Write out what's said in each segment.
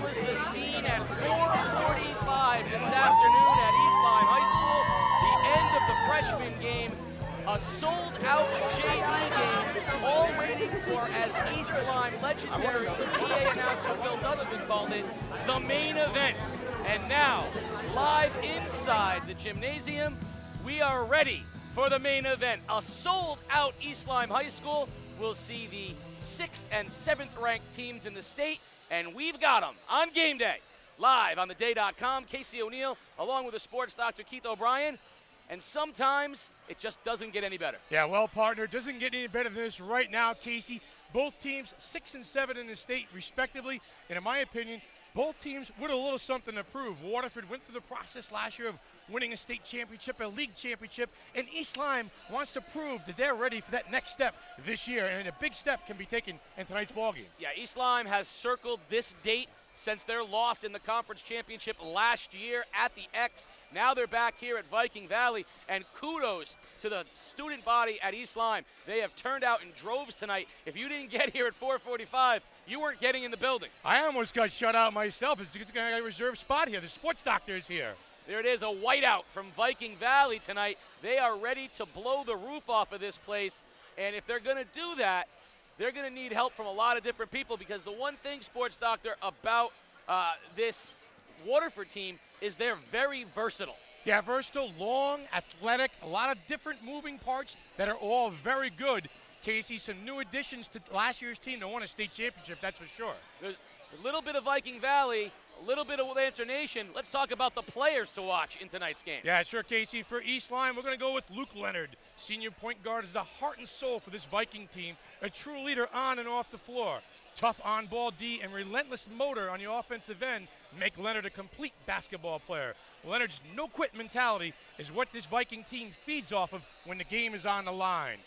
was the scene at 4:45 this afternoon at East Lyme High School. The end of the freshman game, a sold-out JV game, all waiting for, as East Lyme legendary PA announcer Bill Donovan called it, the main event. And now, live inside the gymnasium, we are ready for the main event. A sold-out East Lyme High School will see the 6th and 7th ranked teams in the state, and we've got them on game day. Live on theday.com, Casey O'Neill, along with the sports doctor Keith O'Brien, and sometimes it just doesn't get any better. Yeah, well, partner, it doesn't get any better than this right now, Casey. Both teams 6 and 7 in the state, respectively, and in my opinion, both teams with a little something to prove. Waterford went through the process last year of winning a state championship, a league championship, and East Lyme wants to prove that they're ready for that next step this year, and a big step can be taken in tonight's ballgame. Yeah, East Lyme has circled this date since their loss in the conference championship last year at the X. Now they're back here at Viking Valley, and kudos to the student body at East Lyme. They have turned out in droves tonight. If you didn't get here at 4:45, you weren't getting in the building. I almost got shut out myself. It's a reserved spot here. The sports doctor is here. There it is, a whiteout from Viking Valley tonight. They are ready to blow the roof off of this place, and if they're going to do that, they're going to need help from a lot of different people, because the one thing, sports doctor, about this Waterford team is they're very versatile. Yeah, versatile, long, athletic, a lot of different moving parts that are all very good. Casey, some new additions to last year's team that won a state championship, that's for sure. There's a little bit of Viking Valley, a little bit of Lancer Nation. Let's talk about the players to watch in tonight's game. Yeah, sure, Casey. For East Lyme, we're going to go with Luke Leonard. Senior point guard is the heart and soul for this Viking team, a true leader on and off the floor. Tough on-ball D and relentless motor on the offensive end make Leonard a complete basketball player. Leonard's no-quit mentality is what this Viking team feeds off of when the game is on the line.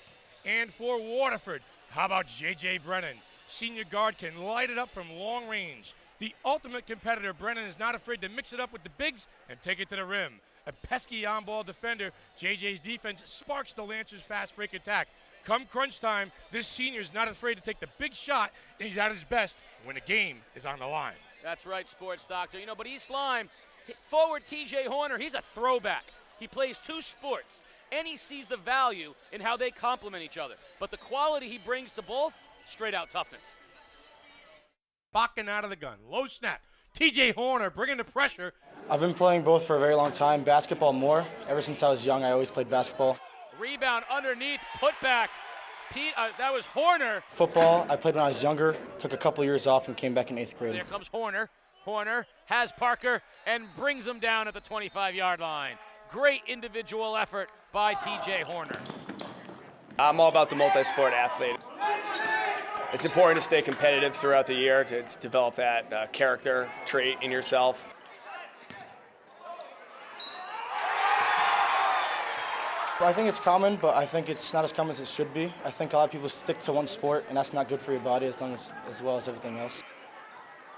And for Waterford, how about J.J. Brennan? Senior guard can light it up from long range. The ultimate competitor, Brennan is not afraid to mix it up with the bigs and take it to the rim. A pesky on-ball defender, JJ's defense sparks the Lancers' fast break attack. Come crunch time, this senior is not afraid to take the big shot, and he's at his best when the game is on the line. That's right, sports doctor. But East Lyme, forward TJ Horner, he's a throwback. He plays two sports, and he sees the value in how they complement each other. But the quality he brings to both, straight-out toughness. Bocking out of the gun, low snap. TJ Horner bringing the pressure. I've been playing both for a very long time, basketball more. Ever since I was young, I always played basketball. Rebound underneath, put back. That was Horner. Football, I played when I was younger, took a couple years off and came back in 8th grade. There comes Horner. Horner has Parker and brings him down at the 25-yard line. Great individual effort by TJ Horner. I'm all about the multi-sport athlete. It's important to stay competitive throughout the year to develop that character trait in yourself. I think it's common, but I think it's not as common as it should be. I think a lot of people stick to one sport, and that's not good for your body as well as everything else.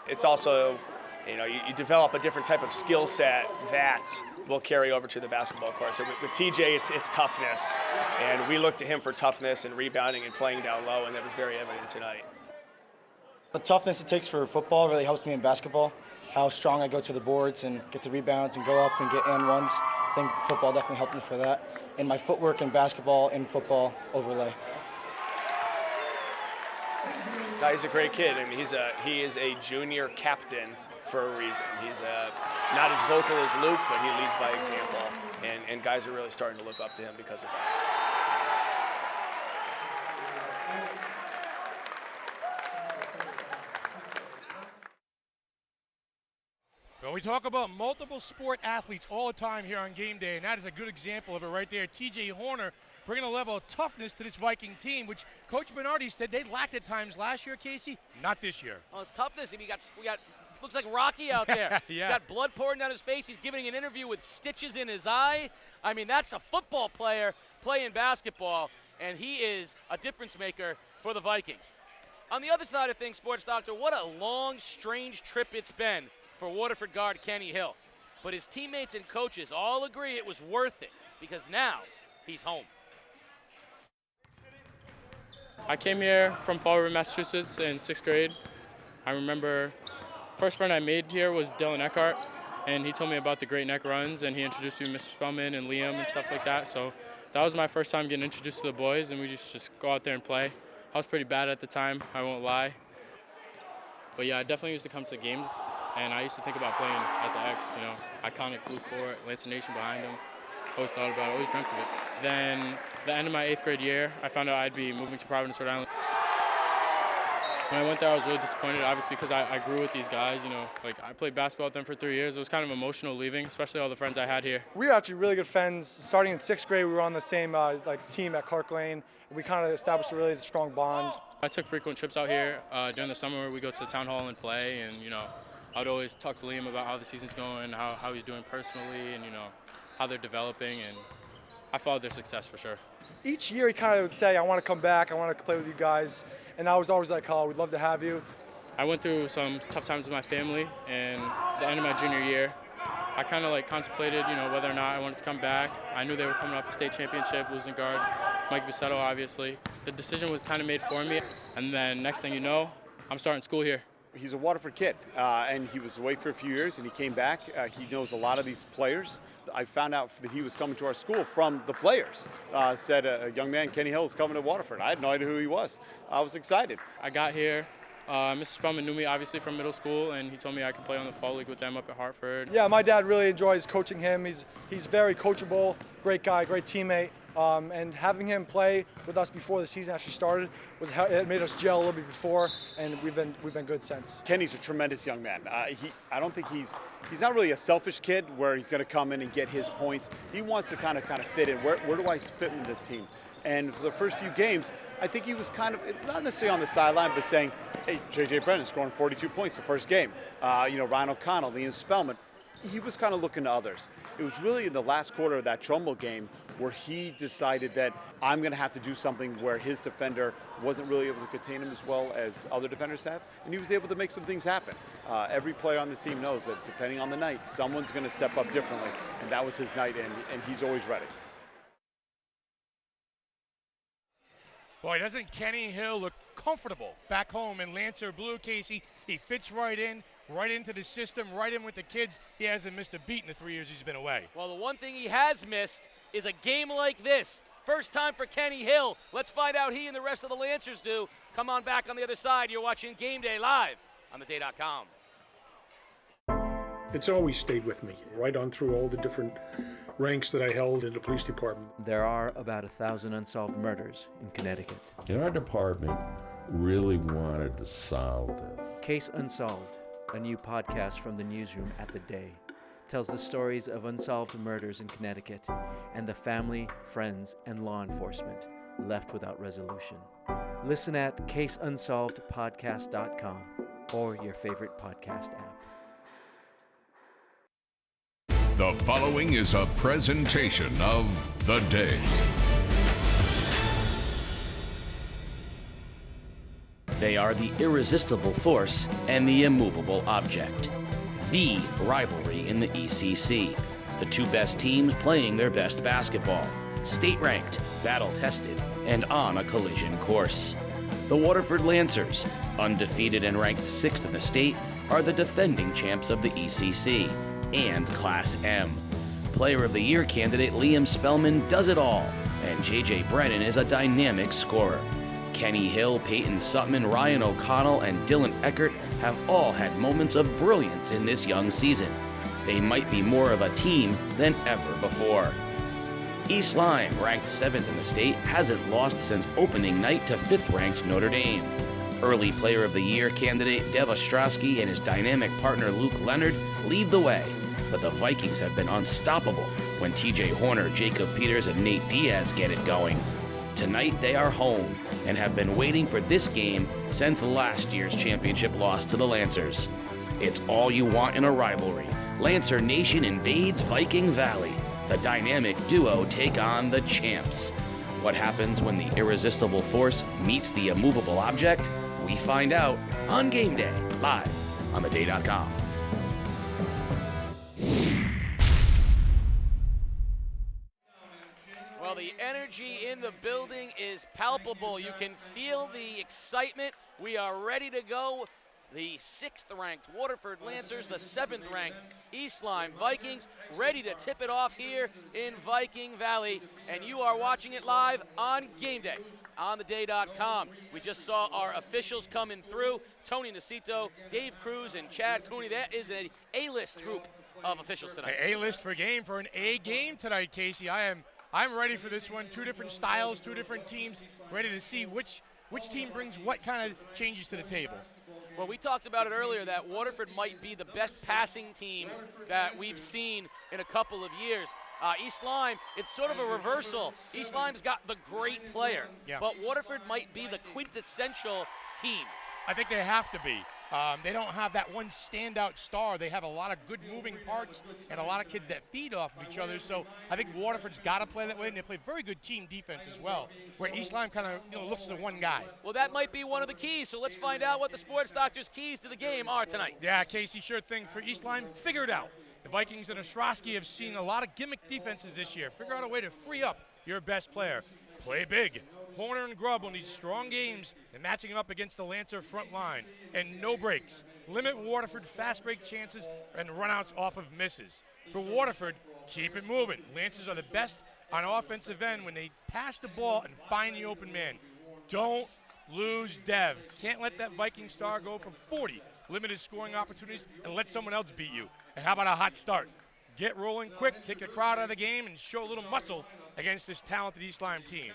It's also, you develop a different type of skill set that will carry over to the basketball court. So with TJ, it's toughness, and we look to him for toughness and rebounding and playing down low, and that was very evident tonight. The toughness it takes for football really helps me in basketball. How strong I go to the boards and get the rebounds and go up and get and runs. I think football definitely helped me for that. And my footwork in basketball and football overlay. He's a great kid. I mean, he is a junior captain for a reason. He's not as vocal as Luke, but he leads by example. And guys are really starting to look up to him because of that. Well, we talk about multiple sport athletes all the time here on game day, and that is a good example of it right there. TJ Horner bringing a level of toughness to this Viking team, which Coach Bernardi said they lacked at times last year, Casey. Not this year. Oh, it's toughness. We got looks like Rocky out there. Yeah. Got blood pouring down his face. He's giving an interview with stitches in his eye. I mean, that's a football player playing basketball, and he is a difference maker for the Vikings. On the other side of things, sports doctor, what a long, strange trip it's been for Waterford guard Kenny Hill. But his teammates and coaches all agree it was worth it, because now he's home. I came here from Fall River, Massachusetts in 6th grade. I remember First friend I made here was Dylan Eckhart, and he told me about the great neck runs, and he introduced me to Mr. Spellman and Liam and stuff like that. So that was my first time getting introduced to the boys, and we just go out there and play. I was pretty bad at the time, I won't lie. But yeah, I definitely used to come to the games, and I used to think about playing at the X, you know, iconic blue court, Lancer Nation behind them. Always thought about it, always dreamt of it. Then the end of my 8th grade year, I found out I'd be moving to Providence, Rhode Island. When I went there, I was really disappointed, obviously, because I grew with these guys, you know. Like, I played basketball with them for 3 years. It was kind of emotional leaving, especially all the friends I had here. We were actually really good friends. Starting in 6th grade, we were on the same team at Clark Lane. We kind of established a really strong bond. I took frequent trips out here during the summer where we go to the town hall and play, and, you know, I would always talk to Liam about how the season's going, how he's doing personally, and, you know, how they're developing, and I followed their success for sure. Each year he kind of would say, I want to come back, I want to play with you guys, and I was always like, oh, we'd love to have you. I went through some tough times with my family, and the end of my junior year, I kind of like contemplated, you know, whether or not I wanted to come back. I knew they were coming off a state championship, losing guard, Mike Bussetto, obviously. The decision was kind of made for me, and then next thing you know, I'm starting school here. He's a Waterford kid, and he was away for a few years, and he came back. He knows a lot of these players. I found out that he was coming to our school from the players. Said a young man, Kenny Hill, is coming to Waterford. I had no idea who he was. I was excited. I got here. Mr. Spellman knew me obviously from middle school, and he told me I could play on the fall league with them up at Hartford. Yeah, my dad really enjoys coaching him. He's very coachable, great guy, great teammate. And having him play with us before the season actually started it made us gel a little bit before, and we've been good since. Kenny's a tremendous young man. I don't think he's not really a selfish kid where he's going to come in and get his points. He wants to kind of fit in. Where do I fit in this team? And for the first few games, I think he was kind of, not necessarily on the sideline, but saying, hey, J.J. Brennan scoring 42 points the first game. Ryan O'Connell, Ian Spellman. He was kind of looking to others. It was really in the last quarter of that Trumbull game where he decided that I'm going to have to do something where his defender wasn't really able to contain him as well as other defenders have, and he was able to make some things happen. Every player on this team knows that depending on the night, someone's going to step up differently, and that was his night, and he's always ready. Boy, doesn't Kenny Hill look comfortable back home in Lancer Blue, Casey? He fits right into the system, right in with the kids. He hasn't missed a beat in the 3 years he's been away. Well, the one thing he has missed is a game like this. First time for Kenny Hill. Let's find out he and the rest of the Lancers do. Come on back on the other side. You're watching Game Day live on theday.com. It's always stayed with me, right on through all the different ranks that I held in the police department. There are about 1,000 unsolved murders in Connecticut. And our department really wanted to solve this. Case Unsolved, a new podcast from the newsroom at The Day, tells the stories of unsolved murders in Connecticut and the family, friends, and law enforcement left without resolution. Listen at caseunsolvedpodcast.com or your favorite podcast app. The following is a presentation of The Day. They are the irresistible force and the immovable object. The rivalry in the ECC. The two best teams playing their best basketball. State-ranked, battle-tested, and on a collision course. The Waterford Lancers, undefeated and ranked 6th in the state, are the defending champs of the ECC and Class M. Player of the Year candidate Liam Spellman does it all, and J.J. Brennan is a dynamic scorer. Kenny Hill, Peyton Sutman, Ryan O'Connell, and Dylan Eckert have all had moments of brilliance in this young season. They might be more of a team than ever before. East Lyme, ranked 7th in the state, hasn't lost since opening night to 5th-ranked Notre Dame. Early Player of the Year candidate Dev Ostrowski and his dynamic partner Luke Leonard lead the way, but the Vikings have been unstoppable when TJ Horner, Jacob Peters, and Nate Diaz get it going. Tonight they are home and have been waiting for this game since last year's championship loss to the Lancers. It's all you want in a rivalry. Lancer Nation invades Viking Valley. The dynamic duo take on the champs. What happens when the irresistible force meets the immovable object? We find out on Game Day, live on theday.com. Well, the energy in the building is palpable. You can feel the excitement. We are ready to go. the 6th-ranked Waterford Lancers, the 7th-ranked East Lyme Vikings, ready to tip it off here in Viking Valley, and you are watching it live on Game Day on theday.com. We just saw our officials coming through, Tony Nacito, Dave Cruz, and Chad Cooney. That is an A-list group of officials tonight. A-list for an A game tonight, Casey. I'm ready for this one. 2 different styles, 2 different teams, ready to see which team brings what kind of changes to the table. Well, we talked about it earlier that Waterford might be the best passing team that we've seen in a couple of years. East Lyme, it's sort of a reversal. East Lyme's got the great player, but Waterford might be the quintessential team. I think they have to be. They don't have that one standout star. They have a lot of good moving parts and a lot of kids that feed off of each other. So I think Waterford's got to play that way, and they play very good team defense as well, where East Lyme kind of looks to one guy. Well, that might be one of the keys. So let's find out what the Sports Doctor's keys to the game are tonight. Yeah, Casey, sure thing for East Lyme. Figure it out. The Vikings and Ostrowski have seen a lot of gimmick defenses this year. Figure out a way to free up your best player. Play big. Horner and Grubb will need strong games and matching up against the Lancer front line. And no breaks. Limit Waterford fast break chances and runouts off of misses. For Waterford, keep it moving. Lancers are the best on offensive end when they pass the ball and find the open man. Don't lose Dev. Can't let that Viking star go for 40 limited scoring opportunities and let someone else beat you. And how about a hot start? Get rolling quick, take the crowd out of the game, and show a little muscle against this talented East Lyme team.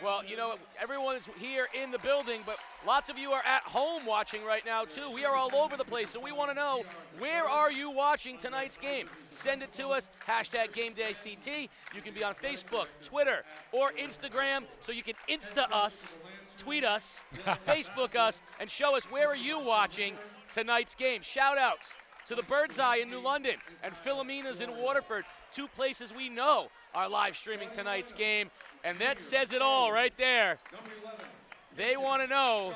Well, you know, everyone's here in the building, but lots of you are at home watching right now, too. We are all over the place, so we want to know, where are you watching tonight's game? Send it to us, #GameDayCT. You can be on Facebook, Twitter, or Instagram, so you can Insta us, tweet us, Facebook us, and show us where are you watching tonight's game. Shout-outs to the Bird's Eye in New London and Philomena's in Waterford, 2 places we know are live streaming tonight's game. And that says it all right there. They want to know.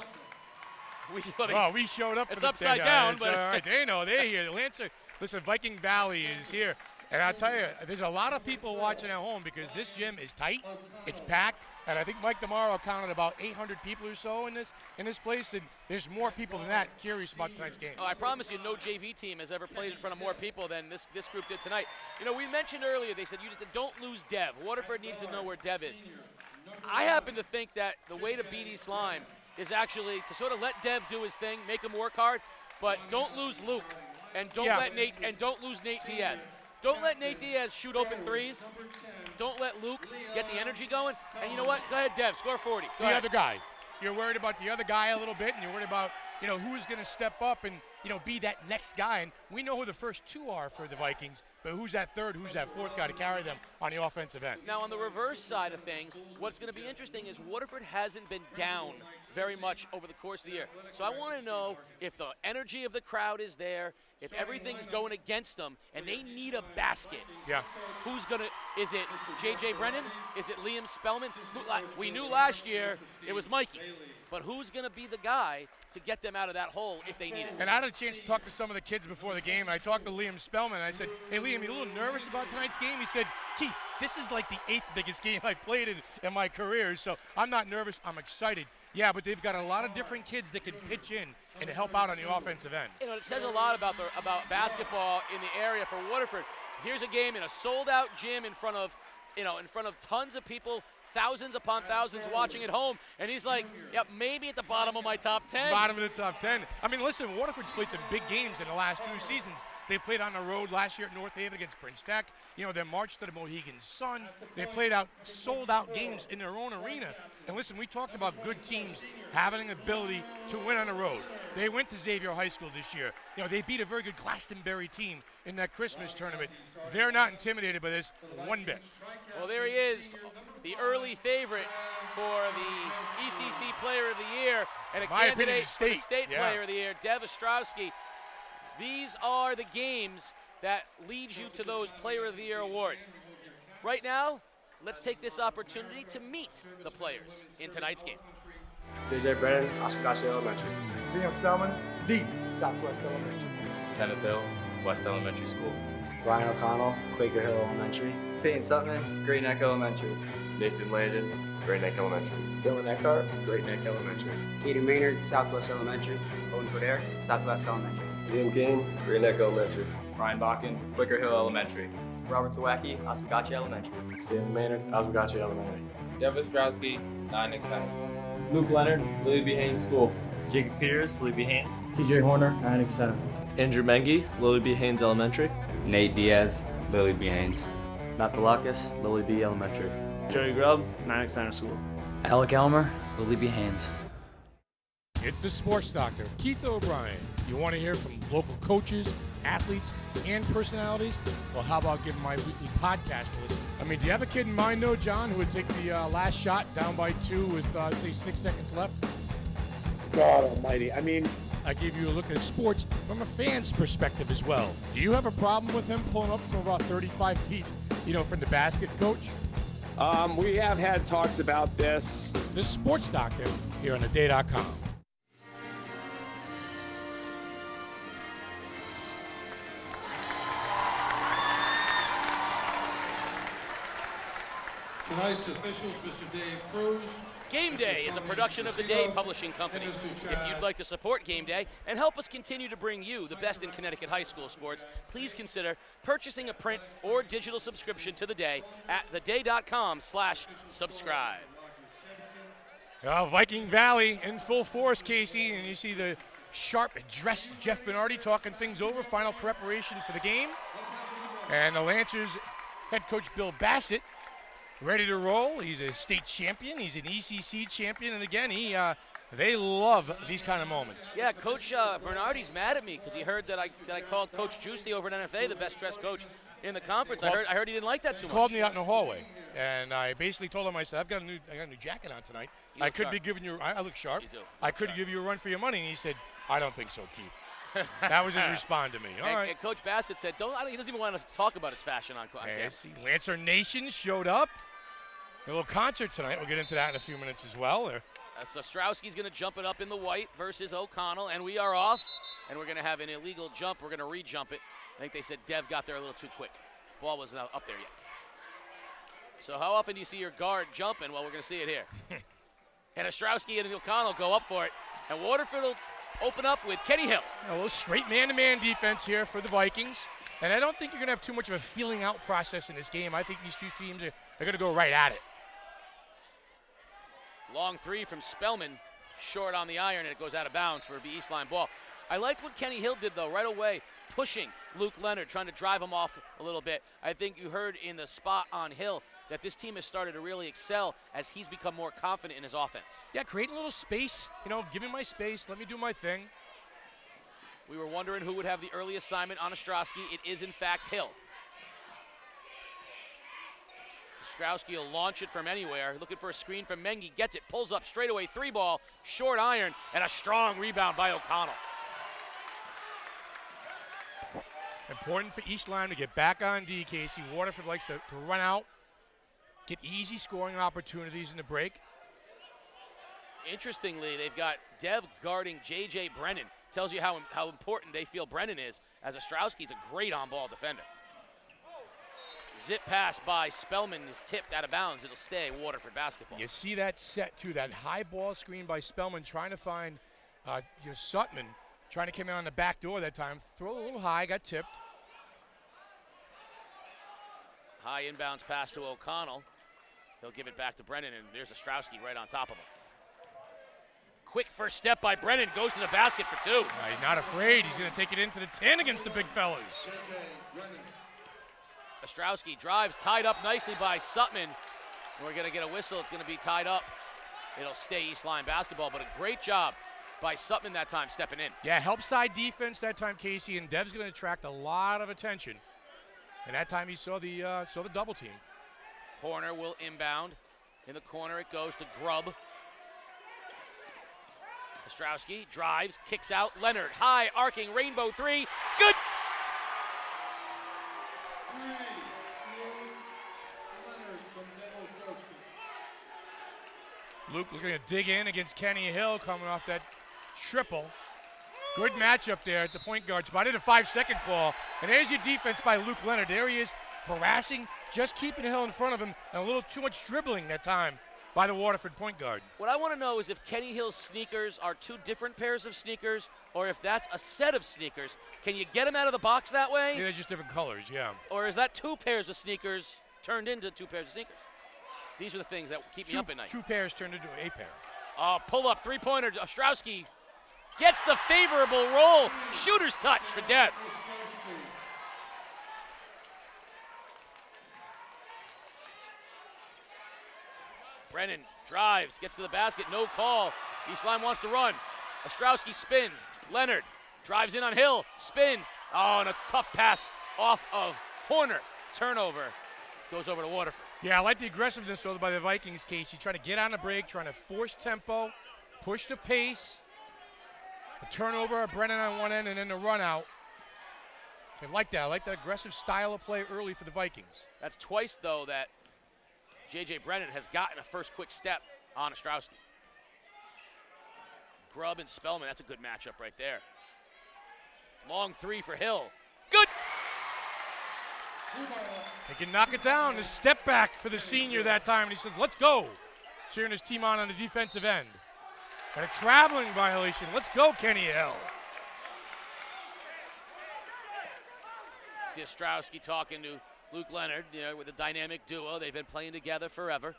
We showed up. It's upside down, but all right. They know. They're here. Lancer. Listen, Viking Valley is here. And I'll tell you, there's a lot of people watching at home because this gym is tight. It's packed. And I think Mike Demaro counted about 800 people or so in this place, and there's more people than that curious about tonight's game. Oh, I promise you, no JV team has ever played in front of more people than this group did tonight. You know, we mentioned earlier, they said you just don't lose Dev. Waterford needs to know where Dev is. I happen to think that the way to beat East Lyme is actually to sort of let Dev do his thing, make him work hard, but don't lose Luke, and don't lose Nate Diaz. Don't let Nate Diaz shoot open threes. Don't let Luke get the energy going. And you know what? Go ahead, Dev. Score 40. Go ahead. Other guy. You're worried about the other guy a little bit, and you're worried about, who's going to step up and, be that next guy. And we know who the first 2 are for the Vikings, but who's that third, who's that fourth guy to carry them on the offensive end? Now, on the reverse side of things, what's going to be interesting is Waterford hasn't been down very much over the course of the year. So I want to know if the energy of the crowd is there, if everything's going against them, and they need a basket. Yeah. Who's going to – is it J.J. Brennan? Is it Liam Spellman? We knew last year it was Mikey. But who's going to be the guy to get them out of that hole if they need it? And I had a chance to talk to some of the kids before the game, and I talked to Liam Spellman, and I said, hey, Liam, you a little nervous about tonight's game? He said, Keith, this is like the 8th biggest game I played in my career, so I'm not nervous. I'm excited. Yeah, but they've got a lot of different kids that can pitch in and help out on the offensive end. You know, it says a lot about basketball in the area for Waterford. Here's a game in a sold-out gym in front of tons of people, thousands upon thousands watching at home, and he's like, yep, maybe at the bottom of my top 10. Bottom of the top 10. I mean, listen, Waterford's played some big games in the last 2 seasons. They played on the road last year at North Haven against Prince Tech. They marched to the Mohegan Sun. They played sold-out games in their own arena. And listen, we talked about good teams having an ability to win on the road. They went to Xavier High School this year. They beat a very good Glastonbury team in that Christmas tournament. They're not intimidated by this one bit. Well, there he is, the early favorite for the ECC Player of the Year and a candidate for the State Player of the Year, Dev Ostrowski. These are the games that lead you to those Player of the Year awards. Right now, let's take this opportunity to meet the players in tonight's game. J.J. Brennan, Oshkosh Elementary. Liam Spellman, D. Southwest Elementary. Kenneth Hill, West Elementary School. Ryan O'Connell, Quaker Hill Elementary. Peyton Sutman, Great Neck Elementary. Nathan Landon, Great Neck Elementary. Dylan Eckhart, Great Neck Elementary. Katie Maynard, Southwest Elementary. Owen Coder, Southwest Elementary. Liam Kane, Great Neck Elementary. Ryan Bakken, Quaker Hill Elementary. Robert Zawacki, Oswegatchie Elementary. Stanley Maynard, Oswegatchie Elementary. Devin Strowski, 9 Center. Luke Leonard, Lily B. Haynes School. Jacob Peters, Lily B. Haynes. TJ Horner, 9 Center. Andrew Mengi, Lily B. Haynes Elementary. Nate Diaz, Lily B. Haynes. Matt Palakis, Lily B. Elementary. Joey Grubb, 9 Center School. Alec Elmer, Lily B. Haynes. It's the Sports Doctor, Keith O'Brien. You want to hear from local coaches, athletes, and personalities? Well, how about giving my weekly podcast a listen? I mean, do you have a kid in mind, though, John, who would take the last shot down by 2 with, say, 6 seconds left? God almighty. I mean, I give you a look at sports from a fan's perspective as well. Do you have a problem with him pulling up from about 35 feet, from the basket, Coach? We have had talks about this. The Sports Doctor here on theday.com. Tonight's officials, Mr. Dave Cruz. Game Day is a production of the Day Publishing Company. If you'd like to support Game Day and help us continue to bring you the best in Connecticut high school sports, please consider purchasing a print or digital subscription to the Day at theday.com/subscribe. Viking Valley in full force, Casey, and you see the sharp-dressed Jeff Bernardi talking things over, final preparation for the game. And the Lancers head coach Bill Bassett ready to roll. He's a state champion. He's an ECC champion. And again, they love these kind of moments. Yeah, Coach Bernardi's mad at me because he heard that I called Coach Giusti over at NFA the best dressed coach in the conference. I heard he didn't like that too much. Called me out in the hallway, and I basically told him, I said, I got a new jacket on tonight. I could be giving you. I look sharp. You do. I could give you a run for your money. And he said, I don't think so, Keith. That was his response to me. All right. And Coach Bassett said, he doesn't even want us to talk about his fashion on camera. See, Lancer Nation showed up. A little concert tonight. We'll get into that in a few minutes as well. So Strowski's going to jump it up in the white versus O'Connell, and we are off. And we're going to have an illegal jump. We're going to re-jump it. I think they said Dev got there a little too quick. Ball wasn't up there yet. So how often do you see your guard jumping? Well, we're going to see it here. And Ostrowski and O'Connell go up for it. And Waterford will open up with Kenny Hill. A little straight man-to-man defense here for the Vikings. And I don't think you're going to have too much of a feeling-out process in this game. I think these two teams are going to go right at it. Long three from Spellman, short on the iron, and it goes out of bounds for the East Lyme ball. I liked what Kenny Hill did, though, right away, pushing Luke Leonard, trying to drive him off a little bit. I think you heard in the spot on Hill that this team has started to really excel as he's become more confident in his offense. Yeah, creating a little space, give me my space, let me do my thing. We were wondering who would have the early assignment on Ostrowski. It is, in fact, Hill. Ostrowski will launch it from anywhere, looking for a screen from Mengi, gets it, pulls up straight away, 3-ball, short iron, and a strong rebound by O'Connell. Important for East Lyme to get back on D, Casey. Waterford likes to run out, get easy scoring opportunities in the break. Interestingly, they've got Dev guarding J.J. Brennan. Tells you how important they feel Brennan is, as Ostrowski's a great on-ball defender. Zip pass by Spellman is tipped out of bounds. It'll stay Waterford basketball. You see that set, too, that high ball screen by Spellman trying to find Sutman, trying to come in on the back door that time. Throw a little high, got tipped. High inbounds pass to O'Connell. He'll give it back to Brennan, and there's Ostrowski right on top of him. Quick first step by Brennan, goes to the basket for two. He's not afraid. He's going to take it into the 10 against the big fellas. Ostrowski drives, tied up nicely by Sutman. And we're going to get a whistle. It's going to be tied up. It'll stay East Lyme basketball, but a great job by Sutman that time stepping in. Yeah, help side defense that time, Casey, and Dev's going to attract a lot of attention. And that time he saw the double team. Corner will inbound. In the corner it goes to Grubb. Ostrowski drives, kicks out. Leonard, high, arcing, rainbow three. Good! Luke looking to dig in against Kenny Hill coming off that triple. Good matchup there at the point guard spot. Did a 5-second call. And there's your defense by Luke Leonard. There he is, harassing, just keeping Hill in front of him, and a little too much dribbling that time by the Waterford point guard. What I want to know is if Kenny Hill's sneakers are two different pairs of sneakers or if that's a set of sneakers. Can you get them out of the box that way? Yeah, they're just different colors, yeah. Or is that two pairs of sneakers turned into two pairs of sneakers? These are the things that keep me up at night. Two pairs turned into a pair. Pull-up, three-pointer. Ostrowski gets the favorable roll. Shooter's touch for Dev. Brennan drives, gets to the basket, no call. East Lyme wants to run. Ostrowski spins. Leonard drives in on Hill, spins. Oh, and a tough pass off of Horner. Turnover goes over to Waterford. Yeah, I like the aggressiveness though by the Vikings, Casey. Trying to get on the break, trying to force tempo, push the pace. The turnover of Brennan on one end and then the run out. I like that. I like that aggressive style of play early for the Vikings. That's twice, though, that J.J. Brennan has gotten a first quick step on Ostrowski. Grubb and Spellman, that's a good matchup right there. Long three for Hill. Good! They can knock it down. A step back for the senior that time, and he says, let's go. Cheering his team on the defensive end. And a traveling violation. Let's go, Kenny Hill. See Ostrowski talking to Luke Leonard, with a dynamic duo. They've been playing together forever,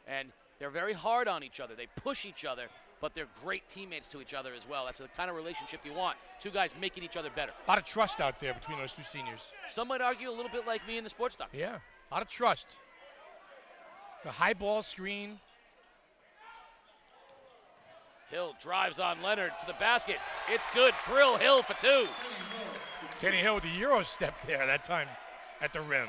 and they're very hard on each other. They push each other, but they're great teammates to each other as well. That's the kind of relationship you want. Two guys making each other better. A lot of trust out there between those two seniors. Some might argue a little bit like me in the sports doc. Yeah, a lot of trust. The high ball screen. Hill drives on Leonard to the basket. It's good. Thrill Hill for two. Kenny Hill with the Euro step there that time at the rim.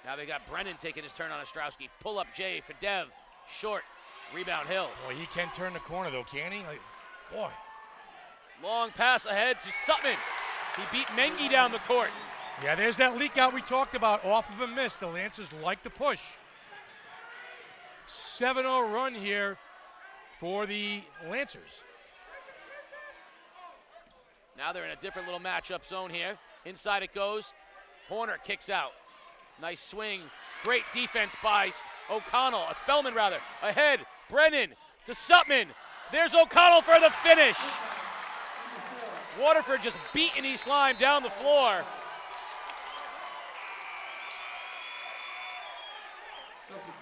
Now they got Brennan taking his turn on Ostrowski. Pull up Jay for Dev. Short. Rebound Hill. Boy, he can turn the corner though, can he? Boy. Long pass ahead to Sutman. He beat Mengi down the court. Yeah, there's that leak out we talked about off of a miss. The Lancers like to push. 7-0 run here for the Lancers. Now they're in a different little matchup zone here. Inside it goes. Horner kicks out. Nice swing. Great defense by O'Connell. Spellman, rather. Ahead. Brennan to Sutman. There's O'Connell for the finish. Waterford just beating East Lyme down the floor. Substitution.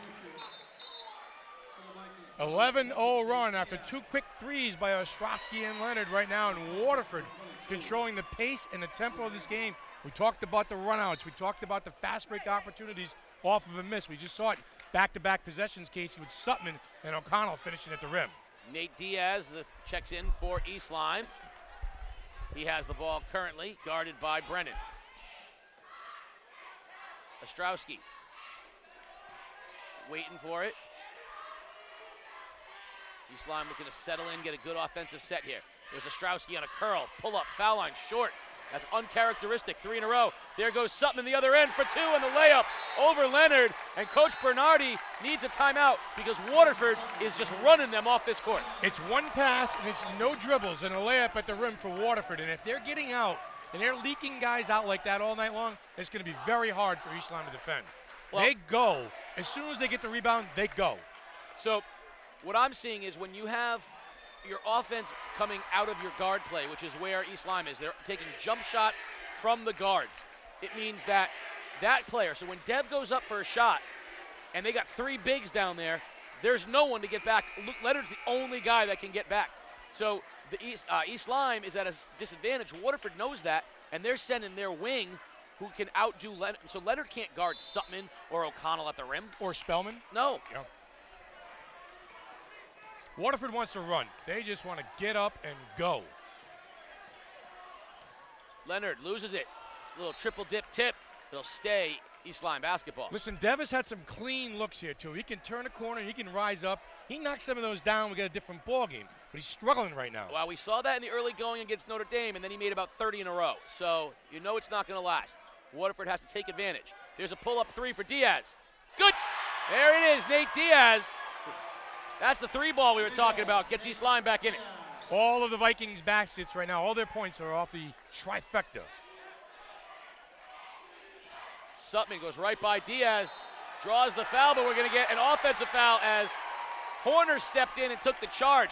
11-0 run after two quick threes by Ostrowski and Leonard right now, and Waterford controlling the pace and the tempo of this game. We talked about the runouts. We talked about the fast break opportunities off of a miss. We just saw it back-to-back possessions, Casey, with Sutman and O'Connell finishing at the rim. Nate Diaz checks in for East Lyme. He has the ball currently, guarded by Brennan. Ostrowski waiting for it. East Lyme looking to settle in, get a good offensive set here. There's Ostrowski on a curl, pull up, foul line, short. That's uncharacteristic, 3 in a row. There goes Sutton the other end for 2 on the layup over Leonard. And Coach Bernardi needs a timeout because Waterford is just running them off this court. It's one pass and it's no dribbles and a layup at the rim for Waterford. And if they're getting out and they're leaking guys out like that all night long, it's going to be very hard for East Lyme to defend. Well, they go. As soon as they get the rebound, they go. So what I'm seeing is when you have your offense coming out of your guard play, which is where East Lyme is, they're taking jump shots from the guards. It means that player, so when Dev goes up for a shot and they got 3 bigs down there, there's no one to get back. Luke Leonard's the only guy that can get back. So the East Lyme is at a disadvantage. Waterford knows that, and they're sending their wing who can outdo Leonard. So Leonard can't guard Sutman or O'Connell at the rim. Or Spellman. No. Yeah. Waterford wants to run. They just want to get up and go. Leonard loses it. Little triple dip tip. It'll stay East Lyme basketball. Listen, Devis had some clean looks here, too. He can turn a corner. He can rise up. He knocks some of those down. We get a different ball game. But he's struggling right now. Well, we saw that in the early going against Notre Dame, and then he made about 30 in a row. So you know it's not going to last. Waterford has to take advantage. There's a pull-up 3 for Diaz. Good. There it is, Nate Diaz. That's the 3 ball we were talking about. Gets East Lyme back in it. All of the Vikings baskets right now, all their points are off the trifecta. Sutman goes right by Diaz, draws the foul, but we're going to get an offensive foul as Horner stepped in and took the charge.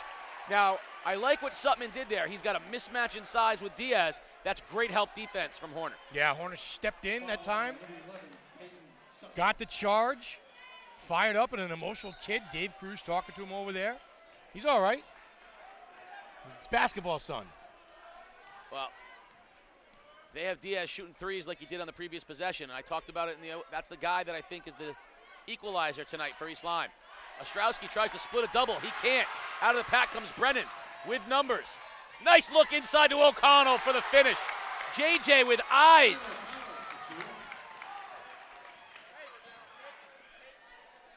Now, I like what Sutman did there. He's got a mismatch in size with Diaz. That's great help defense from Horner. Yeah, Horner stepped in that time, got the charge, fired up, and an emotional kid, Dave Cruz, talking to him over there. He's all right. It's basketball, son. Well, they have Diaz shooting threes like he did on the previous possession. And I talked about it that's the guy that I think is the equalizer tonight for East Lyme. Ostrowski tries to split a double. He can't. Out of the pack comes Brennan with numbers. Nice look inside to O'Connell for the finish. JJ with eyes.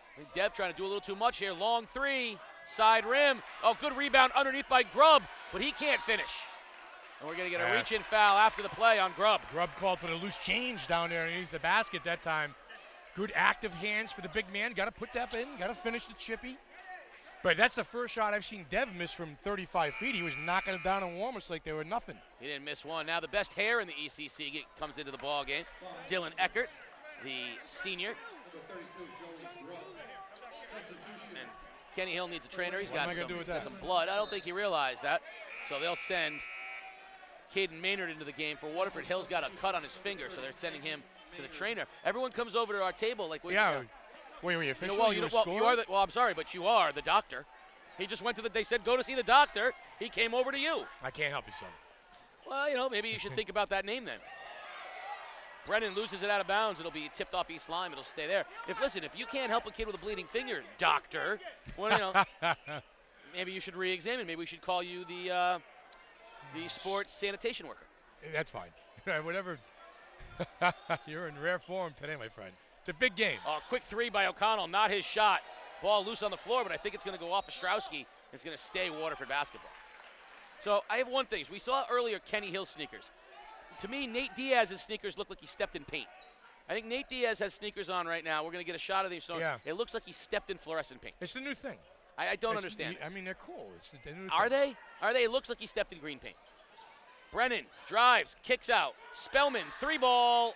I think Dev trying to do a little too much here. Long three, side rim. Oh, good rebound underneath by Grubb, but he can't finish. And we're going to get a reach-in foul after the play on Grubb. Grubb called for the loose change down there underneath the basket that time. Good active hands for the big man. Got to put that in. Got to finish the chippy. But that's the first shot I've seen Dev miss from 35 feet. He was knocking it down in warmers like they were nothing. He didn't miss one. Now the best hair in the ECC comes into the ball game. Dylan Eckert, the senior. And Kenny Hill needs a trainer. He's got some blood. I don't think he realized that. So they'll send Caden Maynard into the game. For Waterford, Hill's got a cut on his finger, so they're sending him to the trainer. Everyone comes over to our table like we Wait, were you officially? I'm sorry, but you are the doctor. He just went to they said go to see the doctor. He came over to you. I can't help you, son. Well, maybe you should think about that name then. Brennan loses it out of bounds. It'll be tipped off East Lyme. It'll stay there. If you can't help a kid with a bleeding finger, doctor, well, maybe you should re-examine. Maybe we should call you the sports sanitation worker. That's fine. Whatever. You're in rare form today, my friend. It's a big game. Oh, quick three by O'Connell. Not his shot. Ball loose on the floor, but I think it's going to go off Ostrowski. It's going to stay Waterford basketball. So I have one thing. We saw earlier Kenny Hill sneakers. To me, Nate Diaz's sneakers look like he stepped in paint. I think Nate Diaz has sneakers on right now. We're going to get a shot of these. So it looks like he stepped in fluorescent paint. It's the new thing. I don't understand. I mean, they're cool. It's the new thing. Are they? It looks like he stepped in green paint. Brennan drives, kicks out. Spellman, three ball,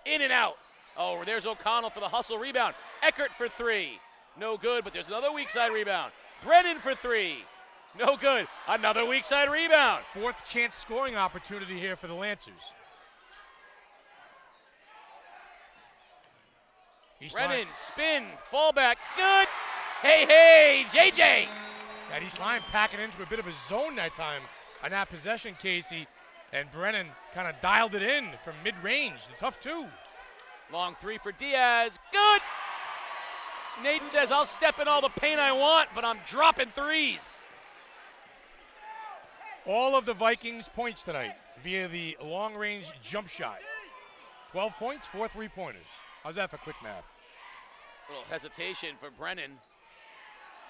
in and out. Oh, there's O'Connell for the hustle rebound. Eckert for three. No good, but there's another weak side rebound. Brennan for three. No good. Another weak side rebound. Fourth chance scoring opportunity here for the Lancers. Brennan, spin, fallback, good. Hey, JJ. That East Lyme packing into a bit of a zone that time on that possession, Casey. And Brennan kind of dialed it in from mid-range. The tough two. Long three for Diaz. Good. Nate says, I'll step in all the paint I want, but I'm dropping threes. All of the Vikings points tonight via the long-range jump shot. 12 points, 4 3-pointers. How's that for quick math? A little hesitation for Brennan.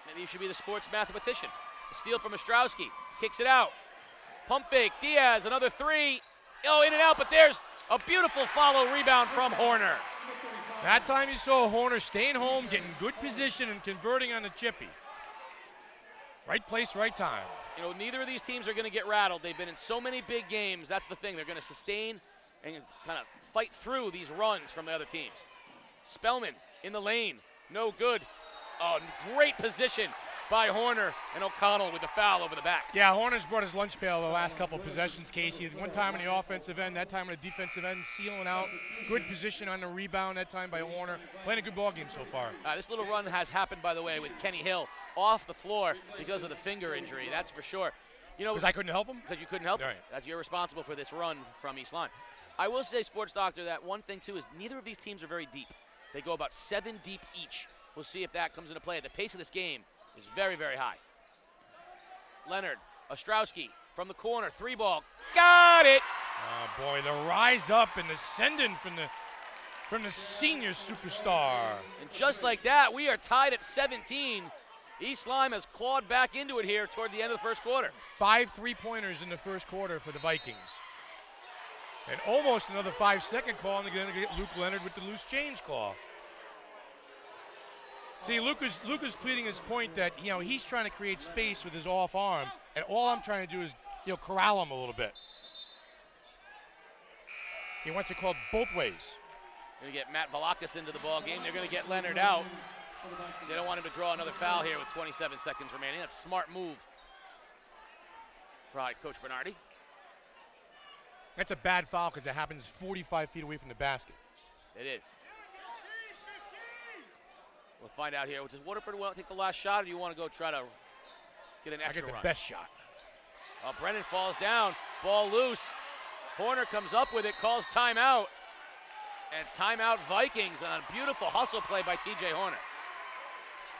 Maybe you should be the sports mathematician. A steal from Ostrowski. Kicks it out. Pump fake. Diaz, another three. Oh, in and out, but there's a beautiful follow rebound from Horner. That time you saw Horner staying home, getting good position, and converting on the chippy. Right place, right time. Neither of these teams are going to get rattled. They've been in so many big games. That's the thing. They're going to sustain and kind of fight through these runs from the other teams. Spellman in the lane. No good. Oh, great position by Horner, and O'Connell with the foul over the back. Yeah, Horner's brought his lunch pail the last couple possessions, Casey. One time on the offensive end, that time on the defensive end, sealing out. Good position on the rebound that time by Horner. Playing a good ball game so far. This little run has happened, by the way, with Kenny Hill off the floor because of the finger injury. That's for sure. Because I couldn't help him? Because you couldn't help him. Right. You're responsible for this run from East Lyme. I will say, Sports Doctor, that one thing, too, is neither of these teams are very deep. They go about 7 deep each. We'll see if that comes into play. The pace of this game is very, very high. Leonard, Ostrowski from the corner, three ball, got it! Oh boy, the rise up and ascending from the senior superstar. And just like that, we are tied at 17. East Lyme has clawed back into it here toward the end of the first quarter. 5 3-pointers in the first quarter for the Vikings. And almost another 5-second call, and they're going to get Luke Leonard with the loose change call. See, Luke is pleading his point that, he's trying to create space with his off arm, and all I'm trying to do is, corral him a little bit. He wants it called both ways. Going to get Matt Valakis into the ball game. They're going to get Leonard out. They don't want him to draw another foul here with 27 seconds remaining. That's a smart move for Coach Bernardi. That's a bad foul because it happens 45 feet away from the basket. It is. We'll find out here. Does Waterford want to take the last shot, or do you want to go try to get an extra I get the run? best shot. Brennan falls down. Ball loose. Horner comes up with it, calls timeout. And timeout Vikings on a beautiful hustle play by T.J. Horner.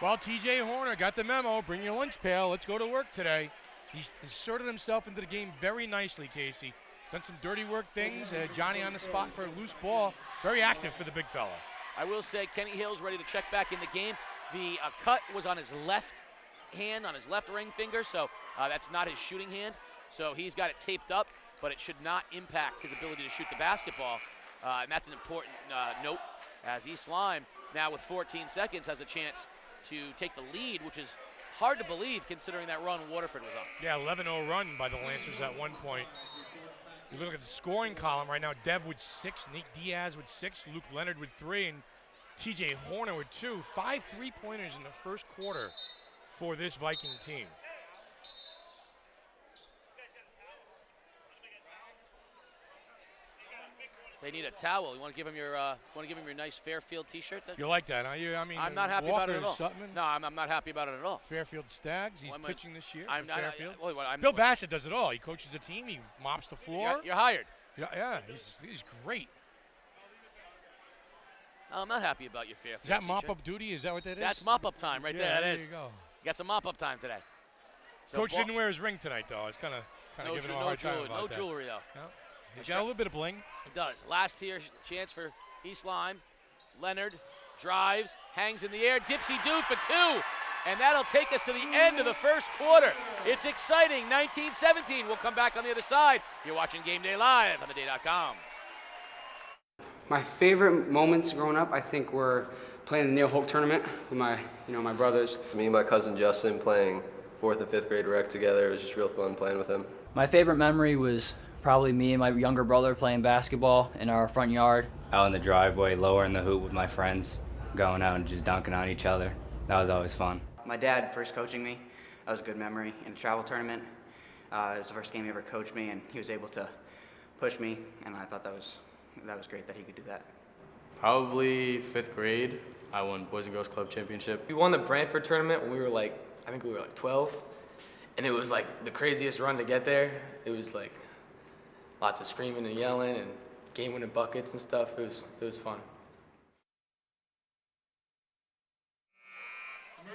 Well, T.J. Horner got the memo. Bring your lunch pail. Let's go to work today. He's inserted himself into the game very nicely, Casey. Done some dirty work things. Johnny on the spot for a loose ball. Very active for the big fella. I will say Kenny Hill's ready to check back in the game. The cut was on his left hand, on his left ring finger, so that's not his shooting hand. So he's got it taped up, but it should not impact his ability to shoot the basketball. And that's an important note, as East Lyme, now with 14 seconds, has a chance to take the lead, which is hard to believe considering that run Waterford was on. Yeah, 11-0 run by the Lancers at one point. You look at the scoring column right now, Dev with 6, Nate Diaz with 6, Luke Leonard with 3, and T.J. Horner with 2. 5 3-pointers in the first quarter for this Viking team. They need a towel. You want to give him your nice Fairfield T-shirt? You like that, huh? I'm not happy about it at all. No, I'm not happy about it at all. Fairfield Stags. He's pitching this year. Fairfield. Bill Bassett does it all. He coaches the team. He mops the floor. You're hired. Yeah, he's great. No, I'm not happy about your Fairfield. Is that mop-up duty? Is that what that is? That's mop-up time right there. There you go. You got some mop-up time today. So Coach didn't wear his ring tonight, though. It's kind of giving him a hard time about that. No jewelry, though. No. He's got a little bit of bling. He does. Last tier chance for East Lyme. Leonard drives, hangs in the air, dipsy-do for 2. And that'll take us to the end of the first quarter. It's exciting. 19-17. We'll come back on the other side. You're watching Game Day Live on theday.com. My favorite moments growing up, I think, were playing the Neil Hoke tournament with my brothers. Me and my cousin Justin playing 4th and 5th grade rec together. It was just real fun playing with him. My favorite memory was probably me and my younger brother playing basketball in our front yard. Out in the driveway, lowering the hoop with my friends, going out and just dunking on each other. That was always fun. My dad first coaching me, that was a good memory. In a travel tournament, it was the first game he ever coached me, and he was able to push me, and I thought that was great that he could do that. Probably 5th grade, I won Boys and Girls Club Championship. We won the Brantford tournament when we were I think we were 12, and it was the craziest run to get there. It was lots of screaming and yelling and game-winning buckets and stuff. It was fun.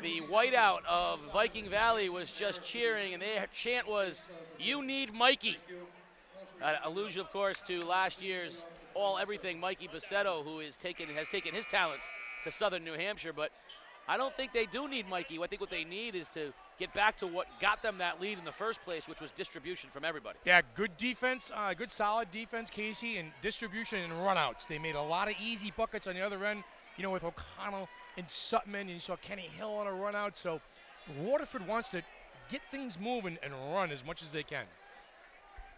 The whiteout of Viking Valley was just cheering, and their chant was, "You need Mikey." Allusion, of course, to last year's all-everything Mikey Bassetto, who has taken his talents to Southern New Hampshire. But I don't think they do need Mikey. I think what they need is to get back to what got them that lead in the first place, which was distribution from everybody. Yeah, good defense, good solid defense, Casey, and distribution and runouts. They made a lot of easy buckets on the other end, with O'Connell and Sutman, and you saw Kenny Hill on a runout. So Waterford wants to get things moving and run as much as they can.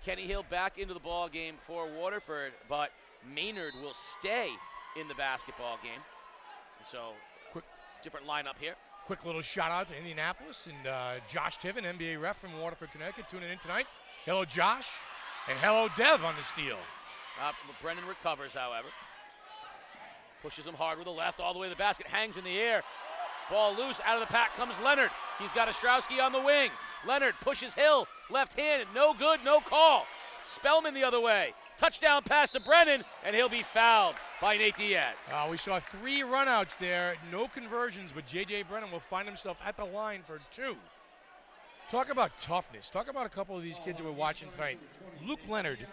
Kenny Hill back into the ball game for Waterford, but Maynard will stay in the basketball game. So different lineup here. Quick little shout out to Indianapolis and Josh Tiven, NBA ref from Waterford, Connecticut, tuning in tonight. Hello, Josh, and hello, Dev on the steal. Brennan recovers, however. Pushes him hard with the left, all the way to the basket, hangs in the air. Ball loose, out of the pack comes Leonard. He's got Ostrowski on the wing. Leonard pushes Hill, left-handed, no good, no call. Spellman the other way. Touchdown pass to Brennan, and he'll be fouled by Nate Diaz. We saw 3 runouts there, no conversions, but J.J. Brennan will find himself at the line for 2. Talk about toughness. Talk about a couple of these kids that we're watching tonight. Luke Leonard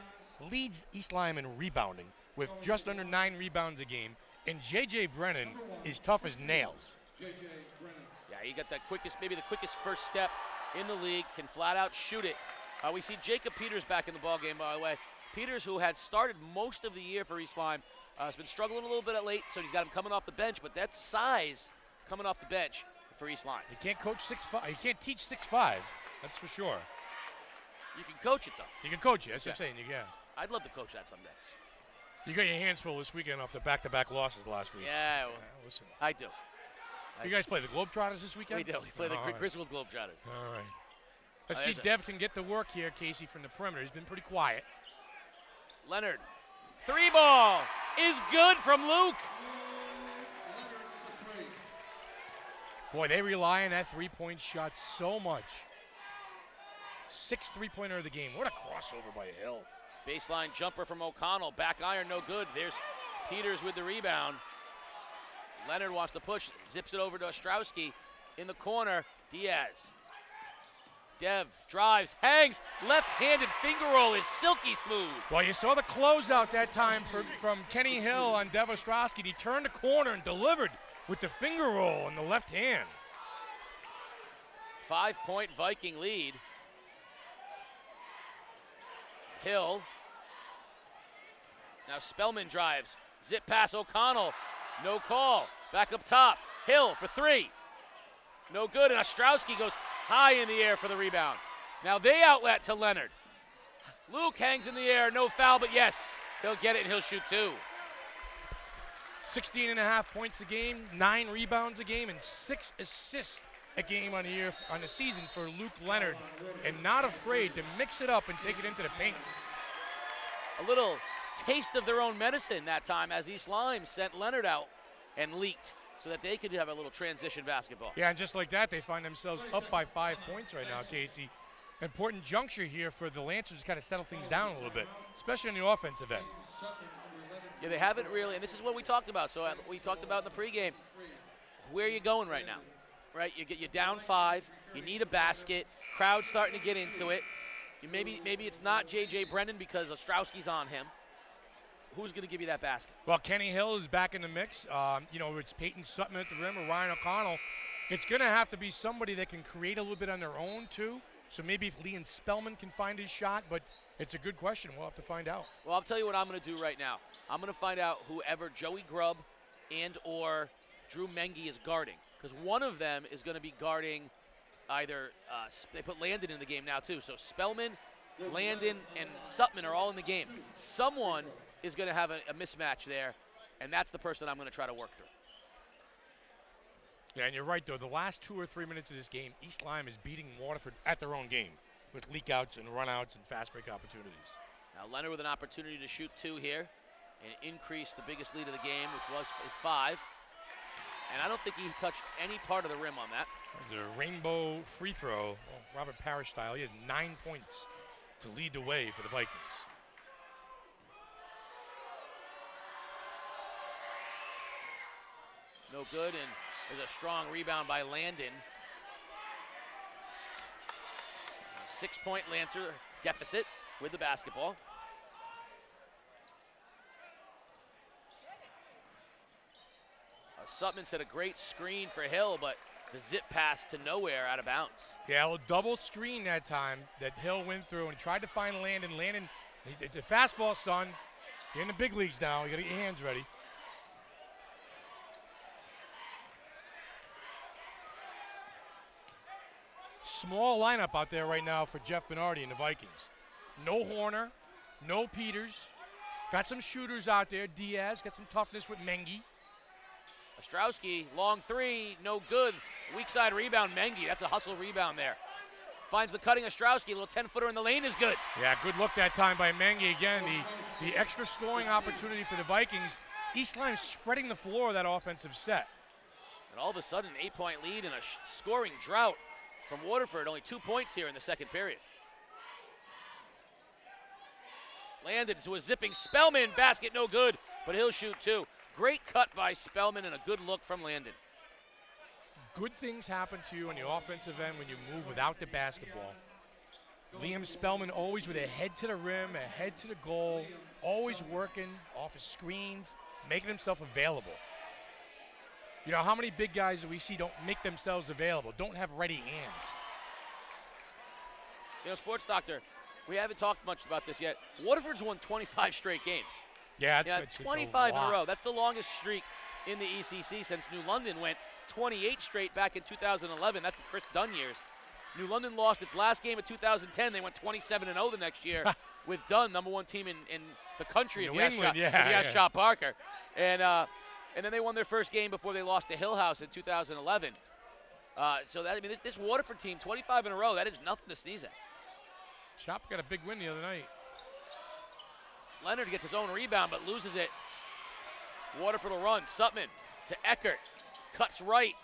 leads East Lyme in rebounding with just under 9 rebounds a game, and J.J. Brennan is tough as nails. Yeah, he got maybe the quickest first step in the league, can flat out shoot it. We see Jacob Peters back in the ball game, by the way. Peters, who had started most of the year for East Lyme, has been struggling a little bit at late, so he's got him coming off the bench, but that's size coming off the bench for East Lyme. You can't coach 6'5". You can't teach 6'5", that's for sure. You can coach it, though. You can coach it, that's what I'm saying, yeah. I'd love to coach that someday. You got your hands full this weekend off the back-to-back losses last week. Yeah, listen. I do. You guys play the Globetrotters this weekend? We do. We play the Griswold Globetrotters. All right. Let's see if Dev can get the work here, Casey, from the perimeter. He's been pretty quiet. Leonard. 3-ball is good from Luke. Boy, they rely on that three-point shot so much. 6th three-pointer of the game. What a crossover by Hill. Baseline jumper from O'Connell. Back iron, no good. There's Peters with the rebound. Leonard wants to push. Zips it over to Ostrowski. In the corner, Diaz. Dev drives, hangs. Left-handed finger roll is silky smooth. Well, you saw the closeout that time from Kenny Hill on Dev Ostrowski. He turned the corner and delivered with the finger roll in the left hand. 5-point Viking lead. Hill. Now Spellman drives. Zip pass O'Connell. No call. Back up top. Hill for 3. No good, and Ostrowski goes high in the air for the rebound. Now they outlet to Leonard. Luke hangs in the air. No foul, but yes, he'll get it and he'll shoot 2. 16.5 points a game, 9 rebounds a game, and 6 assists a game on the season for Luke Leonard, and not afraid to mix it up and take it into the paint. A little taste of their own medicine that time as East Lyme sent Leonard out and leaked so that they could have a little transition basketball. Yeah, and just like that, they find themselves up by 5 points right now, Casey. Important juncture here for the Lancers to kind of settle things down a little bit, especially on the offensive end. Yeah, they haven't really, and this is what we talked about. So we talked about in the pregame. Where are you going right now? Right, you're down 5. You need a basket. Crowd's starting to get into it. Maybe it's not J.J. Brennan because Ostrowski's on him. Who's going to give you that basket? Well, Kenny Hill is back in the mix. It's Peyton Sutton at the rim or Ryan O'Connell. It's going to have to be somebody that can create a little bit on their own, too. So maybe if Leon Spellman can find his shot, but it's a good question. We'll have to find out. Well, I'll tell you what I'm going to do right now. I'm going to find out whoever Joey Grubb and or Drew Mengi is guarding, because one of them is going to be guarding either they put Landon in the game now, too. So Spellman, Landon, and Sutton are all in the game. Someone is going to have a mismatch there, and that's the person I'm going to try to work through. Yeah, and you're right, though. The last 2 or 3 minutes of this game, East Lyme is beating Waterford at their own game with leak-outs and run-outs and fast-break opportunities. Now Leonard with an opportunity to shoot 2 here and increase the biggest lead of the game, which was his 5. And I don't think he touched any part of the rim on that. It's a rainbow free throw, Robert Parrish style. He has 9 points to lead the way for the Vikings. No good, and there's a strong rebound by Landon. 6-point Lancer deficit with the basketball. Sutton set a great screen for Hill, but the zip pass to nowhere out of bounds. Yeah, a double screen that time that Hill went through and tried to find Landon. Landon, it's a fastball, son. You're in the big leagues now. You got to get your hands ready. Small lineup out there right now for Jeff Bernardi and the Vikings. No Horner, no Peters. Got some shooters out there. Diaz got some toughness with Mengi. Ostrowski, long 3, no good. Weak side rebound, Mengi. That's a hustle rebound there. Finds the cutting Ostrowski. A little 10-footer in the lane is good. Yeah, good look that time by Mengi. Again, the extra scoring opportunity for the Vikings. East Lyme spreading the floor of that offensive set. And all of a sudden, an 8-point lead and a scoring drought from Waterford. Only 2 points here in the second period. Landon to a zipping Spellman. Basket no good, but he'll shoot 2. Great cut by Spellman and a good look from Landon. Good things happen to you on the offensive end when you move without the basketball. Liam Spellman always with a head to the rim, a head to the goal, always working off his screens, making himself available. You know, how many big guys do we see don't make themselves available, don't have ready hands? You know, Sports Doctor, we haven't talked much about this yet. Waterford's won 25 straight games. Yeah, that's 25 in a row. That's the longest streak in the ECC since New London went 28 straight back in 2011. That's the Chris Dunn years. New London lost its last game of 2010. They went 27-0 the next year. with Dunn, #1 team in the country, if New you ask, England, if you ask Chop Parker. And then they won their first game before they lost to Hill House in 2011. So that, I mean, this Waterford team, 25 in a row, that is nothing to sneeze at. Chop got a big win the other night. Leonard gets his own rebound but loses it. Waterford will run. Sutman to Eckert. Cuts right.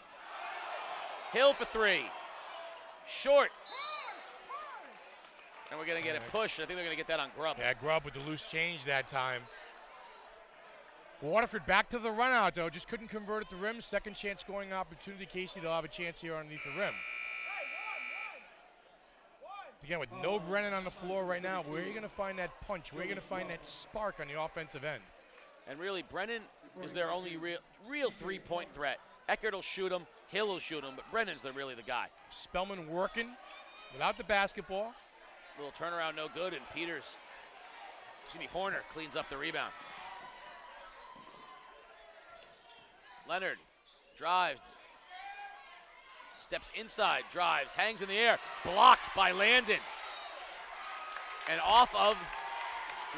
Hill for 3. Short. And we're going to get it pushed. I think they're going to get that on Grubb. Yeah, Grubb with the loose change that time. Waterford back to the run out, though. Just couldn't convert at the rim. Second chance scoring opportunity. Casey, they'll have a chance here underneath the rim. Again, with no Brennan on the floor right now, where are you going to find that punch? Where are you going to find that spark on the offensive end? And really, Brennan is their only real three-point threat. Eckert will shoot him, Hill will shoot him, but Brennan's really the guy. Spellman working without the basketball. Little turnaround, no good, and Horner cleans up the rebound. Leonard drives, steps inside, drives, hangs in the air, blocked by Landon. And off of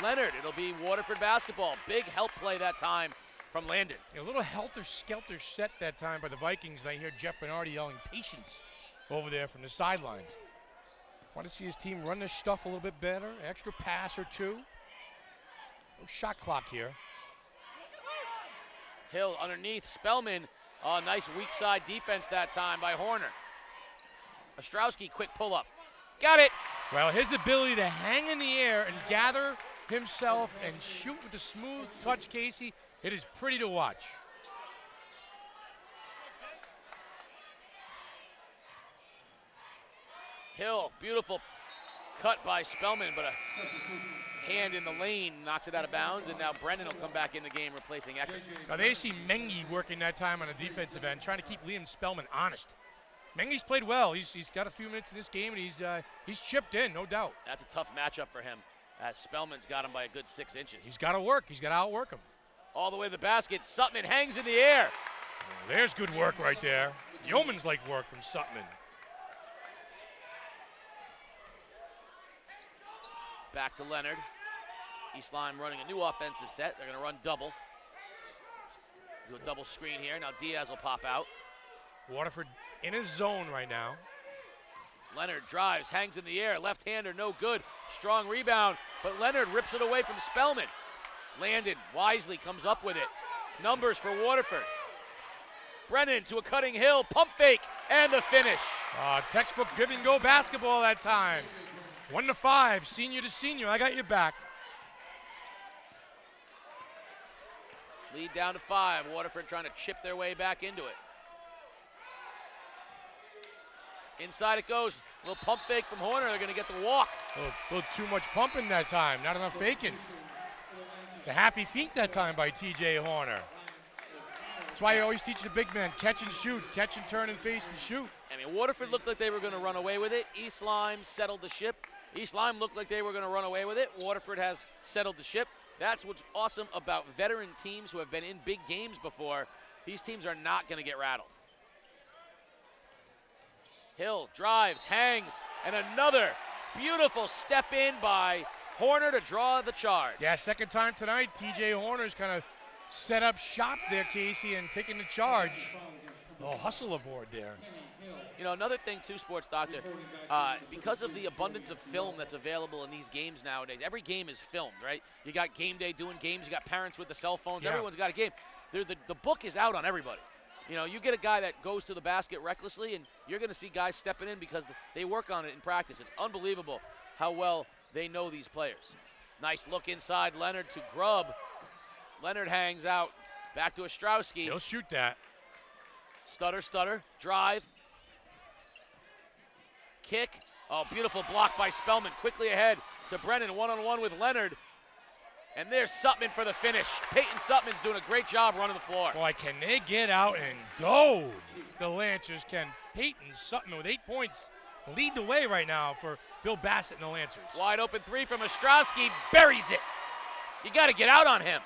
Leonard, it'll be Waterford basketball. Big help play that time from Landon. A little helter-skelter set that time by the Vikings. And I hear Jeff Bernardi yelling patience over there from the sidelines. Want to see his team run this stuff a little bit better, extra pass or two. No shot clock here. Hill underneath, Spellman. Oh, nice weak side defense that time by Horner. Ostrowski, quick pull-up. Got it! Well, his ability to hang in the air and gather himself and shoot with a smooth touch, Casey, it is pretty to watch. Hill, beautiful cut by Spellman, but a hand in the lane knocks it out of bounds, and now Brennan will come back in the game replacing Eckert. Now they see Mengi working that time on the defensive end, trying to keep Liam Spellman honest. Mengi's played well. He's got a few minutes in this game, and he's chipped in, no doubt. That's a tough matchup for him, as Spellman's got him by a good 6 inches. He's got to work. He's got to outwork him. All the way to the basket. Sutman hangs in the air. Well, there's good work right there. Yeoman's-like work from Sutman. Back to Leonard. East Lyme running a new offensive set. They're going to run double. Do a double screen here. Now Diaz will pop out. Waterford in his zone right now. Leonard drives, hangs in the air. Left-hander, no good. Strong rebound, but Leonard rips it away from Spellman. Landon wisely comes up with it. Numbers for Waterford. Brennan to a cutting Hill. Pump fake, and the finish. Textbook give-and-go basketball that time. 1-5, senior to senior. I got your back. Lead down to 5. Waterford trying to chip their way back into it. Inside it goes. A little pump fake from Horner. They're going to get the walk. A little too much pumping that time. Not enough faking. The happy feet that time by T.J. Horner. That's why you always teach the big man, catch and shoot. Catch and turn and face and shoot. I mean, Waterford looked like they were going to run away with it. East Lyme settled the ship. East Lyme looked like they were going to run away with it. Waterford has settled the ship. That's what's awesome about veteran teams who have been in big games before. These teams are not going to get rattled. Hill drives, hangs, and another beautiful step in by Horner to draw the charge. Yeah, second time tonight, T.J. Horner's kind of set up shop there, Casey, and taking the charge. Oh, hustle aboard there. You know, another thing too, Sports Doctor, because of the abundance of film that's available in these games nowadays, every game is filmed, right? You got game day doing games, you got parents with the cell phones, Yeah. Everyone's got a game. The book is out on everybody. You know, you get a guy that goes to the basket recklessly, and you're going to see guys stepping in because they work on it in practice. It's unbelievable how well they know these players. Nice look inside, Leonard to Grubb. Leonard hangs out, back to Ostrowski. He'll shoot that. Stutter, drive. Kick. Oh, beautiful block by Spellman. Quickly ahead to Brennan, one-on-one with Leonard. And there's Sutman for the finish. Peyton Sutman's doing a great job running the floor. Boy, can they get out and go? The Lancers can. Peyton Sutman with 8 points lead the way right now for Bill Bassett and the Lancers. Wide open 3 from Ostrowski. Buries it. You got to get out on him.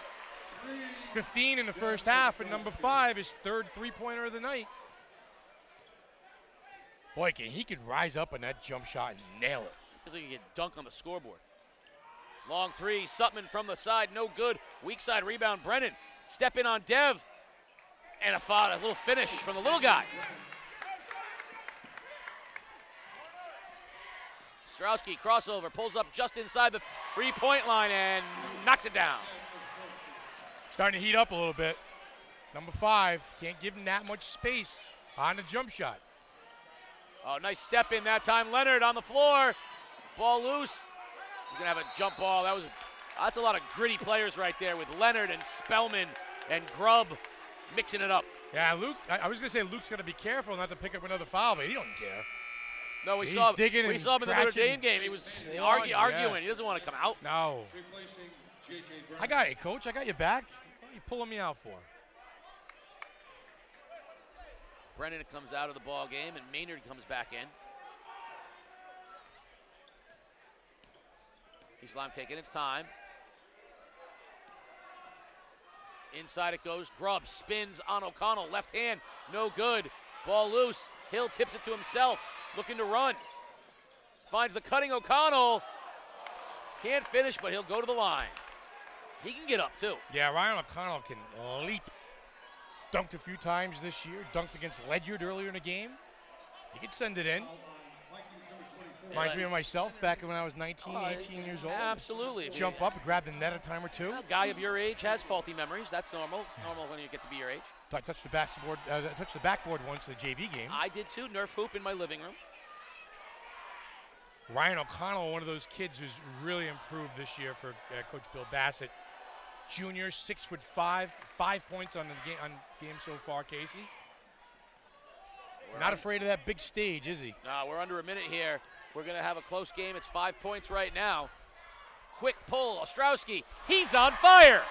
15 in the first half, and number 5, his third three-pointer of the night. Boy, he could rise up on that jump shot and nail it. Feels like he could dunk on the scoreboard. Long three, Sutman from the side, no good. Weak side rebound, Brennan. Step in on Dev. And a foul, a little finish from the little guy. Strowski crossover, pulls up just inside the 3-point line and knocks it down. Starting to heat up a little bit. Number 5, can't give him that much space on the jump shot. Oh, nice step in that time. Leonard on the floor. Ball loose. He's gonna have a jump ball. That's a lot of gritty players right there with Leonard and Spellman and Grubb mixing it up. Yeah, Luke, I was gonna say Luke's gonna be careful not to pick up another foul, but he don't care. No, we He's saw him digging in and the Notre scratching. Dame game. He was arguing. He doesn't want to come out. No. I got you, Coach. I got your back. What are you pulling me out for? Brennan comes out of the ball game, and Maynard comes back in. East Lyme taking its time. Inside it goes. Grubb spins on O'Connell. Left hand, no good. Ball loose. Hill tips it to himself, looking to run. Finds the cutting O'Connell. Can't finish, but he'll go to the line. He can get up, too. Yeah, Ryan O'Connell can leap. Dunked a few times this year. Dunked against Ledyard earlier in the game. He could send it in. Reminds me of myself back when I was 19, 18 years old. Absolutely. Jump up, grab the net a time or two. A guy of your age has faulty memories. That's normal. Normal when you get to be your age. I touched the backboard once in the JV game. I did too. Nerf hoop in my living room. Ryan O'Connell, one of those kids who's really improved this year for Coach Bill Bassett. Junior, 6'5", 5 points on the game so far, Casey. Not afraid of that big stage, is he? No, we're under a minute here. We're going to have a close game. It's 5 points right now. Quick pull, Ostrowski. He's on fire.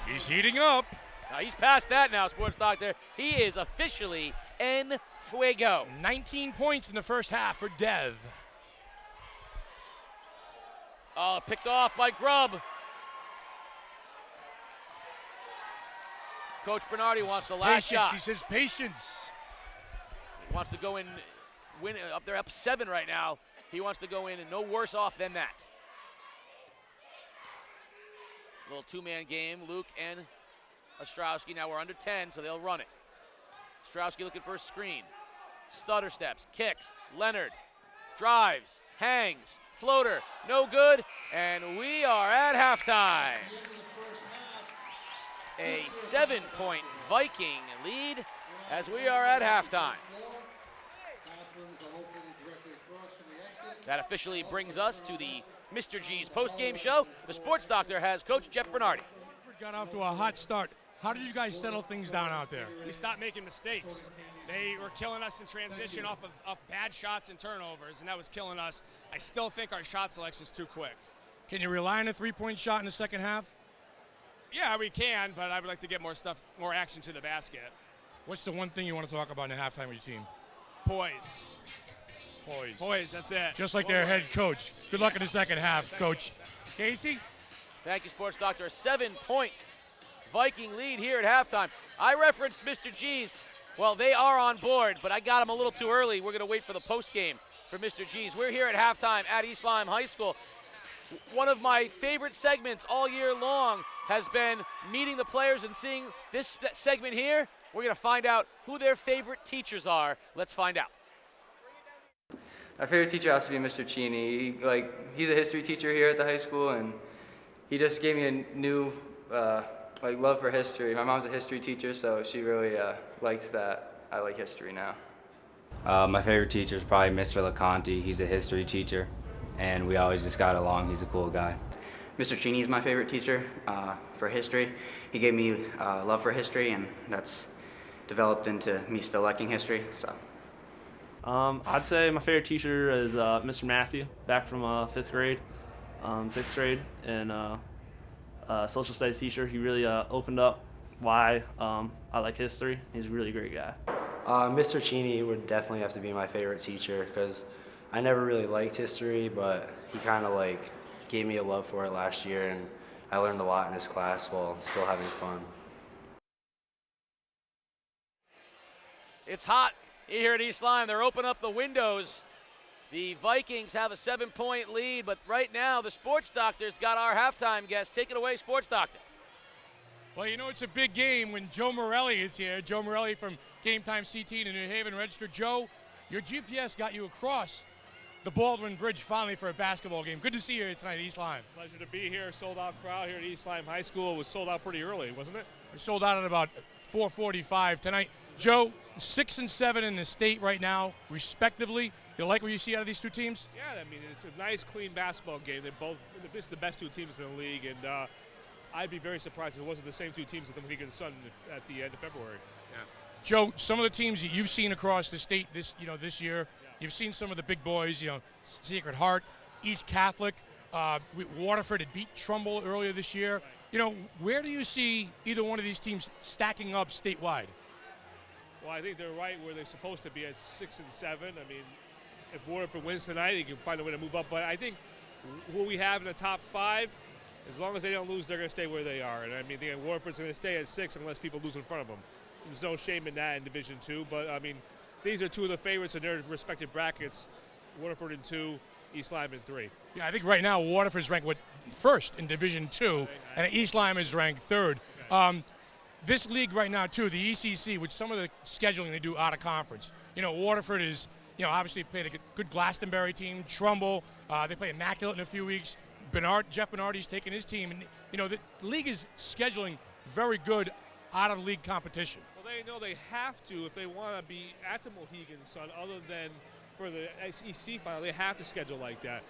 He's heating up. Now he's past that now, Sports Doctor. He is officially en fuego. 19 points in the first half for Dev. Oh, picked off by Grubb. Coach Bernardi wants the last shot. He says patience. He wants to go in, win up. They're up 7 right now. He wants to go in and no worse off than that. Little two-man game, Luke and Ostrowski. Now we're under 10, so they'll run it. Ostrowski looking for a screen. Stutter steps, kicks. Leonard drives, hangs, floater, no good, and we are at halftime. A 7-point Viking lead as we are at halftime. That officially brings us to the Mr. G's post-game show. The Sports Doctor has Coach Jeff Bernardi. Got off to a hot start. How did you guys settle things down out there? We stopped making mistakes. They were killing us in transition off of bad shots and turnovers, and that was killing us. I still think our shot selection is too quick. Can you rely on a three-point shot in the second half? Yeah, we can, but I would like to get more action to the basket. What's the one thing you want to talk about in the halftime with your team? Poise. Poise, that's it. Just like their head coach. Good luck in the second half, Coach. Casey? Thank you, Sports Doctor. A 7-point Viking lead here at halftime. I referenced Mr. G's. Well, they are on board, but I got them a little too early. We're going to wait for the postgame for Mr. G's. We're here at halftime at East Lyme High School. One of my favorite segments all year long has been meeting the players and seeing this segment here. We're going to find out who their favorite teachers are. Let's find out. My favorite teacher has to be Mr. Cheney. He's a history teacher here at the high school, and he just gave me a new love for history. My mom's a history teacher, so she really liked that I like history now. My favorite teacher is probably Mr. LeConte. He's a history teacher, and we always just got along. He's a cool guy. Mr. Cheney is my favorite teacher for history. He gave me love for history, and that's developed into me still liking history. So. I'd say my favorite teacher is Mr. Matthew, back from 5th grade, 6th grade, and social studies teacher. He really opened up why I like history. He's a really great guy. Mr. Cheney would definitely have to be my favorite teacher because I never really liked history, but he kind of gave me a love for it last year, and I learned a lot in his class while still having fun. It's hot here at East Lyme. They're opening up the windows The Vikings have a 7-point lead, but right now the Sports Doctor's got our halftime guest. Take it away, Sports Doctor. Well, you know it's a big game when Joe Morelli is here. Joe Morelli from Game Time CT in New Haven Register. Joe, your GPS got you across the Baldwin Bridge finally for a basketball game. Good to see you here tonight at East Lyme. Pleasure to be here. Sold out crowd here at East Lyme High School. It was sold out pretty early, wasn't it? We sold out at about 4:45 tonight. Joe, 6 and 7 in the state right now, respectively. You like what you see out of these two teams? Yeah, I mean, it's a nice, clean basketball game. This is the best two teams in the league, and I'd be very surprised if it wasn't the same two teams at the Mohegan Sun at the end of February. Yeah. Joe, some of the teams that you've seen across the state this year, you've seen some of the big boys, Sacred Heart, East Catholic, Waterford had beat Trumbull earlier this year. Where do you see either one of these teams stacking up statewide? Well, I think they're right where they're supposed to be at 6 and 7. I mean, if Waterford wins tonight, he can find a way to move up. But I think who we have in the top 5, as long as they don't lose, they're going to stay where they are. And I mean, Waterford's going to stay at 6 unless people lose in front of them. There's no shame in that in Division 2. But I mean, these are two of the favorites in their respective brackets: Waterford in 2, East Lyme in 3. Yeah, I think right now Waterford's ranked first in Division 2, and East Lyme is ranked 3rd. This league right now, too, the ECC, with some of the scheduling they do out of conference. Waterford is, obviously played a good Glastonbury team, Trumbull. They play Immaculate in a few weeks. Jeff Bernardi's taking his team. And, the league is scheduling very good out-of-league competition. Well, they know they have to if they want to be at the Mohegan Sun, other than for the SEC final. They have to schedule like that.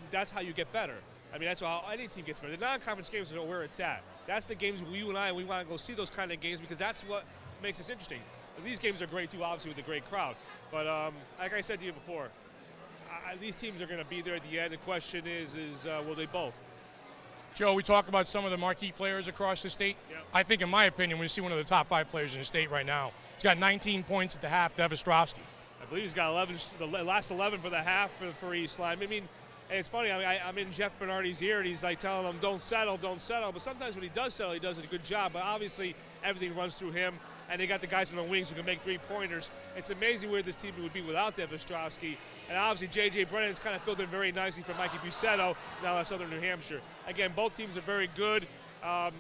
That's how you get better. I mean, that's how any team gets better. The non-conference games are where it's at. That's the games you and I, we want to go see those kind of games because that's what makes us interesting. And these games are great, too, obviously, with a great crowd. But like I said to you before, these teams are going to be there at the end. The question is will they both? Joe, we talk about some of the marquee players across the state. Yep. I think, in my opinion, we see one of the top 5 players in the state right now. He's got 19 points at the half, Dev Ostrowski. I believe he's got 11, the last 11 for the half for East Lyme. I mean, and it's funny. I mean, I'm in Jeff Bernardi's ear, and he's like telling him, "Don't settle, don't settle." But sometimes when he does settle, he does a good job. But obviously, everything runs through him, and they got the guys on the wings who can make 3-pointers. It's amazing where this team would be without Dev Ostrowski. And obviously, J.J. Brennan has kind of filled in very nicely for Mikey Busetto now at Southern New Hampshire. Again, both teams are very good. I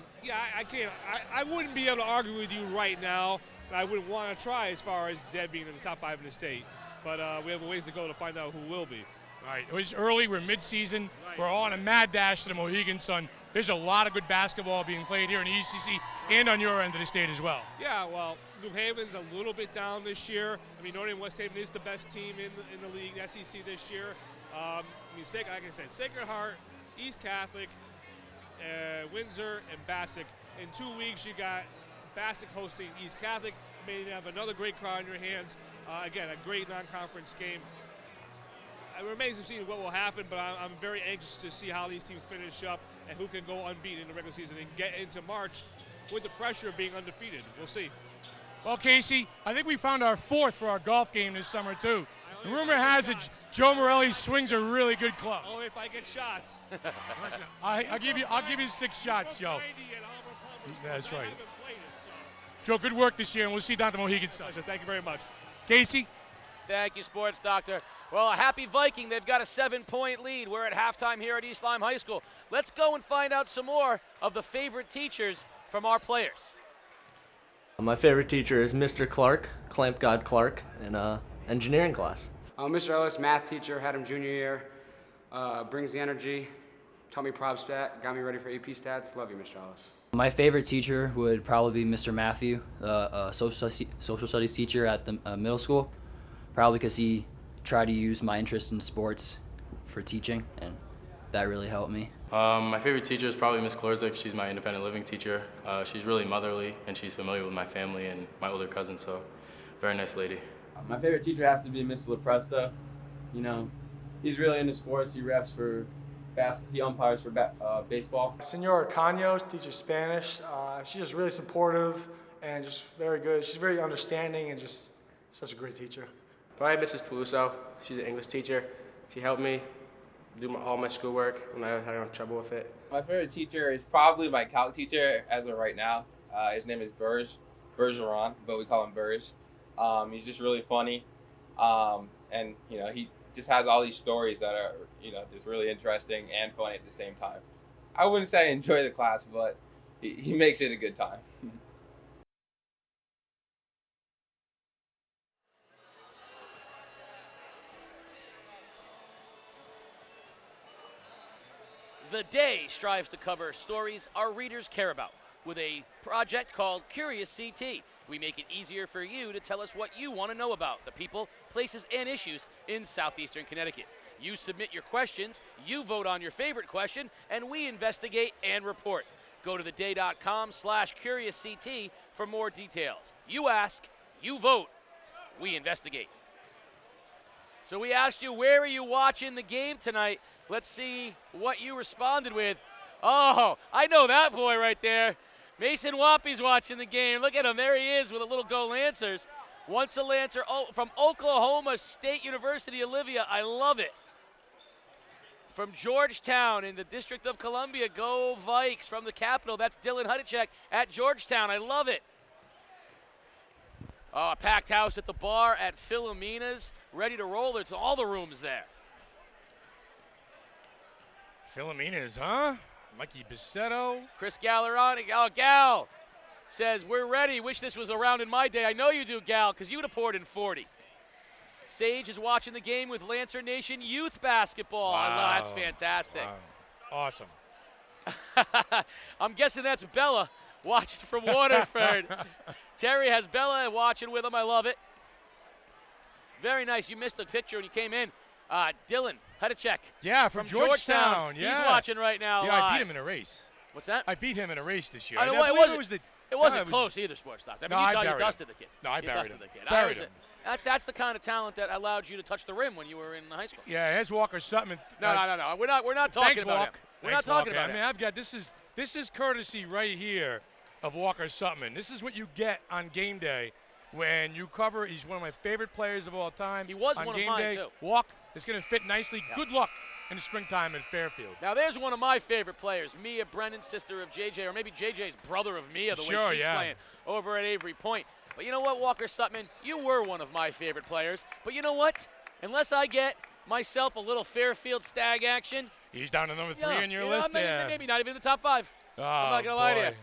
can't. I wouldn't be able to argue with you right now. And I wouldn't want to try as far as Dev being in the top 5 in the state. But we have a ways to go to find out who will be. Right. It's early. We're mid-season. Right. We're on a mad dash to the Mohegan Sun. There's a lot of good basketball being played here in the ECC and on your end of the state as well. Yeah, well, New Haven's a little bit down this year. I mean, Notre Dame West Haven is the best team in the league, SEC this year. I mean, like I said, Sacred Heart, East Catholic, Windsor, and Bassick. In 2 weeks, you got Bassick hosting East Catholic. May have another great crowd in your hands. Again, a great non-conference game. It remains to see what will happen, but I'm very anxious to see how these teams finish up and who can go unbeaten in the regular season and get into March with the pressure of being undefeated. We'll see. Well, Casey, I think we found our 4th for our golf game this summer, too. The rumor has it Joe Morelli swings a really good club. Only if I get shots. I'll give you 6 shots, Joe. That's right. Joe, good work this year, and we'll see you down at the Mohegan Sun. Thank you very much. Casey? Thank you, Sports Doctor. Well, a happy Viking. They've got a 7-point lead. We're at halftime here at East Lyme High School. Let's go and find out some more of the favorite teachers from our players. My favorite teacher is Mr. Clark, Clamp God Clark, in engineering class. Mr. Ellis, math teacher, had him junior year. Brings the energy. Taught me prop stat. Got me ready for AP stats. Love you, Mr. Ellis. My favorite teacher would probably be Mr. Matthew, social studies teacher at the middle school, probably because he tried to use my interest in sports for teaching, and that really helped me. My favorite teacher is probably Miss Klorzik. She's my independent living teacher. She's really motherly, and she's familiar with my family and my older cousin, so very nice lady. My favorite teacher has to be Mr. LaPresta. He's really into sports. He refs for he umpires for baseball. Senora Caños teaches Spanish. She's just really supportive and just very good. She's very understanding and just such a great teacher. Probably Mrs. Peluso. She's an English teacher. She helped me do all my schoolwork when I had trouble with it. My favorite teacher is probably my calc teacher as of right now. His name is Bergeron, but we call him Berge. He's just really funny, and he just has all these stories that are, just really interesting and funny at the same time. I wouldn't say I enjoy the class, but he makes it a good time. The Day strives to cover stories our readers care about with a project called Curious CT. We make it easier for you to tell us what you want to know about the people, places, and issues in southeastern Connecticut. You submit your questions, you vote on your favorite question, and we investigate and report. Go to theday.com/CuriousCT for more details. You ask, you vote, we investigate. So we asked you, where are you watching the game tonight? Let's see what you responded with. Oh, I know that boy right there. Mason Wappy's watching the game. Look at him. There he is with a little Go Lancers. Once a Lancer from Oklahoma State University, Olivia. I love it. From Georgetown in the District of Columbia, go Vikes. From the capital, that's Dylan Hudicek at Georgetown. I love it. Oh, a packed house at the bar at Philomena's. Ready to roll. It's all the rooms there. Philomena's, huh? Mikey Bissetto. Chris Gallerani. Oh, Gal says, we're ready. Wish this was around in my day. I know you do, Gal, because you would have poured in 40. Sage is watching the game with Lancer Nation Youth Basketball. Wow. I love, that's fantastic. Wow. Awesome. I'm guessing that's Bella watching from Waterford. Terry has Bella watching with him. I love it. Very nice. You missed the picture when you came in. Dylan Hudicek. Yeah, from Georgetown. Yeah. He's watching right now. Yeah, I beat him in a race. What's that? I beat him in a race this year. It wasn't close either, Sports Doctor. I mean, you dusted the kid. No, I buried him. Buried him. That's the kind of talent that allowed you to touch the rim when you were in high school. Yeah, here's Walker Sutton. No. We're not talking about him. We're not talking about him. I mean, this is courtesy right here of Walker Sutton. This is what you get on game day when you cover. He's one of my favorite players of all time. He was on one game of mine day. too. Walk is going to fit nicely. Yeah. Good luck in the springtime in Fairfield. Now there's one of my favorite players, Mia Brennan, sister of JJ, or maybe JJ's brother of Mia, the way she's playing over at Avery Point. But you know what, Walker Sutton, you were one of my favorite players. But you know what? Unless I get myself a little Fairfield Stag action. He's down to number 3 on your list. Maybe not even in the top 5. Oh, I'm not going to lie to you.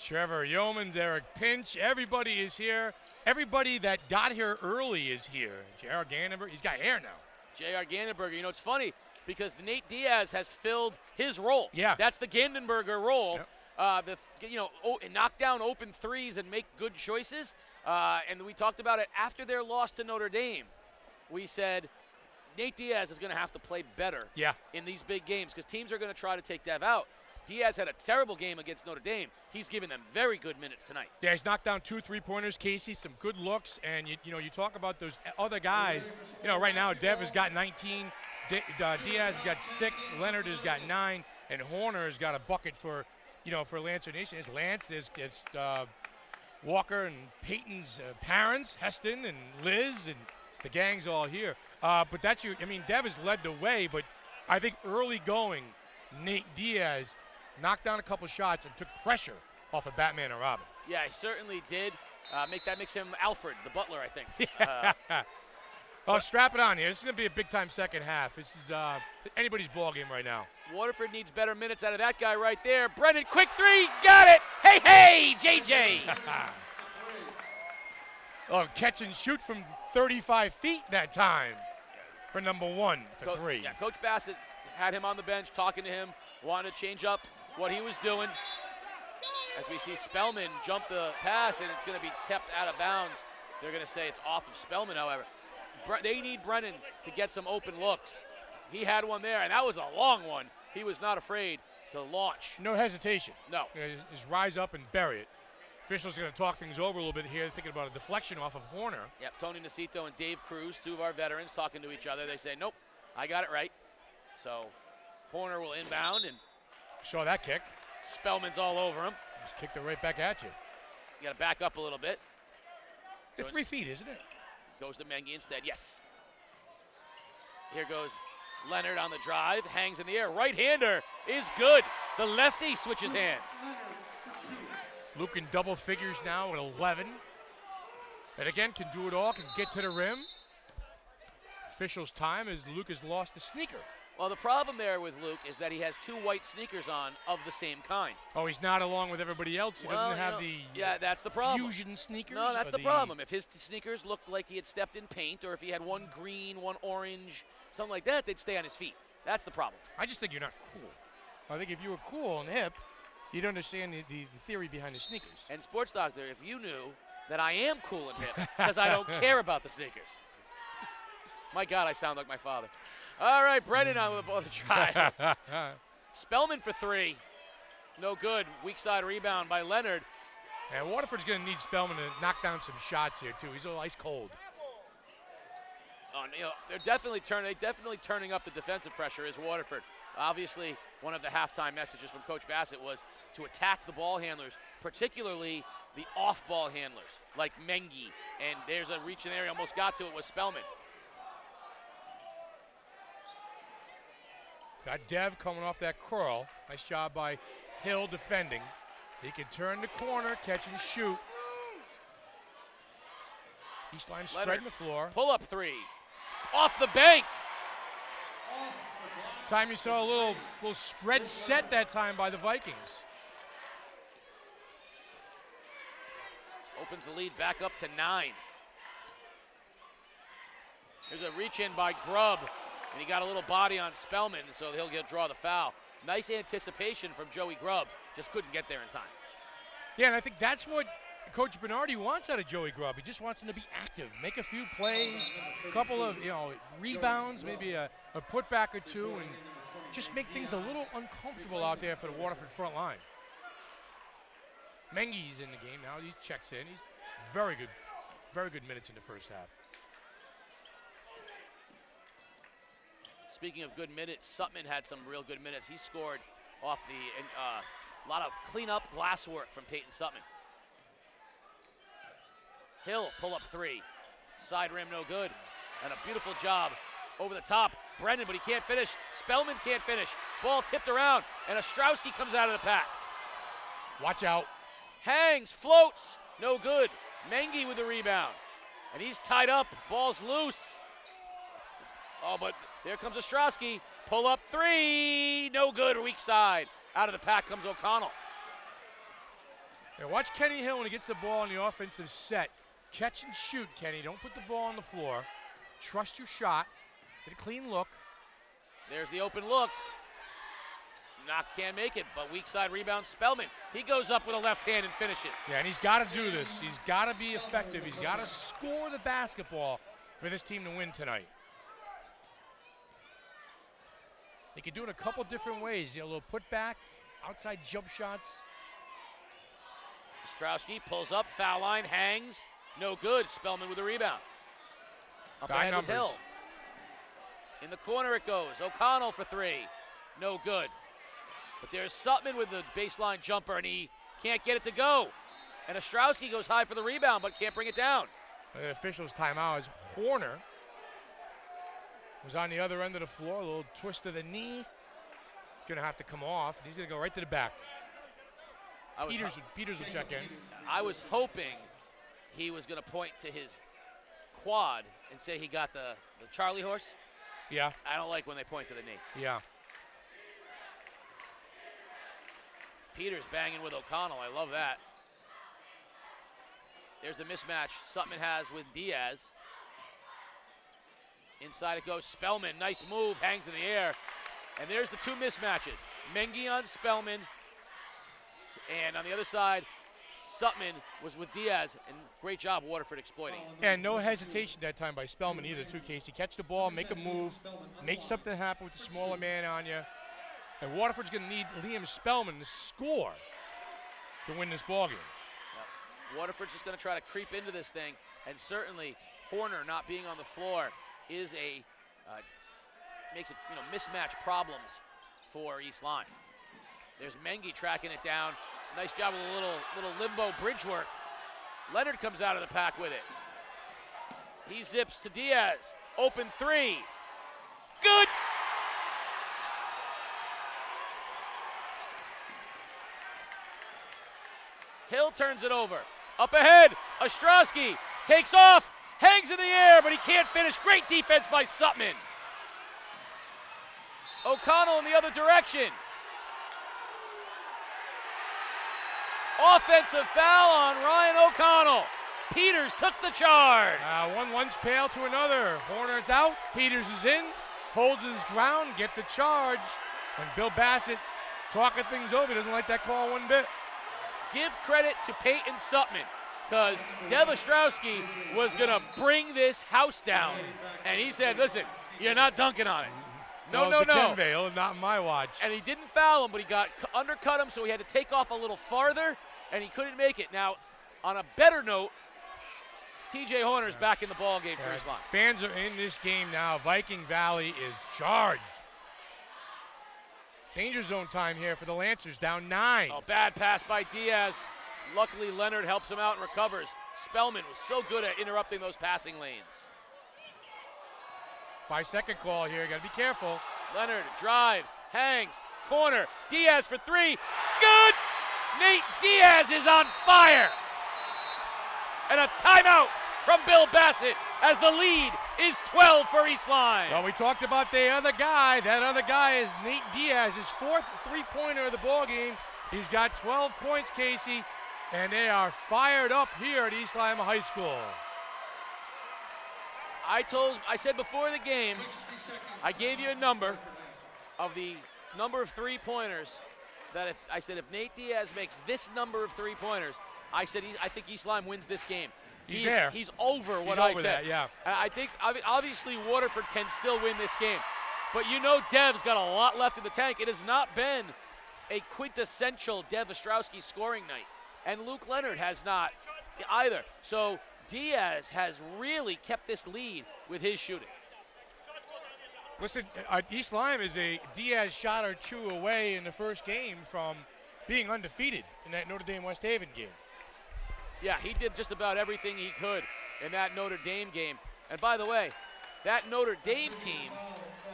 Trevor Yeomans, Eric Pinch, everybody is here. Everybody that got here early is here. J.R. Gandenberg, he's got hair now. J.R. Gandenberger, you know, it's funny because Nate Diaz has filled his role. Yeah. That's the Gandenberger role. Yep. Knock down open threes and make good choices. And we talked about it after their loss to Notre Dame. We said Nate Diaz is going to have to play better in these big games because teams are going to try to take Dev out. Diaz had a terrible game against Notre Dame. He's given them very good minutes tonight. Yeah, he's knocked down 2 3-pointers, Casey, some good looks. And, you talk about those other guys. Right now Dev has got 19. Diaz has got 6. Leonard has got 9. And Horner has got a bucket for Lancer Nation. There's Lance, there's Walker and Peyton's parents, Heston and Liz, and the gang's all here. But Dev has led the way, but I think early going, Nate Diaz knocked down a couple shots and took pressure off of Batman and Robin. Yeah, he certainly did. Makes him Alfred, the butler, I think. Strap it on here. This is going to be a big-time second half. This is anybody's ball game right now. Waterford needs better minutes out of that guy right there. Brennan, quick 3, got it! Hey, JJ! Catch and shoot from 35 feet that time for number 1 for 3. Yeah, Coach Bassett had him on the bench, talking to him, wanted to change up what he was doing. As we see Spellman jump the pass, and it's going to be tipped out of bounds. They're going to say it's off of Spellman, however. They need Brennan to get some open looks. He had one there, and that was a long one. He was not afraid to launch. No hesitation. No. Just rise up and bury it. Officials are going to talk things over a little bit here, thinking about a deflection off of Horner. Yep, Tony Nacito and Dave Cruz, 2 of our veterans, talking to each other. They say, nope, I got it right. So Horner will inbound, and saw that kick. Spellman's all over him. Just kicked it right back at you. You got to back up a little bit. It's 3 feet, isn't it? Goes to Mengi instead, yes. Here goes Leonard on the drive, hangs in the air. Right-hander is good. The lefty switches hands. Luke in double figures now at 11. And again, can do it all, can get to the rim. officials' time as Luke has lost the sneaker. Well, the problem there with Luke is that he has 2 white sneakers on of the same kind. Oh, he's not along with everybody else. He doesn't have that's the problem. fusion sneakers. No, that's or the problem. If his sneakers looked like he had stepped in paint, or if he had one green, one orange, something like that, they'd stay on his feet. That's the problem. I just think you're not cool. I think if you were cool and hip, you'd understand the theory behind the sneakers. And Sports Doctor, if you knew that I am cool and hip because I don't care about the sneakers. My God, I sound like my father. All right, Brennan on with the ball to try. Spellman for 3. No good. Weak side rebound by Leonard. And Waterford's going to need Spellman to knock down some shots here, too. He's a little ice cold. Oh, they're definitely turning up the defensive pressure is Waterford. Obviously, one of the halftime messages from Coach Bassett was to attack the ball handlers, particularly the off-ball handlers, like Mengi. And there's a reach in there. He almost got to it with Spellman. Got Dev coming off that curl. Nice job by Hill defending. He can turn the corner, catch and shoot. East Lyme spreading the floor. Pull up 3. Off the bank. Time you saw a little spread set that time by the Vikings. Opens the lead back up to 9. There's a reach in by Grubb. And he got a little body on Spellman, so he'll draw the foul. Nice anticipation from Joey Grubb. Just couldn't get there in time. Yeah, and I think that's what Coach Bernardi wants out of Joey Grubb. He just wants him to be active, make a few plays, a couple of rebounds, maybe a putback or 2, and just make things a little uncomfortable out there for the Waterford front line. Mengi's in the game now. He checks in. He's very good minutes in the first half. Speaking of good minutes, Sutman had some real good minutes. He scored off a lot of cleanup glass work from Peyton Sutman. Hill, pull up 3. Side rim, no good. And a beautiful job over the top. Brennan, but he can't finish. Spellman can't finish. Ball tipped around, and Ostrowski comes out of the pack. Watch out. Hangs, floats, no good. Mengi with the rebound. And he's tied up, ball's loose. Oh, but there comes Ostrowski. Pull up 3, no good, weak side. Out of the pack comes O'Connell. Yeah, watch Kenny Hill when he gets the ball in the offensive set. Catch and shoot, Kenny. Don't put the ball on the floor. Trust your shot. Get a clean look. There's the open look. Can't make it, but weak side rebound, Spellman. He goes up with a left hand and finishes. Yeah, and he's got to do this. He's got to be effective. He's got to score the basketball for this team to win tonight. They can do it a couple different ways. A little putback, outside jump shots. Ostrowski pulls up, foul line, hangs. No good. Spellman with a rebound. Up ahead with Hill. In the corner it goes. O'Connell for 3. No good. But there's Sutman with the baseline jumper, and he can't get it to go. And Ostrowski goes high for the rebound, but can't bring it down. The official's timeout is Horner. Was on the other end of the floor, a little twist of the knee. He's going to have to come off, and he's going to go right to the back. Peters will check in. I was hoping he was going to point to his quad and say he got the Charlie horse. Yeah. I don't like when they point to the knee. Yeah. Peters banging with O'Connell. I love that. There's the mismatch Sutman has with Diaz. Inside it goes. Spellman, nice move, hangs in the air. And there's the 2 mismatches. Mengi on Spellman. And on the other side, Sutman was with Diaz. And great job, Waterford exploiting. And no hesitation that time by Spellman either, too, Casey. Catch the ball, make a move, make something happen with the smaller man on you. And Waterford's going to need Liam Spellman to score to win this ballgame. Yep. Waterford's just going to try to creep into this thing. And certainly, Horner not being on the floor is makes it mismatch problems for East Lyme. There's Mengi tracking it down. Nice job with a little limbo bridge work. Leonard comes out of the pack with it. He zips to Diaz. Open 3. Good. Hill turns it over. Up ahead. Ostrowski takes off. Hangs in the air, but he can't finish. Great defense by Sutman. O'Connell in the other direction. Offensive foul on Ryan O'Connell. Peters took the charge. One lunch pail to another. Horner's out. Peters is in. Holds his ground. Get the charge. And Bill Bassett talking things over. He doesn't like that call one bit. Give credit to Peyton Sutman, because Dev Ostrowski was going to bring this house down. And he said, listen, you're not dunking on it. No. Denvale, not my watch. And he didn't foul him, but he undercut him, so he had to take off a little farther, and he couldn't make it. Now, on a better note, TJ Horner's back in the ball game for East Lyme. Fans are in this game now. Viking Valley is charged. Danger zone time here for the Lancers, down 9. Oh, bad pass by Diaz. Luckily, Leonard helps him out and recovers. Spellman was so good at interrupting those passing lanes. 5-second call here, gotta be careful. Leonard drives, hangs, corner, Diaz for 3, good! Nate Diaz is on fire! And a timeout from Bill Bassett as the lead is 12 for East Lyme. Well, we talked about the other guy. That other guy is Nate Diaz, his 4th three-pointer of the ball game. He's got 12 points, Casey, and they are fired up here at East Lyme High School. I said before the game, I gave you a number of the number of three-pointers that if Nate Diaz makes this number of three-pointers, I think East Lyme wins this game. He's there. He's over what He's I over said. that, yeah. I think obviously Waterford can still win this game, but you know Dev's got a lot left in the tank. It has not been a quintessential Dev Ostrowski scoring night, and Luke Leonard has not either. So Diaz has really kept this lead with his shooting. Listen, East Lyme is a Diaz shot or two away in the first game from being undefeated in that Notre Dame-West Haven game. Yeah, he did just about everything he could in that Notre Dame game. And by the way, that Notre Dame team,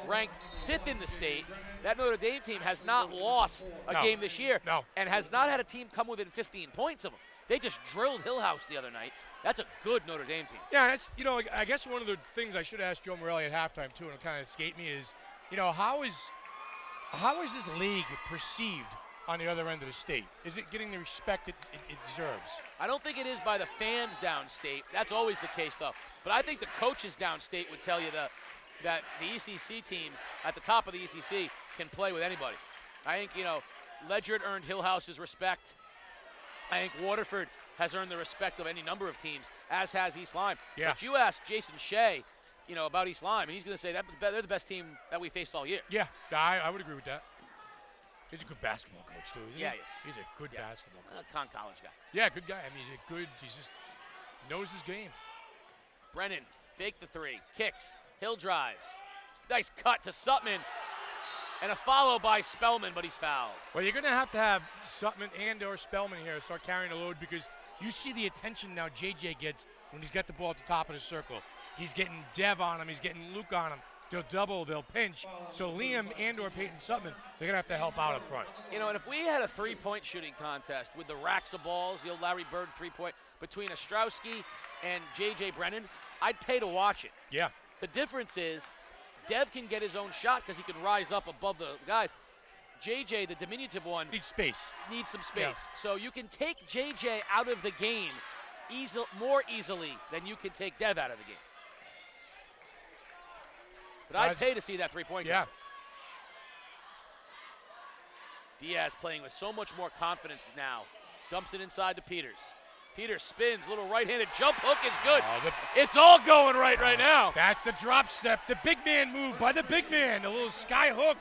ranked 5th in the state, that Notre Dame team has not lost a game this year and has not had a team come within 15 points of them. They just drilled Hill House the other night. That's a good Notre Dame team. Yeah, that's, I guess one of the things I should ask Joe Morelli at halftime, too, and it kind of escaped me is, how is this league perceived on the other end of the state? Is it getting the respect it deserves? I don't think it is by the fans downstate. That's always the case, though. But I think the coaches downstate would tell you that the ECC teams at the top of the ECC can play with anybody. I think, Ledyard earned Hill House's respect. I think Waterford has earned the respect of any number of teams, as has East Lyme. Yeah. But you ask Jason Shea, about East Lyme, and he's going to say that they're the best team that we faced all year. Yeah, I would agree with that. He's a good basketball coach, too, isn't he? Yeah, He's a good basketball coach. College guy. Yeah, good guy. I mean, he just knows his game. Brennan, fake the 3, kicks, Hill drives. Nice cut to Sutman, and a follow by Spellman, but he's fouled. Well, you're going to have Sutman and or Spellman here start carrying the load, because you see the attention now JJ gets when he's got the ball at the top of the circle. He's getting Dev on him. He's getting Luke on him. They'll double, they'll pinch. So Liam and or Peyton Sutman, they're going to have to help out up front. And if we had a three-point shooting contest with the racks of balls, the old Larry Bird three-point, between Ostrowski and J.J. Brennan, I'd pay to watch it. Yeah. The difference is Dev can get his own shot because he can rise up above the guys. J.J., the diminutive one, needs space. Needs some space. Yeah. So you can take J.J. out of the game more easily than you can take Dev out of the game. But I'd pay to see that three-point game. Yeah. Diaz playing with so much more confidence now. Dumps it inside to Peters. Peters spins, little right-handed jump hook is good. It's all going right now. That's the drop step, the big man move by the big man, the little sky hook.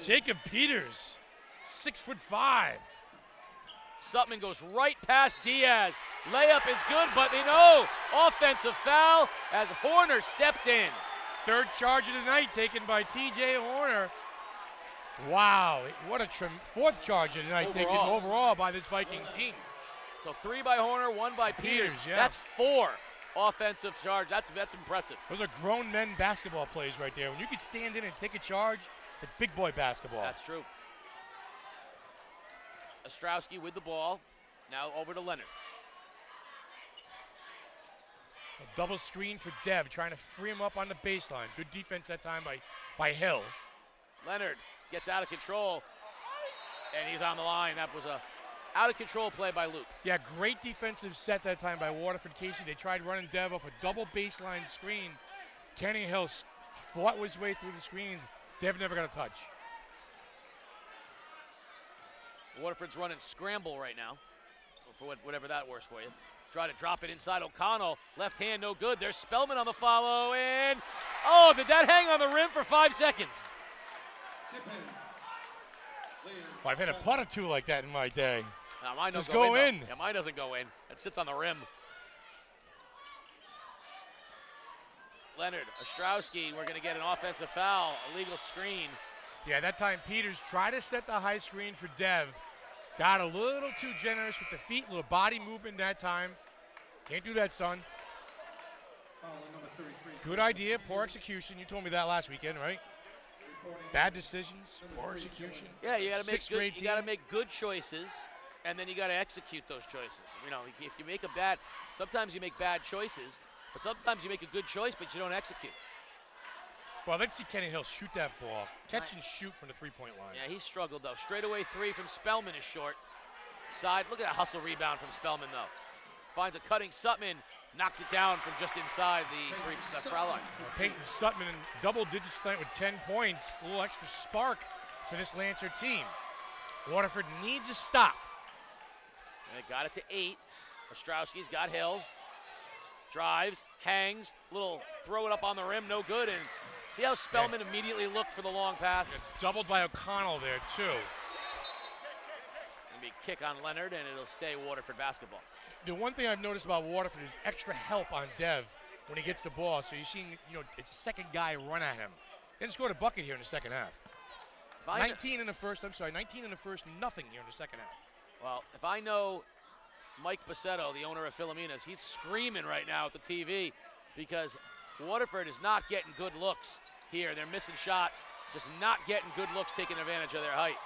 Jacob Peters, 6'5". Sutman goes right past Diaz. Layup is good, but offensive foul as Horner stepped in. Third charge of the night taken by T.J. Horner. Wow, what a fourth charge of the night taken overall by this Viking team. So 3 by Horner, 1 by Peters. Yeah. That's 4 offensive charge. That's impressive. Those are grown men basketball plays right there. When you can stand in and take a charge, it's big boy basketball. That's true. Ostrowski with the ball. Now over to Leonard. A double screen for Dev, trying to free him up on the baseline. Good defense that time by Hill. Leonard gets out of control, and he's on the line. That was a out-of-control play by Luke. Yeah, great defensive set that time by Waterford. Casey, they tried running Dev off a double baseline screen. Kenny Hill fought his way through the screens. Dev never got a touch. Waterford's running scramble right now, for whatever that works for you. Try to drop it inside O'Connell. Left hand, no good. There's Spellman on the follow, and oh, did that hang on the rim for 5 seconds? Well, I've had a putt or two like that in my day. No, mine Just doesn't go in. in. Yeah, mine doesn't go in. It sits on the rim. Leonard, Ostrowski, we're going to get an offensive foul, illegal screen. Yeah, that time Peters tried to set the high screen for Dev. Got a little too generous with the feet, little body movement that time. Can't do that, son. Good idea, poor execution. You told me that last weekend, right? Bad decisions, poor execution. Yeah, you got to team. make good choices, and then you got to execute those choices. You know, if you make sometimes you make bad choices, but sometimes you make a good choice, but you don't execute. Well, let's see Kenny Hill shoot that ball. Catch and shoot from the three-point line. Yeah, he struggled, though. Straightaway three from Spellman is short. Side, look at that hustle rebound from Spellman, though. Finds a cutting Sutman, knocks it down from just inside the foul line. Peyton Sutman in double digits tonight with 10 points. A little extra spark for this Lancer team. Waterford needs a stop. And it got it to 8. Ostrowski's got Hill. Drives, hangs, little throw it up on the rim, no good. And see how Spellman immediately looked for the long pass? Doubled by O'Connell there, too. Gonna be a kick on Leonard, and it'll stay Waterford basketball. The one thing I've noticed about Waterford is extra help on Dev when he gets the ball. So you're seeing, it's a second guy run at him. They just scored a bucket here in the second half. 19 in the first, nothing here in the second half. Well, if I know Mike Bassetto, the owner of Philomena's, he's screaming right now at the TV because Waterford is not getting good looks here. They're missing shots, just not getting good looks, taking advantage of their height.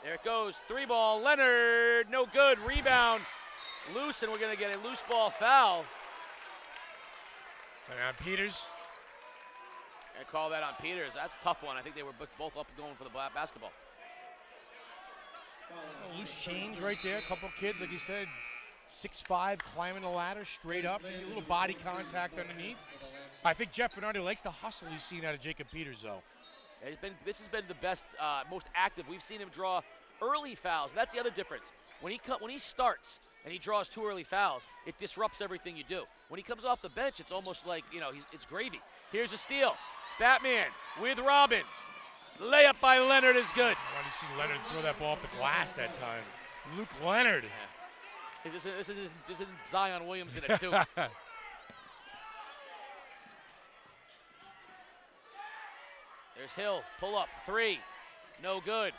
There it goes, 3-ball, Leonard, no good, rebound, loose, and we're gonna get a loose ball foul. And on Peters. I call that on Peters. That's a tough one. I think they were both up going for the basketball. A loose change right there. A couple kids, like you said, 6'5", climbing the ladder straight up. A little body contact underneath. I think Jeff Bernardi likes the hustle he's seen out of Jacob Peters, though. This has been the best, most active. We've seen him draw early fouls. That's the other difference. When he starts and he draws 2 early fouls, it disrupts everything you do. When he comes off the bench, it's almost like, it's gravy. Here's a steal. Batman with Robin. Layup by Leonard is good. I wanted to see Leonard throw that ball off the glass that time. Luke Leonard. Yeah. This isn't Zion Williamson at Duke. There's Hill, pull up, 3, no good.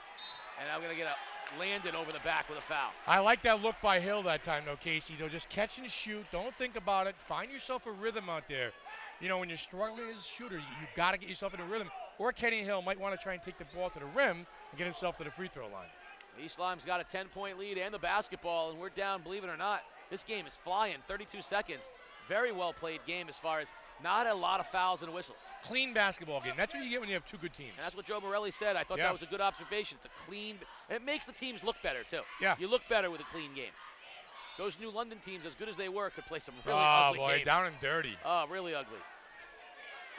And I'm gonna get a Landon over the back with a foul. I like that look by Hill that time, though, Casey. Just catch and shoot. Don't think about it. Find yourself a rhythm out there. When you're struggling as a shooter, you've got to get yourself in a rhythm. Or Kenny Hill might want to try and take the ball to the rim and get himself to the free throw line. East Lyme's got a 10-point lead and the basketball, and we're down, believe it or not. This game is flying, 32 seconds. Very well played game as far as not a lot of fouls and whistles. Clean basketball game. That's what you get when you have 2 good teams. And that's what Joe Morelli said. I thought that was a good observation. It's a clean, and it makes the teams look better, too. Yeah. You look better with a clean game. Those New London teams, as good as they were, could play some really ugly games. Down and dirty. Oh, really ugly.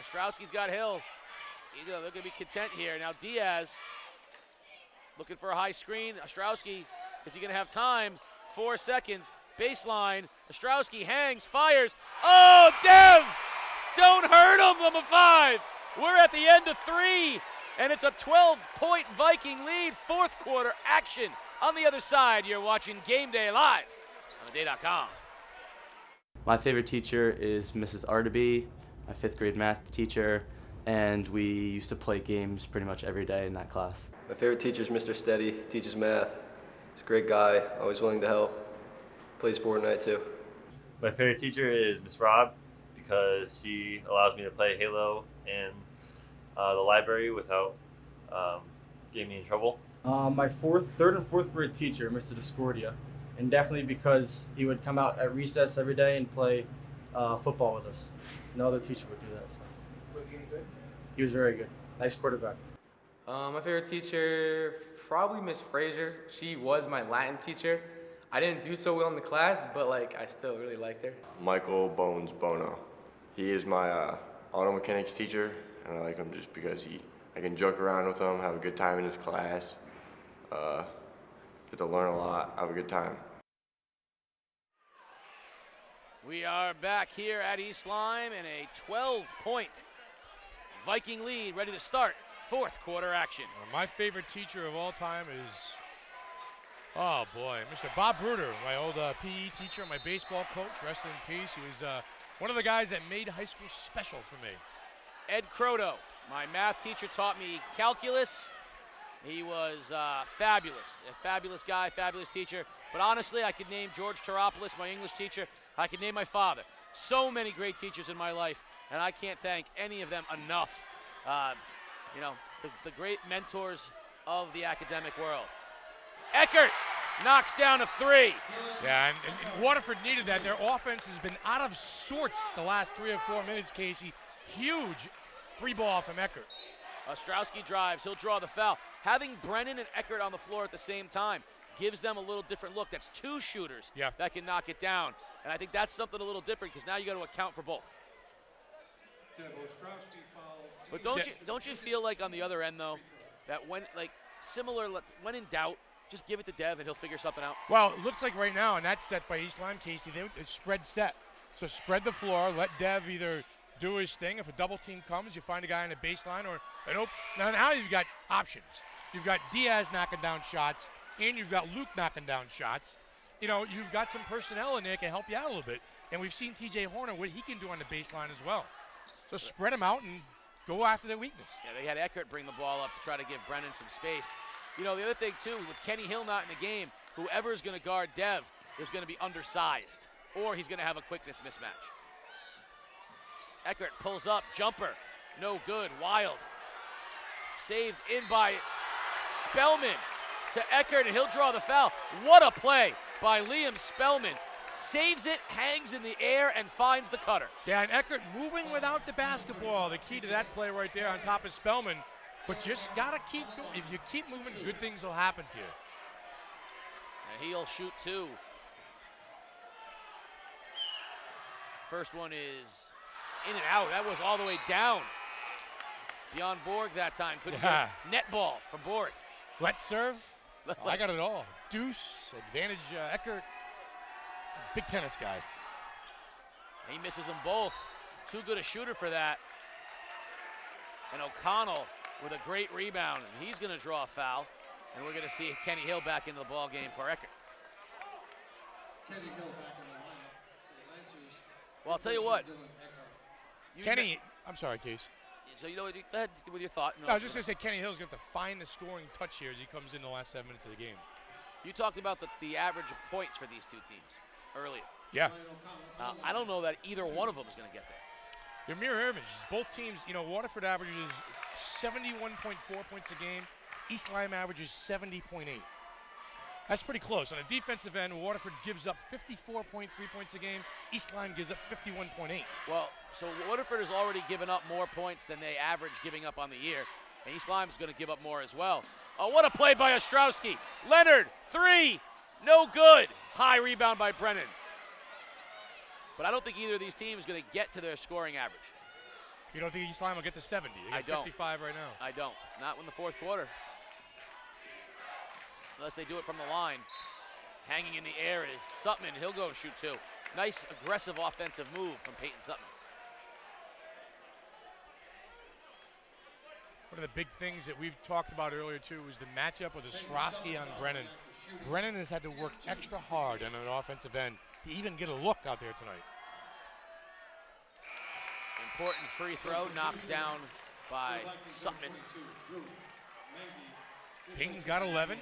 Ostrowski's got Hill. They're going to be content here. Now Diaz looking for a high screen. Ostrowski, is he going to have time? 4 seconds. Baseline. Ostrowski hangs, fires. Oh, Dev! Don't hurt him, number 5. We're at the end of 3, and it's a 12-point Viking lead. 4th quarter action. On the other side, you're watching Game Day live on theday.com. My favorite teacher is Mrs. Artaby, my 5th grade math teacher, and we used to play games pretty much every day in that class. My favorite teacher is Mr. Steady, teaches math. He's a great guy, always willing to help. Plays Fortnite too. My favorite teacher is Miss Rob because she allows me to play Halo in the library without getting me in trouble. My 3rd and 4th grade teacher, Mr. Discordia, and definitely because he would come out at recess every day and play football with us. No other teacher would do that. So. Was he any good? He was very good. Nice quarterback. My favorite teacher, probably Miss Frazier. She was my Latin teacher. I didn't do so well in the class, but I still really liked her. Michael Bones Bono. He is my auto mechanics teacher, and I like him just because I can joke around with him, have a good time in his class, get to learn a lot, have a good time. We are back here at East Lyme in a 12-point Viking lead, ready to start fourth quarter action. My favorite teacher of all time is, oh boy, Mr. Bob Bruder, my old PE teacher, my baseball coach, rest in peace. He was one of the guys that made high school special for me. Ed Croto, my math teacher, taught me calculus. He was fabulous, a fabulous guy, fabulous teacher. But honestly, I could name George Teropoulos, my English teacher. I could name my father. So many great teachers in my life, and I can't thank any of them enough. You know, the great mentors of the academic world. Eckert knocks down a three. Yeah, and Waterford needed that. Their offense has been out of sorts the last 3 or 4 minutes, Casey. Huge free ball from Eckert. Ostrowski drives, he'll draw the foul. Having Brennan and Eckert on the floor at the same time gives them a little different look. That's two shooters that can knock it down. And I think that's something a little different because now you got to account for both. Ostrowski fouled. But don't you feel like on the other end though, that when when in doubt, just give it to Dev and he'll figure something out? Well, it looks like right now, and that's set by East Lyme, Casey, it's spread set. So spread the floor, let Dev either do his thing. If a double team comes, you find a guy on the baseline or now you've got options. You've got Diaz knocking down shots, and you've got Luke knocking down shots. You know, you've got some personnel in there that can help you out a little bit. And we've seen TJ Horner, what he can do on the baseline as well. So spread them out and go after their weakness. Yeah, they had Eckert bring the ball up to try to give Brennan some space. You know, the other thing, too, with Kenny Hill not in the game, whoever is going to guard Dev is going to be undersized, or he's going to have a quickness mismatch. Eckert pulls up, jumper, no good, Wild. Saved in by Spellman to Eckert, and he'll draw the foul. What a play by Liam Spellman. Saves it, hangs in the air, and finds the cutter. Yeah, and Eckert moving without the basketball. The key to that play right there on top of Spellman. But just got to keep going. If you keep moving, good things will happen to you. And he'll shoot two. First one is in and out. That was all the way down. Beyond Borg that time. Couldn't get net ball from Borg. Let serve. I got it all. Deuce, advantage Eckert. Big tennis guy. He misses them both. Too good a shooter for that. And O'Connell with a great rebound. And he's going to draw a foul. And we're going to see Kenny Hill back into the ball game for Eckert. Kenny Hill back in the lineup. The Lancers. Well, I'll tell you what. Kenny, I'm sorry, Case. So, you know, go ahead with your thought. No, I was just going to say Kenny Hill's going to find the scoring touch here as he comes in the last 7 minutes of the game. You talked about the average of points for these two teams earlier. Yeah. I don't know that either one of them is going to get there. They're mirror images. Both teams, you know, Waterford averages 71.4 points a game. East Lyme averages 70.8. That's pretty close. On a defensive end, Waterford gives up 54.3 points a game. East Lyme gives up 51.8. Well, so Waterford has already given up more points than they average giving up on the year. And East Lyme is going to give up more as well. Oh, what a play by Ostrowski. Leonard, three, no good. High rebound by Brennan. But I don't think either of these teams is going to get to their scoring average. You don't think East Lyme will get to 70? They got 55 right now. I don't. Not in the fourth quarter. Unless they do it from the line. Hanging in the air is Sutman. He'll go shoot two. Nice, aggressive offensive move from Peyton Sutman. One of the big things that we've talked about earlier, too, was the matchup with Ostrowski on Brennan. Brennan has had to work extra hard on an offensive end to even get a look out there tonight. Important free throw knocked down by Sutman. Peyton's got 11.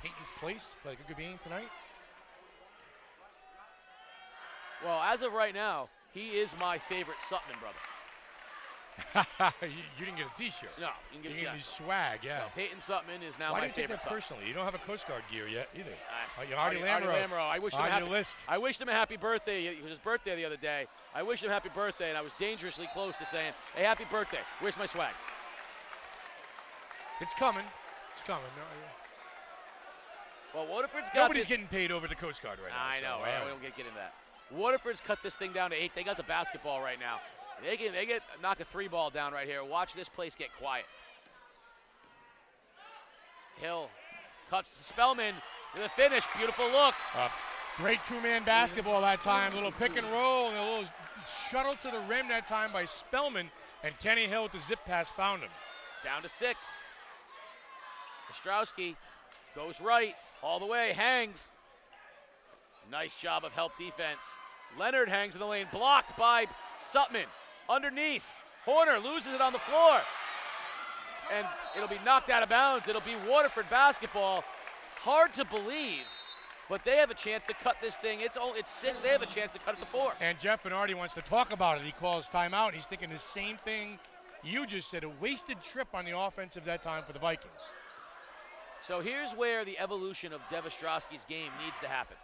Peyton's place, played a good game tonight. Well, as of right now, he is my favorite Sutman brother. You didn't get a T-shirt. No, you can get me swag, yeah. So Peyton Sutman is now Why my do you take favorite that son. personally? You don't have a Coast Guard gear yet either. Artie Lamro. I wished him on your list. I wished him a happy birthday. It was his birthday the other day. I wished him happy birthday, and I was dangerously close to saying, "Hey, happy birthday. Where's my swag?" It's coming. It's coming. Well, Waterford's got Nobody's this. getting paid over the Coast Guard right now. I know, so, right? We don't get into that. Waterford's cut this thing down to 8. They got the basketball right now. They get knock a 3 ball down right here. Watch this place get quiet. Hill cuts to Spellman with a finish. Beautiful look. Great two-man basketball that time. A little pick and roll and a little shuttle to the rim that time by Spellman. And Kenny Hill with the zip pass found him. It's down to 6. Ostrowski goes right all the way, hangs. Nice job of help defense. Leonard hangs in the lane, blocked by Sutman. Underneath, Horner loses it on the floor. And it'll be knocked out of bounds. It'll be Waterford basketball. Hard to believe, but they have a chance to cut this thing. It's 6. They have a chance to cut it to 4. And Jeff Bernardi wants to talk about it. He calls timeout. He's thinking the same thing you just said, a wasted trip on the offensive that time for the Vikings. So here's where the evolution of Dev Ostrowski's game needs to happen.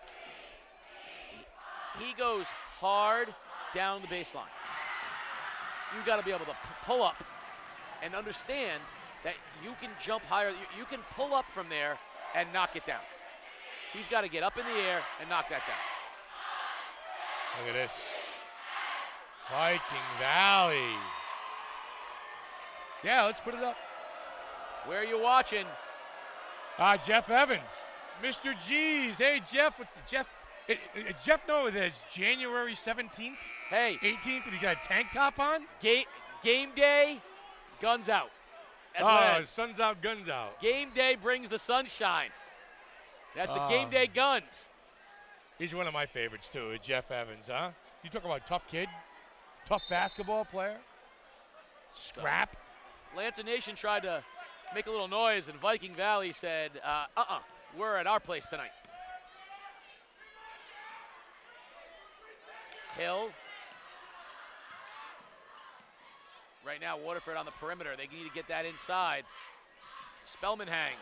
He goes hard down the baseline. You've got to be able to pull up and understand that you can jump higher. You can pull up from there and knock it down. He's got to get up in the air and knock that down. Look at this. Viking Valley. Yeah, let's put it up. Where are you watching? Jeff Evans. Mr. G's. Hey, Jeff. What's Jeff? Jeff know that it's January 17th? Hey. 18th, and he got a tank top on? Game day, guns out. That's sun's out, guns out. Game day brings the sunshine. That's the game day guns. He's one of my favorites, too, Jeff Evans, huh? You talk about tough kid, tough basketball player, scrap. Lancer Nation tried to make a little noise, and Viking Valley said, we're at our place tonight. Hill. Right now, Waterford on the perimeter. They need to get that inside. Spellman hangs.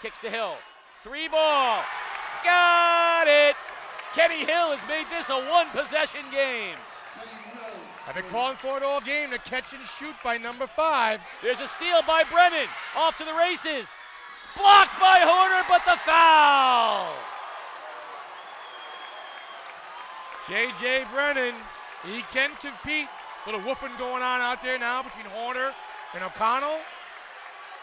Kicks to Hill. 3 ball. Got it! Kenny Hill has made this a 1-possession game. I've been calling for it all game. The catch and shoot by number 5. There's a steal by Brennan. Off to the races. Blocked by Horner, but the foul. J.J. Brennan, he can compete. Little woofing going on out there now between Horner and O'Connell.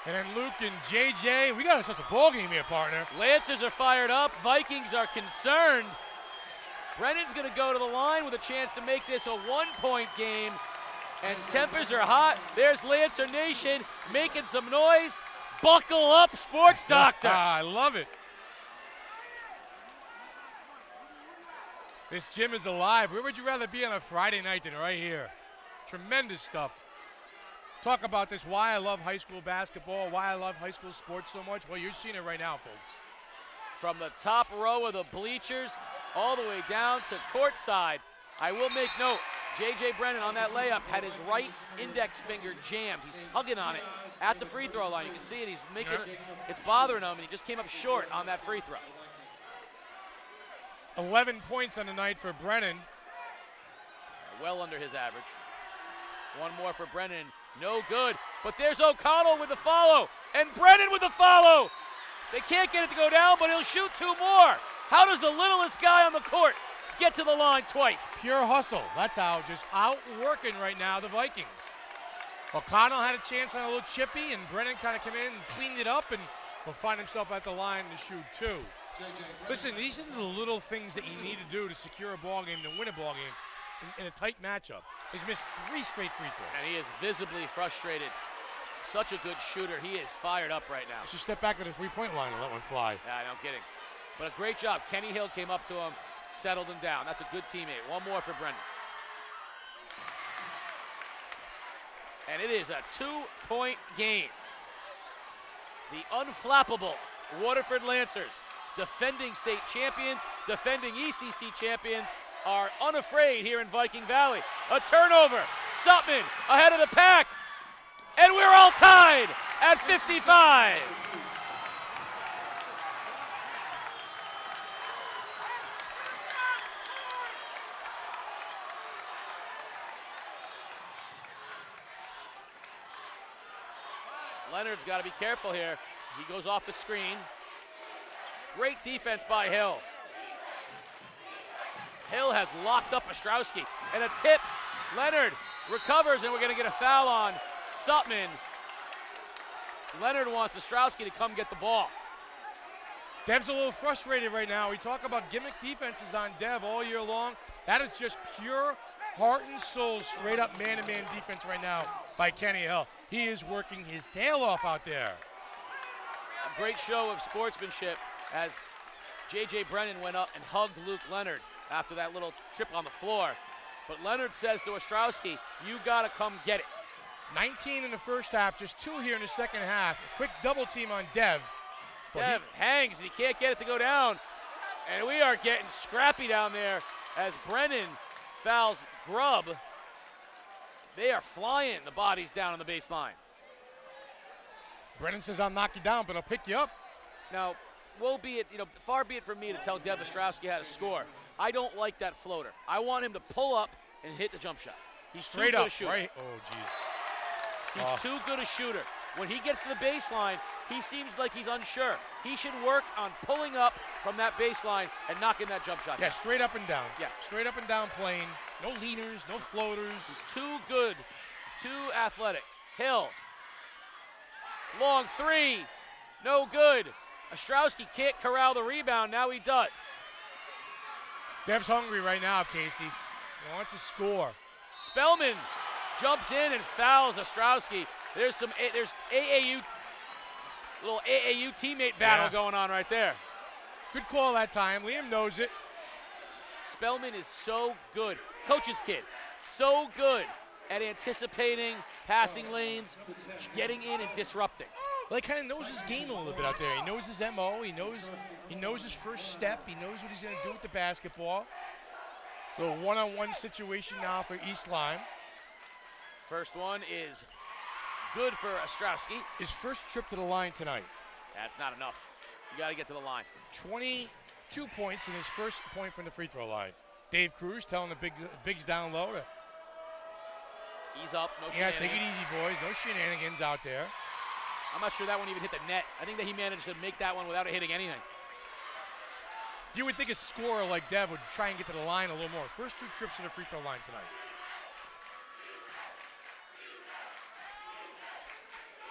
And then Luke and J.J. We got ourselves a ball game here, partner. Lancers are fired up. Vikings are concerned. Brennan's going to go to the line with a chance to make this a 1-point game. And tempers are hot. There's Lancer Nation making some noise. Buckle up, Sports Doctor. I love it. This gym is alive. Where would you rather be on a Friday night than right here? Tremendous stuff. Talk about this, why I love high school basketball, why I love high school sports so much. Well, you're seeing it right now, folks. From the top row of the bleachers all the way down to courtside, I will make note, J.J. Brennan on that layup had his right index finger jammed. He's tugging on it at the free throw line. You can see it. He's making it's bothering him, and he just came up short on that free throw. 11 points on the night for Brennan. Well under his average. One more for Brennan. No good. But there's O'Connell with the follow. And Brennan with the follow. They can't get it to go down, but he'll shoot 2 more. How does the littlest guy on the court get to the line twice? Pure hustle. That's how. Just outworking right now the Vikings. O'Connell had a chance on a little chippy, and Brennan kind of came in and cleaned it up and will find himself at the line to shoot 2. Listen, these are the little things that you need to do to secure a ball game, to win a ball game in a tight matchup. He's missed 3 straight free throws. And he is visibly frustrated. Such a good shooter. He is fired up right now. Just step back to the three-point line and let one fly. Yeah, no kidding. But a great job. Kenny Hill came up to him, settled him down. That's a good teammate. One more for Brendan. And it is a 2-point game. The unflappable Waterford Lancers, defending state champions, defending ECC champions, are unafraid here in Viking Valley. A turnover, Sutman ahead of the pack. And we're all tied at 55. Leonard's got to be careful here. He goes off the screen. Great defense by Hill. Hill has locked up Ostrowski. And a tip. Leonard recovers, and we're going to get a foul on Sutman. Leonard wants Ostrowski to come get the ball. Dev's a little frustrated right now. We talk about gimmick defenses on Dev all year long. That is just pure heart and soul, straight up man-to-man defense right now by Kenny Hill. He is working his tail off out there. A great show of sportsmanship as J.J. Brennan went up and hugged Luke Leonard after that little trip on the floor. But Leonard says to Ostrowski, you got to come get it. 19 in the first half, just 2 here in the second half. A quick double team on Dev. Dev hangs and he can't get it to go down. And we are getting scrappy down there as Brennan fouls Grubb. They are flying the bodies down on the baseline. Brennan says, I'll knock you down, but I'll pick you up. Now, far be it from me to tell Dev Ostrowski how to score. I don't like that floater. I want him to pull up and hit the jump shot. He's straight too good up, a shooter. right? Oh, jeez. He's too good a shooter. When he gets to the baseline, he seems like he's unsure. He should work on pulling up from that baseline and knocking that jump shot Yeah, down. straight up and down. Yeah. Straight up and down playing. No leaners, no floaters. He's too good, too athletic. Hill. Long three. No good. Ostrowski can't corral the rebound. Now he does. Dev's hungry right now, Casey. He wants to score. Spellman jumps in and fouls Ostrowski. There's AAU, little AAU teammate battle going on right there. Good call that time. Liam knows it. Spellman is so good. Coach's kid. So good at anticipating passing lanes, getting in and disrupting. Well, he kind of knows his game a little bit out there. He knows his MO. He knows his first step. He knows what he's going to do with the basketball. Little one-on-one situation now for East Lyme. First one is good for Ostrowski. His first trip to the line tonight. That's not enough. You got to get to the line. 22 points in his first point from the free throw line. Dave Cruz telling the bigs down low to ease up. No shenanigans. take it easy, boys. No shenanigans out there. I'm not sure that one even hit the net. I think that he managed to make that one without it hitting anything. You would think a scorer like Dev would try and get to the line a little more. First 2 trips to the free throw line tonight.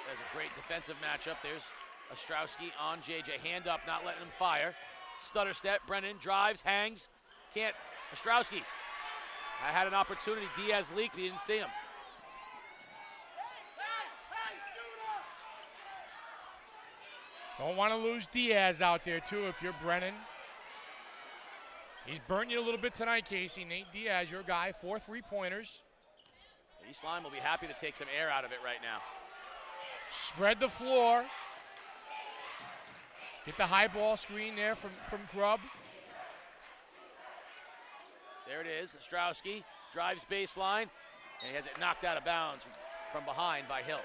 There's a great defensive matchup. There's Ostrowski on JJ. Hand up, not letting him fire. Stutter step. Brennan drives, hangs. Can't. Ostrowski. I had an opportunity. Diaz leaked, but he didn't see him. Don't want to lose Diaz out there, too, if you're Brennan. He's burnt you a little bit tonight, Casey. Nate Diaz, your guy, 4 3-pointers. East Lyme will be happy to take some air out of it right now. Spread the floor. Get the high ball screen there from Grubb. There it is. Ostrowski drives baseline, and he has it knocked out of bounds from behind by Hill.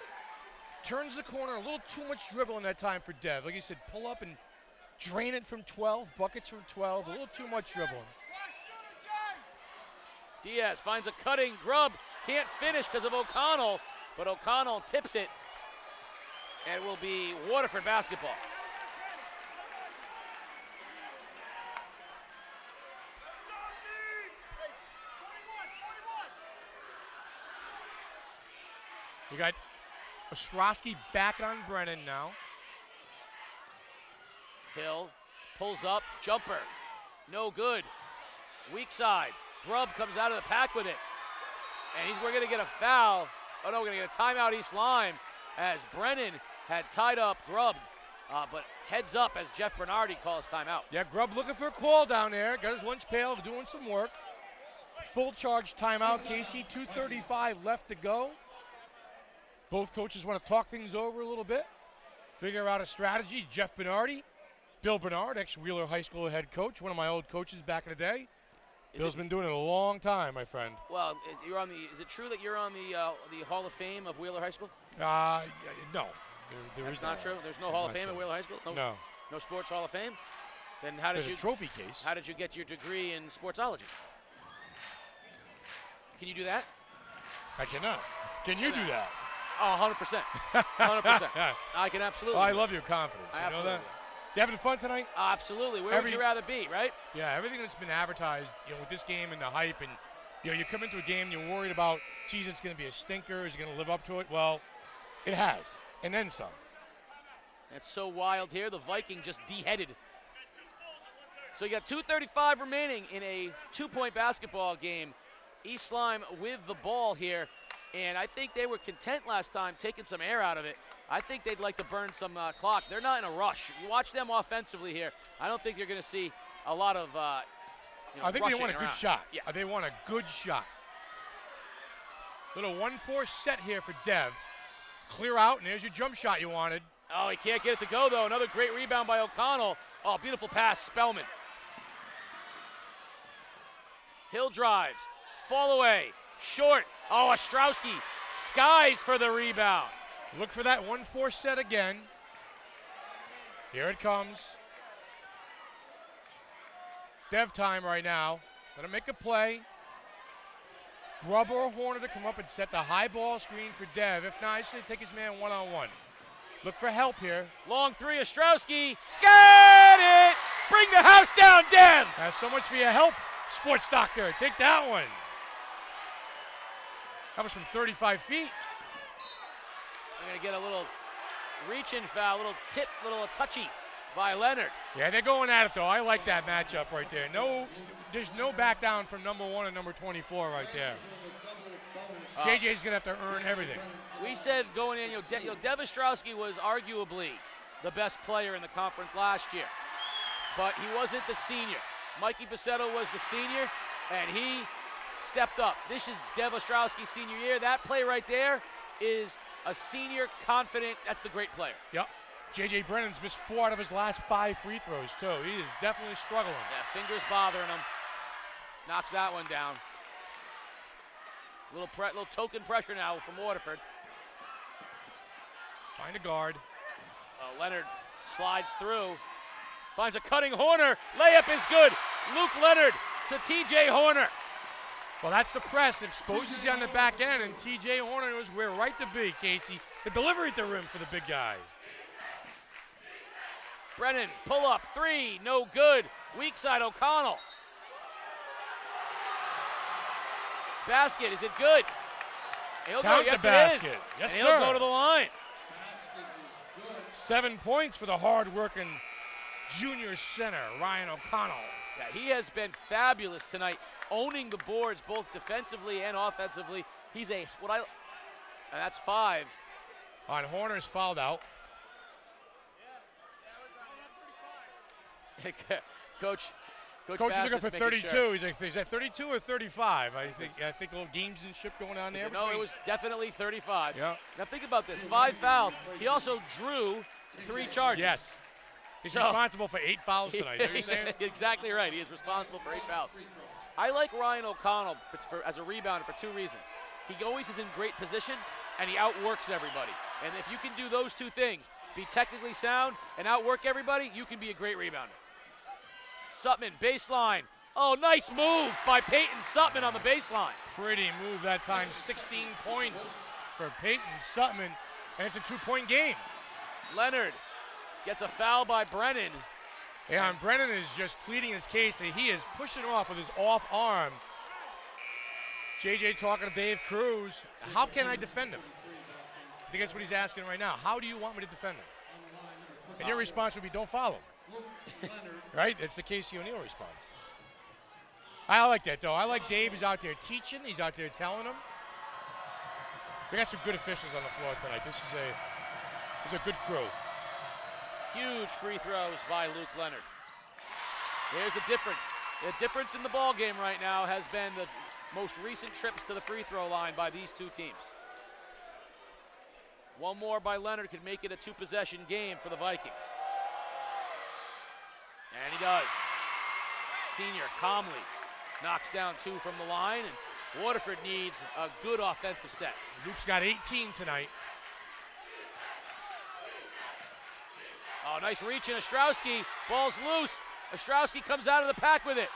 Turns the corner, a little too much dribbling that time for Dev. Like you said, pull up and drain it from 12, buckets from 12, a little too much dribbling. Diaz finds a cutting. Grubb can't finish because of O'Connell, but O'Connell tips it, and it will be Waterford basketball. You got Ostrowski back on Brennan now. Hill pulls up, jumper, no good. Weak side, Grubb comes out of the pack with it. And we're gonna get a foul. Oh no, we're gonna get a timeout East Lyme as Brennan had tied up Grubb. But heads up as Jeff Bernardi calls timeout. Yeah, Grubb looking for a call down there. Got his lunch pail, doing some work. Full charge timeout, Casey. 2:35 left to go. Both coaches want to talk things over a little bit, figure out a strategy. Jeff Bernardi, Bill Bernard, ex-Wheeler High School head coach, one of my old coaches back in the day. Bill's been doing it a long time, my friend. Well, you're on the. Is it true that you're on the Hall of Fame of Wheeler High School? No. There That's is not no- true. There's no Hall of not Fame at true. Wheeler High School. No. No Sports Hall of Fame. Then how did There's you a trophy case. How did you get your degree in sportsology? Can you do that? I cannot. Can you do that? Oh, 100%. 100%. I can absolutely. Oh, I do love it. your confidence. I You know absolutely that? You having fun tonight? Absolutely. Where would you rather be, right? Yeah, everything that's been advertised, with this game and the hype, and you come into a game and you're worried about, geez, it's going to be a stinker. Is it going to live up to it? Well, it has, and then some. That's so wild here. The Viking just deheaded. So you got 2:35 remaining in a 2-point basketball game. East Lyme with the ball here, and I think they were content last time taking some air out of it. I think they'd like to burn some clock. They're not in a rush. You watch them offensively here. I don't think you're going to see a lot of I think they want a good around. shot. Yeah. They want a good shot. Little 1-4 set here for Dev. Clear out, and there's your jump shot you wanted. Oh, he can't get it to go, though. Another great rebound by O'Connell. Oh, beautiful pass, Spellman. Hill drives. Fall away. Short. Oh, Ostrowski skies for the rebound. Look for that 1-4 set again. Here it comes. Dev time right now. Gonna make a play. Grubber or Horner to come up and set the high ball screen for Dev. If not, he's gonna take his man one-on-one. Look for help here. Long three, Ostrowski. Get it! Bring the house down, Dev! That's so much for your help, Sports Doctor. Take that one. That was from 35 feet. We're gonna get a little reach-in foul, little tip, little touchy by Leonard. Yeah, they're going at it, though. I like that matchup right there. There's no back down from number 1 and number 24 right there. JJ's going to have to earn everything. We said going in, Dev Ostrowski was arguably the best player in the conference last year, but he wasn't the senior. Mikey Pacetto was the senior, and he stepped up. This is Dev Ostrowski's senior year. That play right there is a senior confident, that's the great player. Yep. J.J. Brennan's missed 4 out of his last 5 free throws, too. He is definitely struggling. Yeah, fingers bothering him. Knocks that one down. Little token pressure now from Waterford. Find a guard. Leonard slides through. Finds a cutting Horner. Layup is good. Luke Leonard to T.J. Horner. Well, that's the press. Exposes you on the back end, and T.J. Horner knows where right to be, Casey. The delivery at the rim for the big guy. Brennan, pull up, 3, no good. Weak side, O'Connell. Basket, is it good? He'll Count go, the basket. Yes, Yes, and sir. he'll go to the line. 7 points for the hard-working junior center, Ryan O'Connell. Yeah, he has been fabulous tonight, owning the boards both defensively and offensively. He's and that's 5. On Horner's fouled out. Coach Coach is Bassett's looking for making 32. sure. Is that 32 or 35? I think a little gamesmanship going on there. No, it was definitely 35. Yeah. Now think about this, 5 fouls. He also drew 3 charges. Yes. He's So- responsible for 8 fouls tonight. Is that what you're saying? Exactly right. He is responsible for 8 fouls. I like Ryan O'Connell as a rebounder for 2 reasons. He always is in great position, and he outworks everybody. And if you can do those 2 things, be technically sound and outwork everybody, you can be a great rebounder. Sutman, baseline. Oh, nice move by Peyton Sutman on the baseline. Pretty move that time. 16 points for Peyton Sutman, and it's a 2-point game. Leonard gets a foul by Brennan. Yeah, and Brennan is just pleading his case, and he is pushing off with his off arm. JJ talking to Dave Cruz. How can I defend him? I think that's what he's asking right now. How do you want me to defend him? And your response would be, don't foul him. Right? That's the Casey O'Neill response. I like that, though. I like Dave is out there teaching. He's out there telling them. We got some good officials on the floor tonight. This is a good crew. Huge free throws by Luke Leonard. Here's the difference. The difference in the ball game right now has been the most recent trips to the free throw line by these 2 teams. One more by Leonard could make it a 2-possession game for the Vikings. And he does. Senior calmly knocks down 2 from the line, and Waterford needs a good offensive set. Luke's got 18 tonight. Oh, nice reach in Ostrowski. Ball's loose. Ostrowski comes out of the pack with it.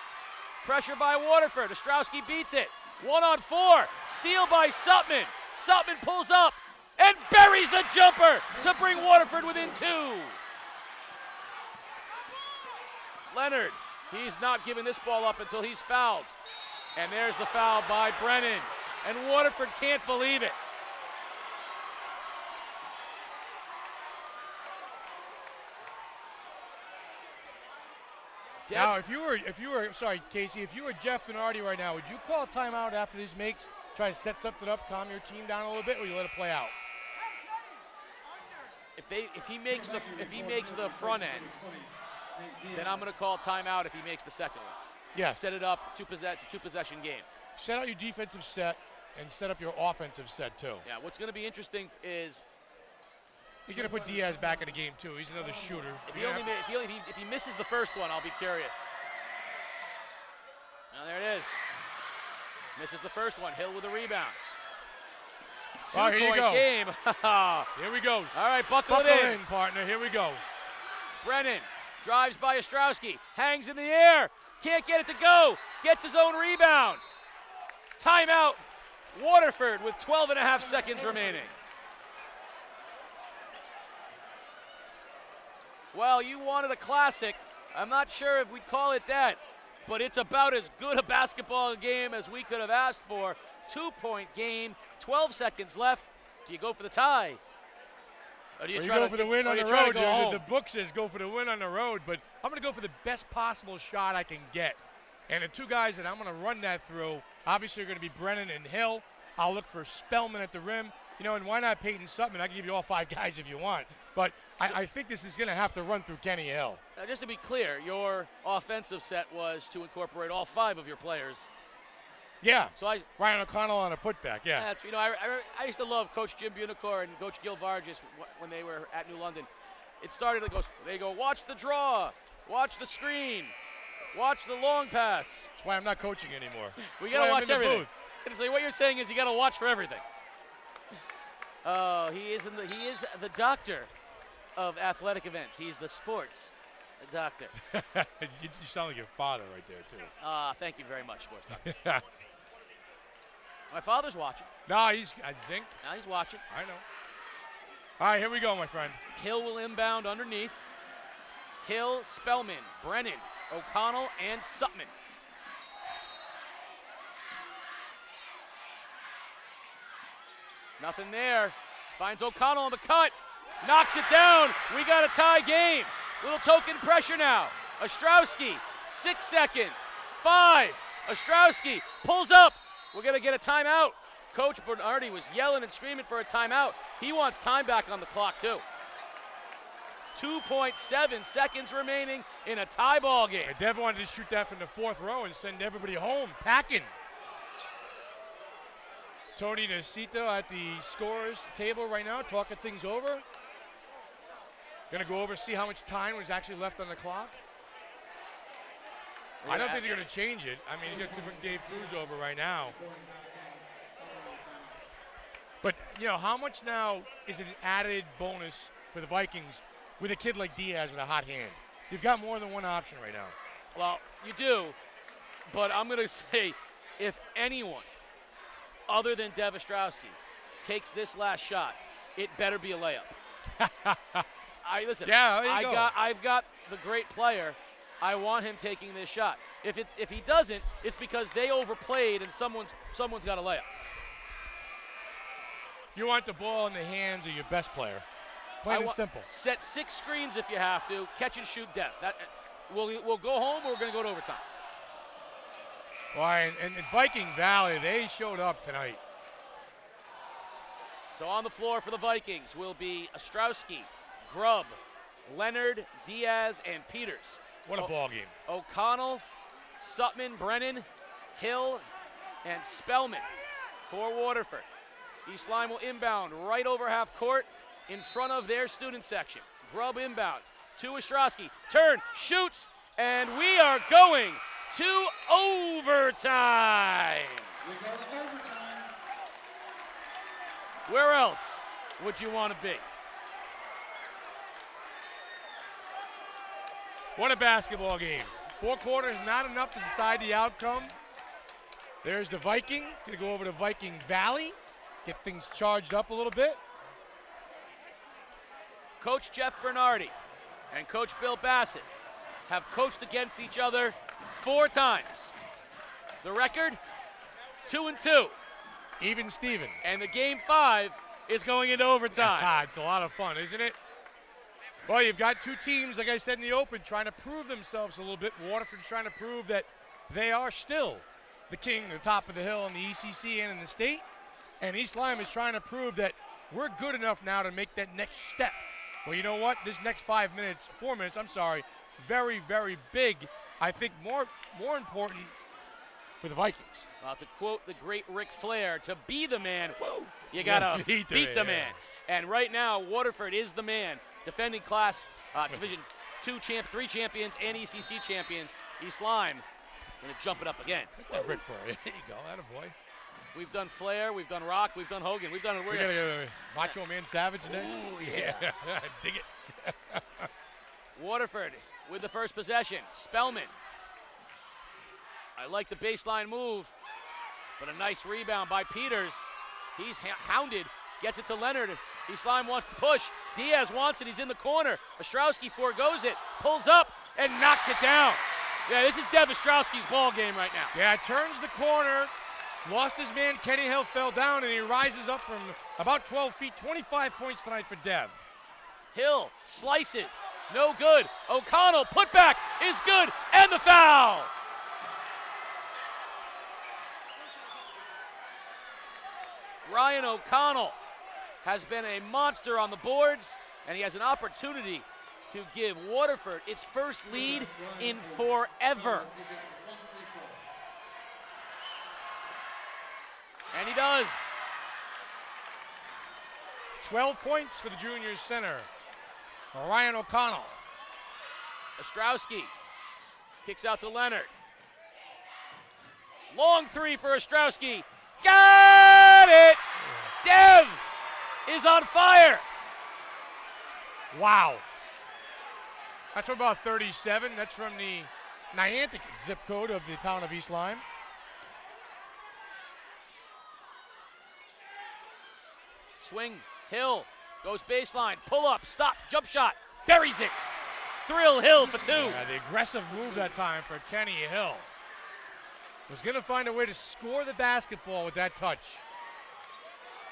Pressure by Waterford. Ostrowski beats it. 1-on-4. Steal by Sutman. Sutman pulls up and buries the jumper to bring Waterford within 2. Leonard, he's not giving this ball up until he's fouled. And there's the foul by Brennan. And Waterford can't believe it. Now, if you were, sorry, Casey, if you were Jeff Bernardi right now, would you call a timeout after these makes, try to set something up, calm your team down a little bit, or you let it play out? If he makes the front end, then I'm going to call timeout if he makes the second one. Yes. Set it up, two-possession game. Set out your defensive set and set up your offensive set too. Yeah, what's going to be interesting is you're going to put Diaz back in the game too. He's another shooter. If he misses the first one, I'll be curious. Now there it is. Misses the first one. Hill with a rebound. Oh, here you go. Game. Here we go. All right, buckle it in, partner. Here we go. Brennan drives by Ostrowski. Hangs in the air. Can't get it to go. Gets his own rebound. Timeout. Waterford with 12.5 seconds remaining. Well, you wanted a classic. I'm not sure if we'd call it that, but it's about as good a basketball game as we could have asked for. 2-point game, 12 seconds left. Do you go for the tie? Or do you try go for the win on the road? The book says go for the win on the road, but I'm going to go for the best possible shot I can get. And the two guys that I'm going to run that through, obviously, are going to be Brennan and Hill. I'll look for Spellman at the rim. You know, and why not Peyton Sutman? I can give you all 5 guys if you want. But I think this is going to have to run through Kenny Hill. Just to be clear, your offensive set was to incorporate all 5 of your players. Yeah. So Ryan O'Connell on a putback. Yeah. That's, I used to love Coach Jim Bunicor and Coach Gil Vargas when they were at New London. It started. They go watch the draw, watch the screen, watch the long pass. That's why I'm not coaching anymore. We got to watch everything. So what you're saying is you got to watch for everything. He is the doctor of athletic events. He's the sports doctor. You sound like your father right there too. Thank you very much, sports doctor. My father's watching. No, he's Zink. Now he's watching. I know. All right, here we go, my friend. Hill will inbound underneath. Hill, Spellman, Brennan, O'Connell, and Sutman. Nothing there. Finds O'Connell on the cut. Knocks it down. We got a tie game. Little token pressure now. Ostrowski, 6 seconds. 5. Ostrowski pulls up. We're going to get a timeout. Coach Bernardi was yelling and screaming for a timeout. He wants time back on the clock, too. 2.7 seconds remaining in a tie ball game. And Dev wanted to shoot that from the 4th row and send everybody home packing. Tony Nacito at the scorers table right now, talking things over. Going to go over, see how much time was actually left on the clock. I don't think they're going to change it. I mean, he's just to bring Dave Cruz over right now. But, you know, how much now is an added bonus for the Vikings with a kid like Diaz with a hot hand? You've got more than one option right now. Well, you do, but I'm going to say if anyone other than Dev Ostrowski takes this last shot, it better be a layup. Listen. Yeah, there you go. I've got the great player. I want him taking this shot. If he doesn't, it's because they overplayed and someone's got a layup. You want the ball in the hands of your best player. Plain and simple. Set 6 screens if you have to. Catch and shoot depth. We'll go home or we're going to go to overtime. Well, and Viking Valley, they showed up tonight. So on the floor for the Vikings will be Ostrowski, Grubb, Leonard, Diaz, and Peters. What a ball game. O'Connell, Sutman, Brennan, Hill, and Spellman for Waterford. East Lyme will inbound right over half court in front of their student section. Grubb inbounds to Ostrowski. Turn, shoots, and we are going to overtime. We go to overtime. Where else would you want to be? What a basketball game. 4 quarters, not enough to decide the outcome. There's the Viking. Gonna go over to Viking Valley, get things charged up a little bit. Coach Jeff Bernardi and Coach Bill Bassett have coached against each other 4 times. The record, 2-2. Even Steven. And the game 5 is going into overtime. It's a lot of fun, isn't it? Well, you've got 2 teams, like I said in the open, trying to prove themselves a little bit. Waterford's trying to prove that they are still the king, the top of the hill in the ECC and in the state. And East Lyme is trying to prove that we're good enough now to make that next step. Well, you know what? This next 4 minutes, very, very big. I think more important for the Vikings. To quote the great Ric Flair, to be the man, whoa, you gotta beat the man. And right now, Waterford is the man. Defending class Division 2 3 champions and ECC champions. East Lyme gonna jump it up again. Ric Flair, there you go, attaboy. We've done Flair, we've done Rock, we've done Hogan, we've done. We're gonna go Macho Man Savage next. Ooh, yeah. Dig it. Waterford with the first possession. Spellman. I like the baseline move, but a nice rebound by Peters. He's hounded, gets it to Leonard. East Lyme wants to push. Diaz wants it, he's in the corner. Ostrowski foregoes it, pulls up, and knocks it down. Yeah, this is Dev Ostrowski's ball game right now. Yeah, turns the corner, lost his man, Kenny Hill fell down, and he rises up from about 12 feet, 25 points tonight for Dev. Hill slices, no good. O'Connell, putback is good, and the foul. Ryan O'Connell has been a monster on the boards, and he has an opportunity to give Waterford its first lead in forever. And he does. 12 points for the junior center, Ryan O'Connell. Ostrowski kicks out to Leonard. Long 3 for Ostrowski. Got it! Dev is on fire. Wow. That's from about 37. That's from the Niantic zip code of the town of East Lyme. Swing, Hill goes baseline, pull up, stop, jump shot, buries it. Thrill Hill for 2. Yeah, the aggressive move that time for Kenny Hill. Was going to find a way to score the basketball with that touch.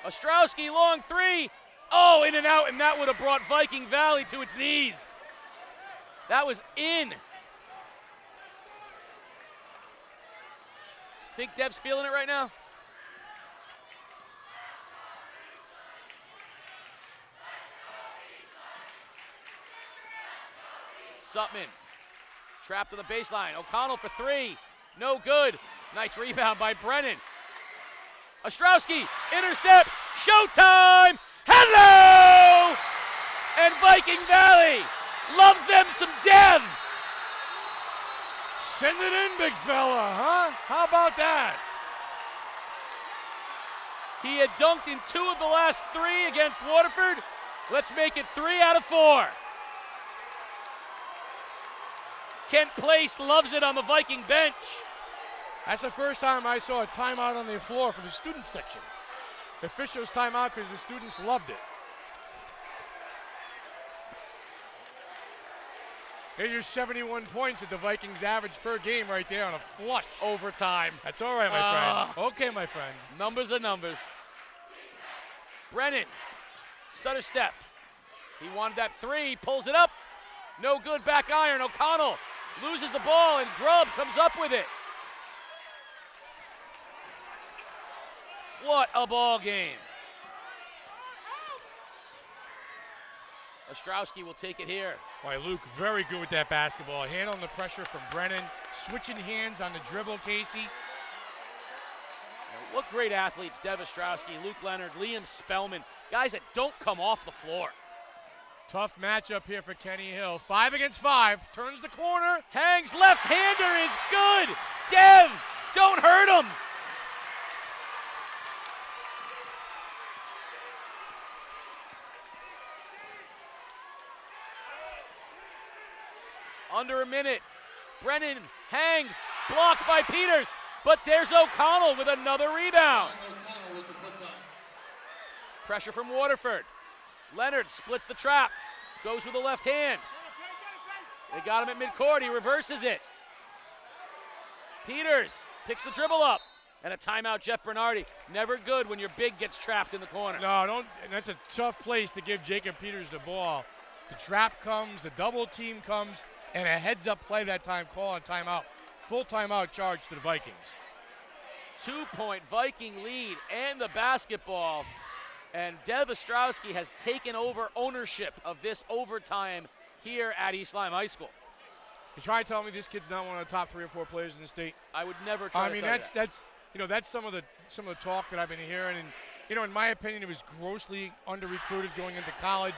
Ostrowski, long 3. Oh, in and out, and that would have brought Viking Valley to its knees. That was in. Think Dev's feeling it right now? Sutman, trapped to the baseline. O'Connell for 3. No good. Nice rebound by Brennan. Ostrowski intercepts. Showtime! Hello! And Viking Valley loves them some Dev. Send it in, big fella, huh? How about that? He had dunked in 2 of the last 3 against Waterford. Let's make it 3 out of 4. Kent Place loves it on the Viking bench. That's the first time I saw a timeout on the floor for the student section. The officials timeout because the students loved it. Here's your 71 points at the Vikings average per game right there on a flush. Overtime. That's all right, my friend. Okay, my friend. Numbers are numbers. Brennan, stutter step. He wanted that 3, pulls it up. No good, back iron. O'Connell loses the ball, and Grubb comes up with it. What a ball game. Ostrowski will take it here. Boy, Luke, very good with that basketball. Handling the pressure from Brennan. Switching hands on the dribble, Casey. What great athletes, Dev Ostrowski, Luke Leonard, Liam Spellman. Guys that don't come off the floor. Tough matchup here for Kenny Hill. 5 against 5. Turns the corner. Hangs left-hander is good. Dev, don't hurt him. Under a minute. Brennan hangs, blocked by Peters, but there's O'Connell with another rebound. Pressure from Waterford. Leonard splits the trap, goes with the left hand. They got him at midcourt, he reverses it. Peters picks the dribble up, and a timeout, Jeff Bernardi. Never good when your big gets trapped in the corner. No, don't. And that's a tough place to give Jacob Peters the ball. The trap comes, the double team comes, and a heads-up play that time, call on timeout. Full timeout charge to the Vikings. 2-point Viking lead and the basketball. And Dev Ostrowski has taken over ownership of this overtime here at East Lyme High School. You try to tell me this kid's not one of the top 3 or 4 players in the state? I would never try to tell you that. That's some of the talk that I've been hearing, and in my opinion, he was grossly under-recruited going into college.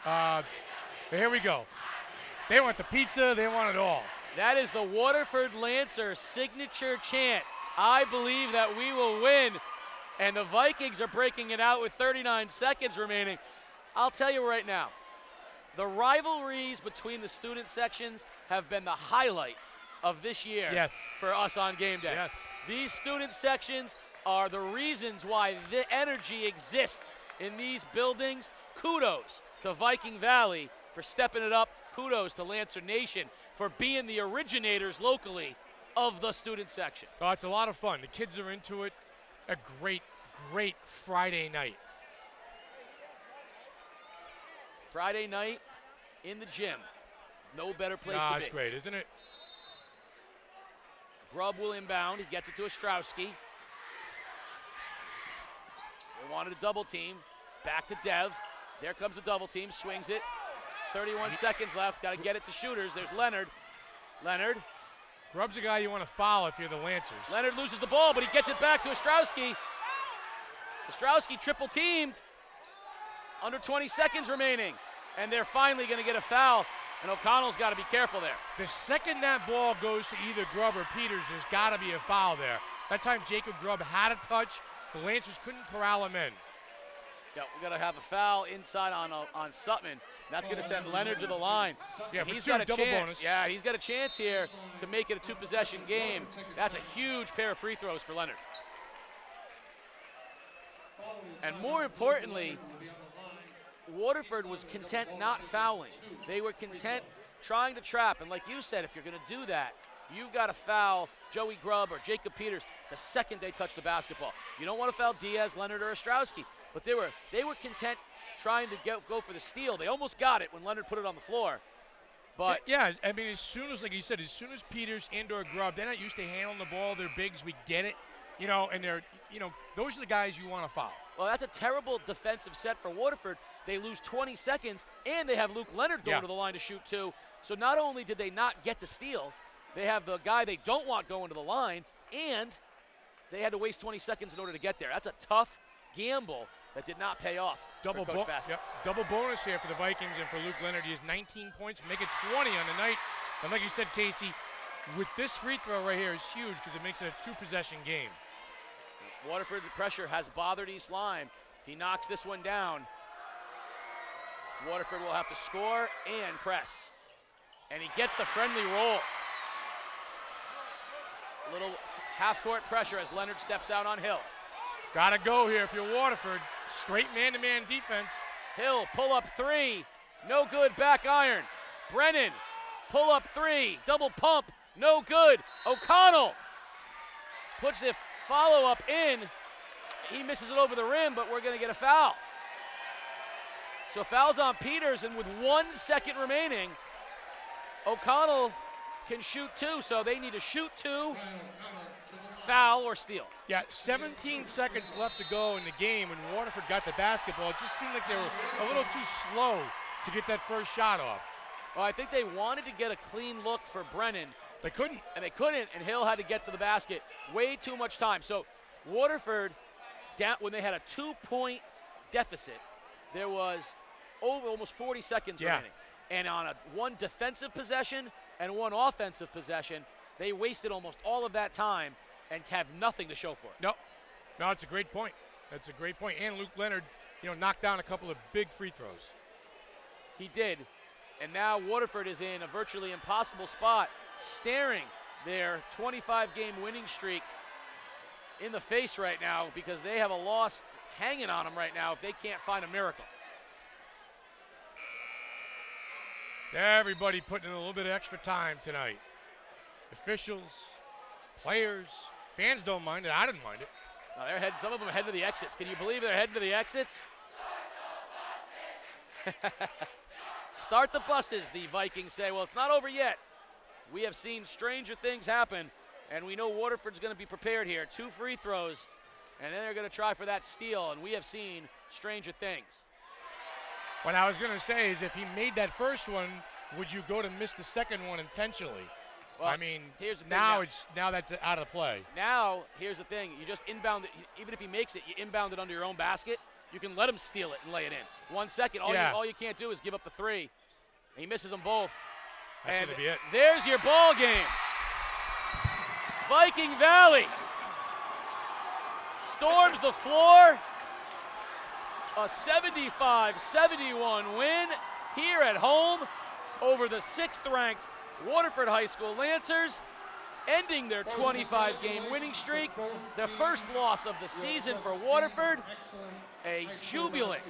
But here we go. They want the pizza, they want it all. That is the Waterford Lancer signature chant. I believe that we will win. And the Vikings are breaking it out with 39 seconds remaining. I'll tell you right now, the rivalries between the student sections have been the highlight of this year for us on game day. Yes. These student sections are the reasons why the energy exists in these buildings. Kudos to Viking Valley for stepping it up. Kudos to Lancer Nation for being the originators locally of the student section. Oh, it's a lot of fun. The kids are into it. A great, great Friday night. Friday night in the gym. No better place to be. It's great, isn't it? Grubb will inbound. He gets it to Ostrowski. They wanted a double team. Back to Dev. There comes a double team. Swings it. 31 seconds left. Got to get it to shooters. There's Leonard. Leonard. Grubb's a guy you want to foul if you're the Lancers. Leonard loses the ball, but he gets it back to Ostrowski. Ostrowski triple teamed. Under 20 seconds remaining. And they're finally going to get a foul. And O'Connell's got to be careful there. The second that ball goes to either Grubb or Peters, there's got to be a foul there. That time Jacob Grubb had a touch. The Lancers couldn't corral him in. Yeah, we got to have a foul inside on Sutton. That's going to send Leonard to the line. Yeah, he's got a chance. Bonus. Yeah, he's got a chance here to make it a 2-possession game. That's a huge pair of free throws for Leonard. And more importantly, Waterford was content not fouling. They were content trying to trap. And like you said, if you're going to do that, you've got to foul Joey Grubb or Jacob Peters the second they touch the basketball. You don't want to foul Diaz, Leonard, or Ostrowski. But they were content trying to go for the steal. They almost got it when Leonard put it on the floor. But yeah, I mean, as soon as, like you said, as soon as Peters and/or Grubb, they're not used to handling the ball. They're bigs. We get it. And they're, those are the guys you want to foul. Well, that's a terrible defensive set for Waterford. They lose 20 seconds, and they have Luke Leonard going to the line to shoot too. So not only did they not get the steal, they have the guy they don't want going to the line, and they had to waste 20 seconds in order to get there. That's a tough gamble that did not pay off. Double bonus here for the Vikings and for Luke Leonard. He has 19 points, make it 20 on the night. And like you said, Casey, with this free throw right here is huge because it makes it a 2-possession game. Waterford, the pressure has bothered East Lyme. If he knocks this one down, Waterford will have to score and press. And he gets the friendly roll. A little half-court pressure as Leonard steps out on Hill. Got to go here if you're Waterford. Straight man-to-man defense. Hill, pull-up 3. No good, back iron. Brennan, pull-up 3. Double pump, no good. O'Connell puts the follow-up in. He misses it over the rim, but we're going to get a foul. So foul's on Peters, and with 1 second remaining, O'Connell can shoot 2, so they need to shoot 2, foul, or steal. Yeah, 17 seconds left to go in the game when Waterford got the basketball. It just seemed like they were a little too slow to get that first shot off. Well, I think they wanted to get a clean look for Brennan. They couldn't. And Hill had to get to the basket. Way too much time. So Waterford, down when they had a 2-point deficit, there was over almost 40 seconds remaining. And on one defensive possession and one offensive possession, they wasted almost all of that time and have nothing to show for it. No, it's a great point. That's a great point. And Luke Leonard, knocked down a couple of big free throws. He did. And now Waterford is in a virtually impossible spot, staring their 25-game winning streak in the face right now because they have a loss hanging on them right now if they can't find a miracle. Everybody putting in a little bit of extra time tonight. Officials, players, fans don't mind it. I didn't mind it. No, they're heading, some of them are heading to the exits. Can you believe they're heading to the exits? Start the buses, the Vikings say. Well, it's not over yet. We have seen stranger things happen, and we know Waterford's going to be prepared here. 2 free throws, and then they're going to try for that steal, and we have seen stranger things. What I was going to say is if he made that first one, would you go to miss the second one intentionally? Well, I mean, here's the thing now that's out of play. Now, here's the thing. You just inbound it. Even if he makes it, you inbound it under your own basket. You can let him steal it and lay it in. 1 second. All you can't do is give up the 3. And he misses them both. That's going to be it. There's your ball game. Viking Valley storms the floor. A 75-71 win here at home over the 6th-ranked Waterford High School Lancers, ending their 25-game winning streak. The first loss of the season for Waterford. A jubilant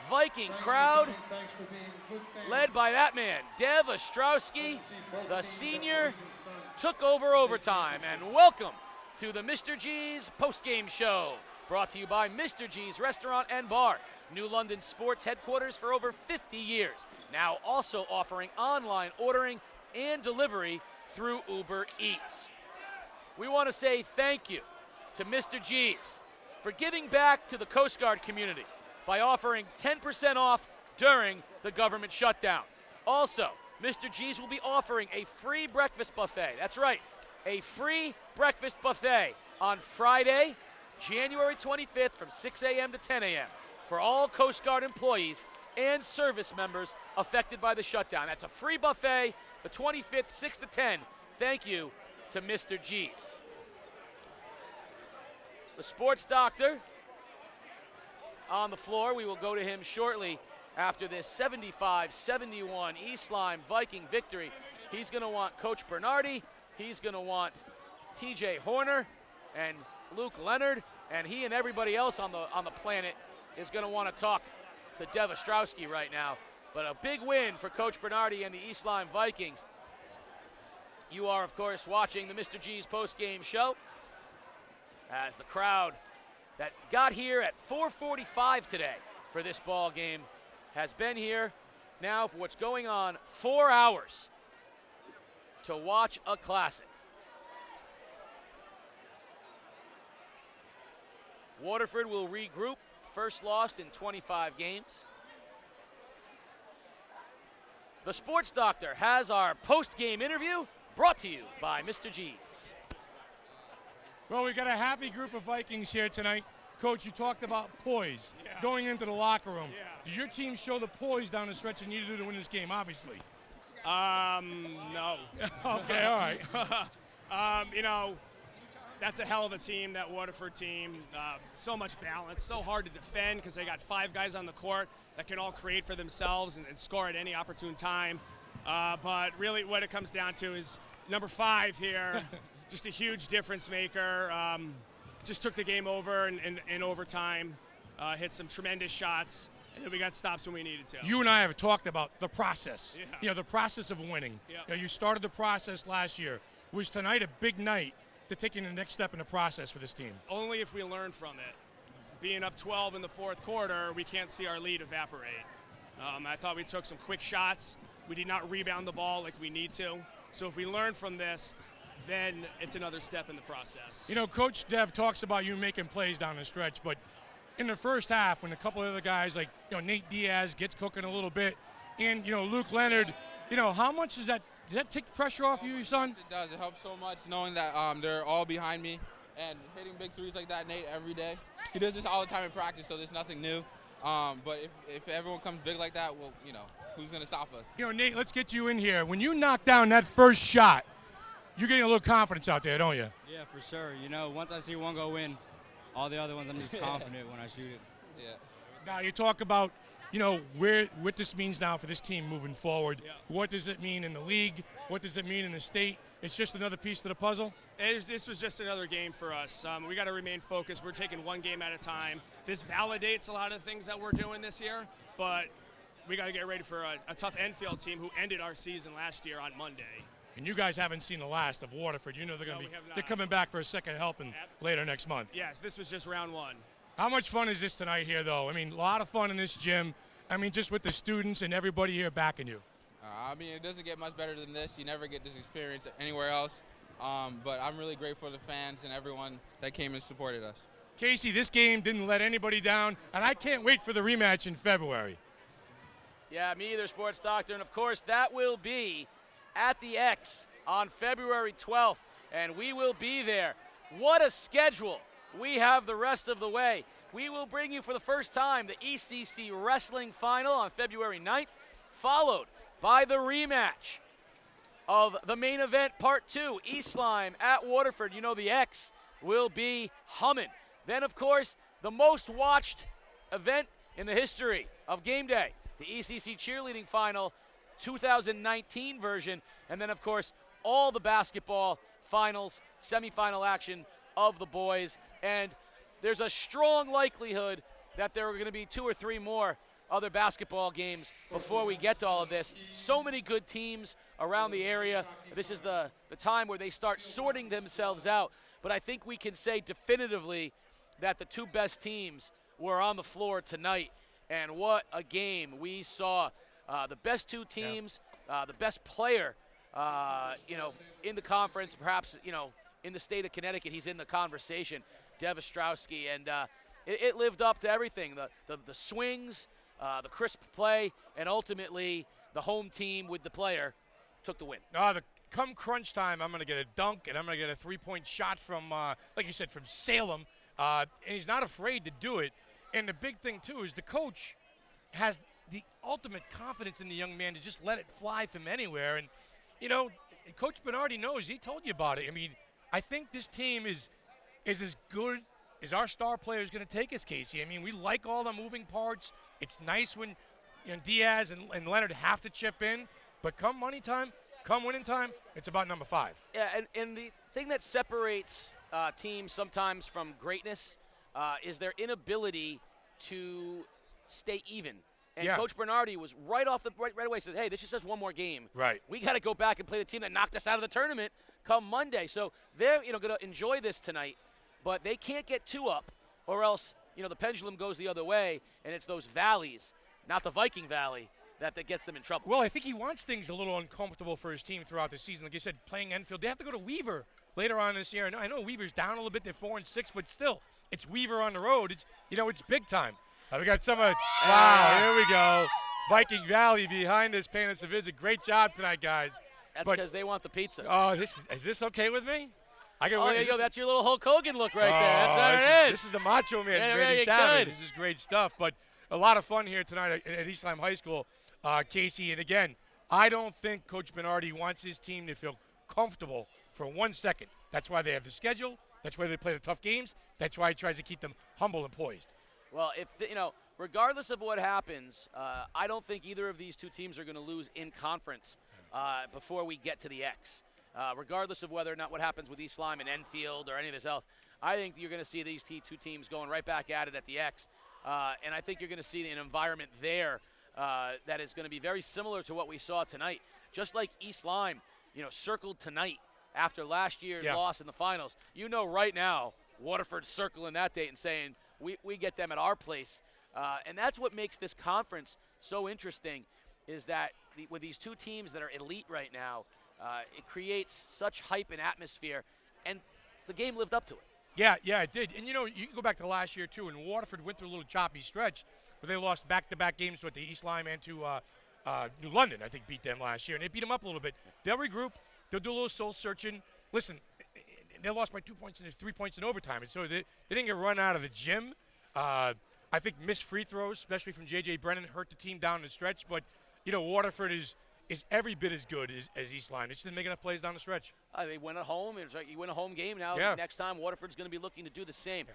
Viking crowd led by that man, Dev Ostrowski, the senior, took over overtime. And welcome to the Mr. G's postgame show, brought to you by Mr. G's Restaurant and Bar, New London sports headquarters for over 50 years. Now also offering online ordering and delivery through Uber Eats. We want to say thank you to Mr. G's for giving back to the Coast Guard community by offering 10% off during the government shutdown. Also, Mr. G's will be offering a free breakfast buffet. That's right, a free breakfast buffet on Friday, January 25th from 6 a.m. to 10 a.m. for all Coast Guard employees and service members affected by the shutdown. That's a free buffet, the 25th, 6 to 10. Thank you to Mr. G's. The sports doctor on the floor. We will go to him shortly after this 75-71 East Lyme Viking victory. He's going to want Coach Bernardi. He's going to want TJ Horner and Luke Leonard, and he and everybody else on the planet is going to want to talk to Dev Ostrowski right now. But a big win for Coach Bernardi and the East Lyme Vikings. You are, of course, watching the Mr. G's post-game show as the crowd that got here at 4:45 today for this ball game has been here now for what's going on 4 hours to watch a classic. Waterford will regroup, first lost in 25 games. The Sports Doctor has our post-game interview brought to you by Mr. G's. Well, we got a happy group of Vikings here tonight. Coach, you talked about poise going into the locker room. Did your team show the poise down the stretch you needed to do to win this game, obviously? No. Okay, all right. That's a hell of a team, that Waterford team. So much balance, so hard to defend because they got 5 guys on the court that can all create for themselves and score at any opportune time. But really what it comes down to is number 5 here, just a huge difference maker. Just took the game over in overtime, hit some tremendous shots, and then we got stops when we needed to. You and I have talked about the process, the process of winning. You started the process last year. Was tonight a big night to taking the next step in the process for this team? Only if we learn from it. Being up 12 in the 4th quarter, we can't see our lead evaporate. I thought we took some quick shots. We did not rebound the ball like we need to. So if we learn from this, then it's another step in the process. Coach Dev talks about you making plays down the stretch, but in the first half, when a couple of other guys like Nate Diaz gets cooking a little bit, and Luke Leonard, how much does that take the pressure off you, son? Yes, it does. It helps so much knowing that they're all behind me and hitting big threes like that, Nate, every day. He does this all the time in practice, so there's nothing new. But if everyone comes big like that, well, you know, who's going to stop us? You know, Nate, let's get you in here. When you knock down that first shot, you're getting a little confidence out there, don't you? Yeah, for sure. You know, once I see one go in, all the other ones I'm just confident when I shoot it. Yeah. Now you talk about, you know, what this means now for this team moving forward. Yeah. What does it mean in the league? What does it mean in the state? It's just another piece to the puzzle? This was just another game for us. We got to remain focused. We're taking one game at a time. This validates a lot of things that we're doing this year, but we got to get ready for a tough Enfield team who ended our season last year on Monday. And you guys haven't seen the last of Waterford. You know they're coming back for a second helping later next month. Yes, this was just round one. How much fun is this tonight here, though? I mean, a lot of fun in this gym. I mean, just with the students and everybody here backing you. I mean, it doesn't get much better than this. You never get this experience anywhere else. But I'm really grateful to the fans and everyone that came and supported us. Casey, this game didn't let anybody down, and I can't wait for the rematch in February. Yeah, me either, Sports Doctor. And, of course, that will be at the X on February 12th, and we will be there. What a schedule we have the rest of the way. We will bring you for the first time the ECC Wrestling Final on February 9th, followed by the rematch of the main event, Part 2, East Lyme at Waterford. You know the X will be humming. Then, of course, the most watched event in the history of Game Day, the ECC Cheerleading Final 2019 version. And then, of course, all the basketball finals, semifinal action of the boys. And there's a strong likelihood that there are going to be 2 or 3 more other basketball games before we get to all of this. So many good teams around the area. This is the time where they start sorting themselves out. But I think we can say definitively that the 2 best teams were on the floor tonight. And what a game we saw. The best 2 teams, the best player, you know, in the conference, perhaps, you know, in the state of Connecticut, he's in the conversation, Dev Ostrowski, and it lived up to everything. The swings, the crisp play, and ultimately the home team with the player took the win. Come crunch time, I'm going to get a dunk, and I'm going to get a 3-point shot from, like you said, from Salem. And he's not afraid to do it. And the big thing, too, is the coach has the ultimate confidence in the young man to just let it fly from anywhere. And, you know, Coach Bernardi knows. He told you about it. I mean, I think this team is as good as our star player is going to take us, Casey. I mean, we like all the moving parts. It's nice when, you know, Diaz and Leonard have to chip in. But come money time, come winning time, it's about number 5. Yeah, and the thing that separates teams sometimes from greatness is their inability to stay even. And Coach Bernardi was right away said, hey, this is just one more game. Right. We got to go back and play the team that knocked us out of the tournament come Monday. So they're, you know, going to enjoy this tonight, but they can't get too up or else, you know, the pendulum goes the other way, and it's those valleys, not the Viking Valley, that gets them in trouble. Well, I think he wants things a little uncomfortable for his team throughout the season. Like you said, playing Enfield. They have to go to Weaver later on this year. I know Weaver's down a little bit. They're 4-6, but still, it's Weaver on the road. It's, you know, it's big time. We got some of, wow, here we go. Viking Valley behind us paying us a visit. Great job tonight, guys. That's because they want the pizza. Oh, is this okay with me? There you go. That's your little Hulk Hogan look right there. That's how it is. This is the Macho Man, Yeah, Randy very Savage. good. This is great stuff. But a lot of fun here tonight at East Lyme High School, Casey. And again, I don't think Coach Bernardi wants his team to feel comfortable for 1 second. That's why they have the schedule. That's why they play the tough games. That's why he tries to keep them humble and poised. Well, regardless of what happens, I don't think either of these 2 teams are going to lose in conference before we get to the X. Regardless of whether or not what happens with East Lyme and Enfield or any of this else, I think you're going to see these 2 teams going right back at it at the X. And I think you're going to see an environment there that is going to be very similar to what we saw tonight. Just like East Lyme, you know, circled tonight after last year's loss in the finals. You know right now, Waterford's circling that date and saying, we get them at our place. And that's what makes this conference so interesting, is that with these 2 teams that are elite right now, it creates such hype and atmosphere, and the game lived up to it. Yeah, it did. And, you know, you can go back to last year, too, and Waterford went through a little choppy stretch where they lost back-to-back games to East Lyme and to New London, I think, beat them last year. And they beat them up a little bit. They'll regroup. They'll do a little soul-searching. Listen, they lost by 2 points and 3 points in overtime. And so they didn't get run out of the gym. I think missed free throws, especially from J.J. Brennan, hurt the team down the stretch. But, Waterford is every bit as good as East Lyme. They just didn't make enough plays down the stretch. They win at home. It's like you win a home game. Now, next time, Waterford's going to be looking to do the same.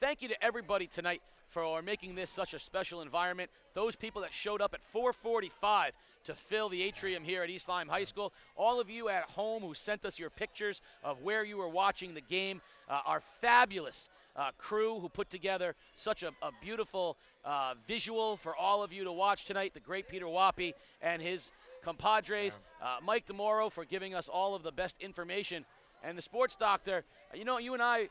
Thank you to everybody tonight for making this such a special environment. Those people that showed up at 4:45 to fill the atrium here at East Lyme High School. All of you at home who sent us your pictures of where you were watching the game. Our fabulous crew who put together such a beautiful visual for all of you to watch tonight. The great Peter Wappy and his compadres. Mike DeMoro for giving us all of the best information. And the sports doctor, you and I,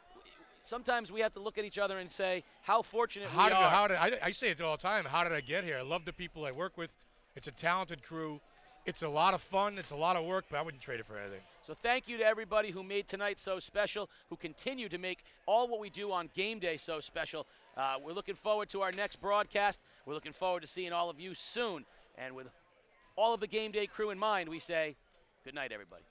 sometimes we have to look at each other and say how fortunate we are. I say it all the time. How did I get here? I love the people I work with. It's a talented crew. It's a lot of fun. It's a lot of work, but I wouldn't trade it for anything. So thank you to everybody who made tonight so special, who continue to make all what we do on game day so special. We're looking forward to our next broadcast. We're looking forward to seeing all of you soon. And with all of the game day crew in mind, we say good night, everybody.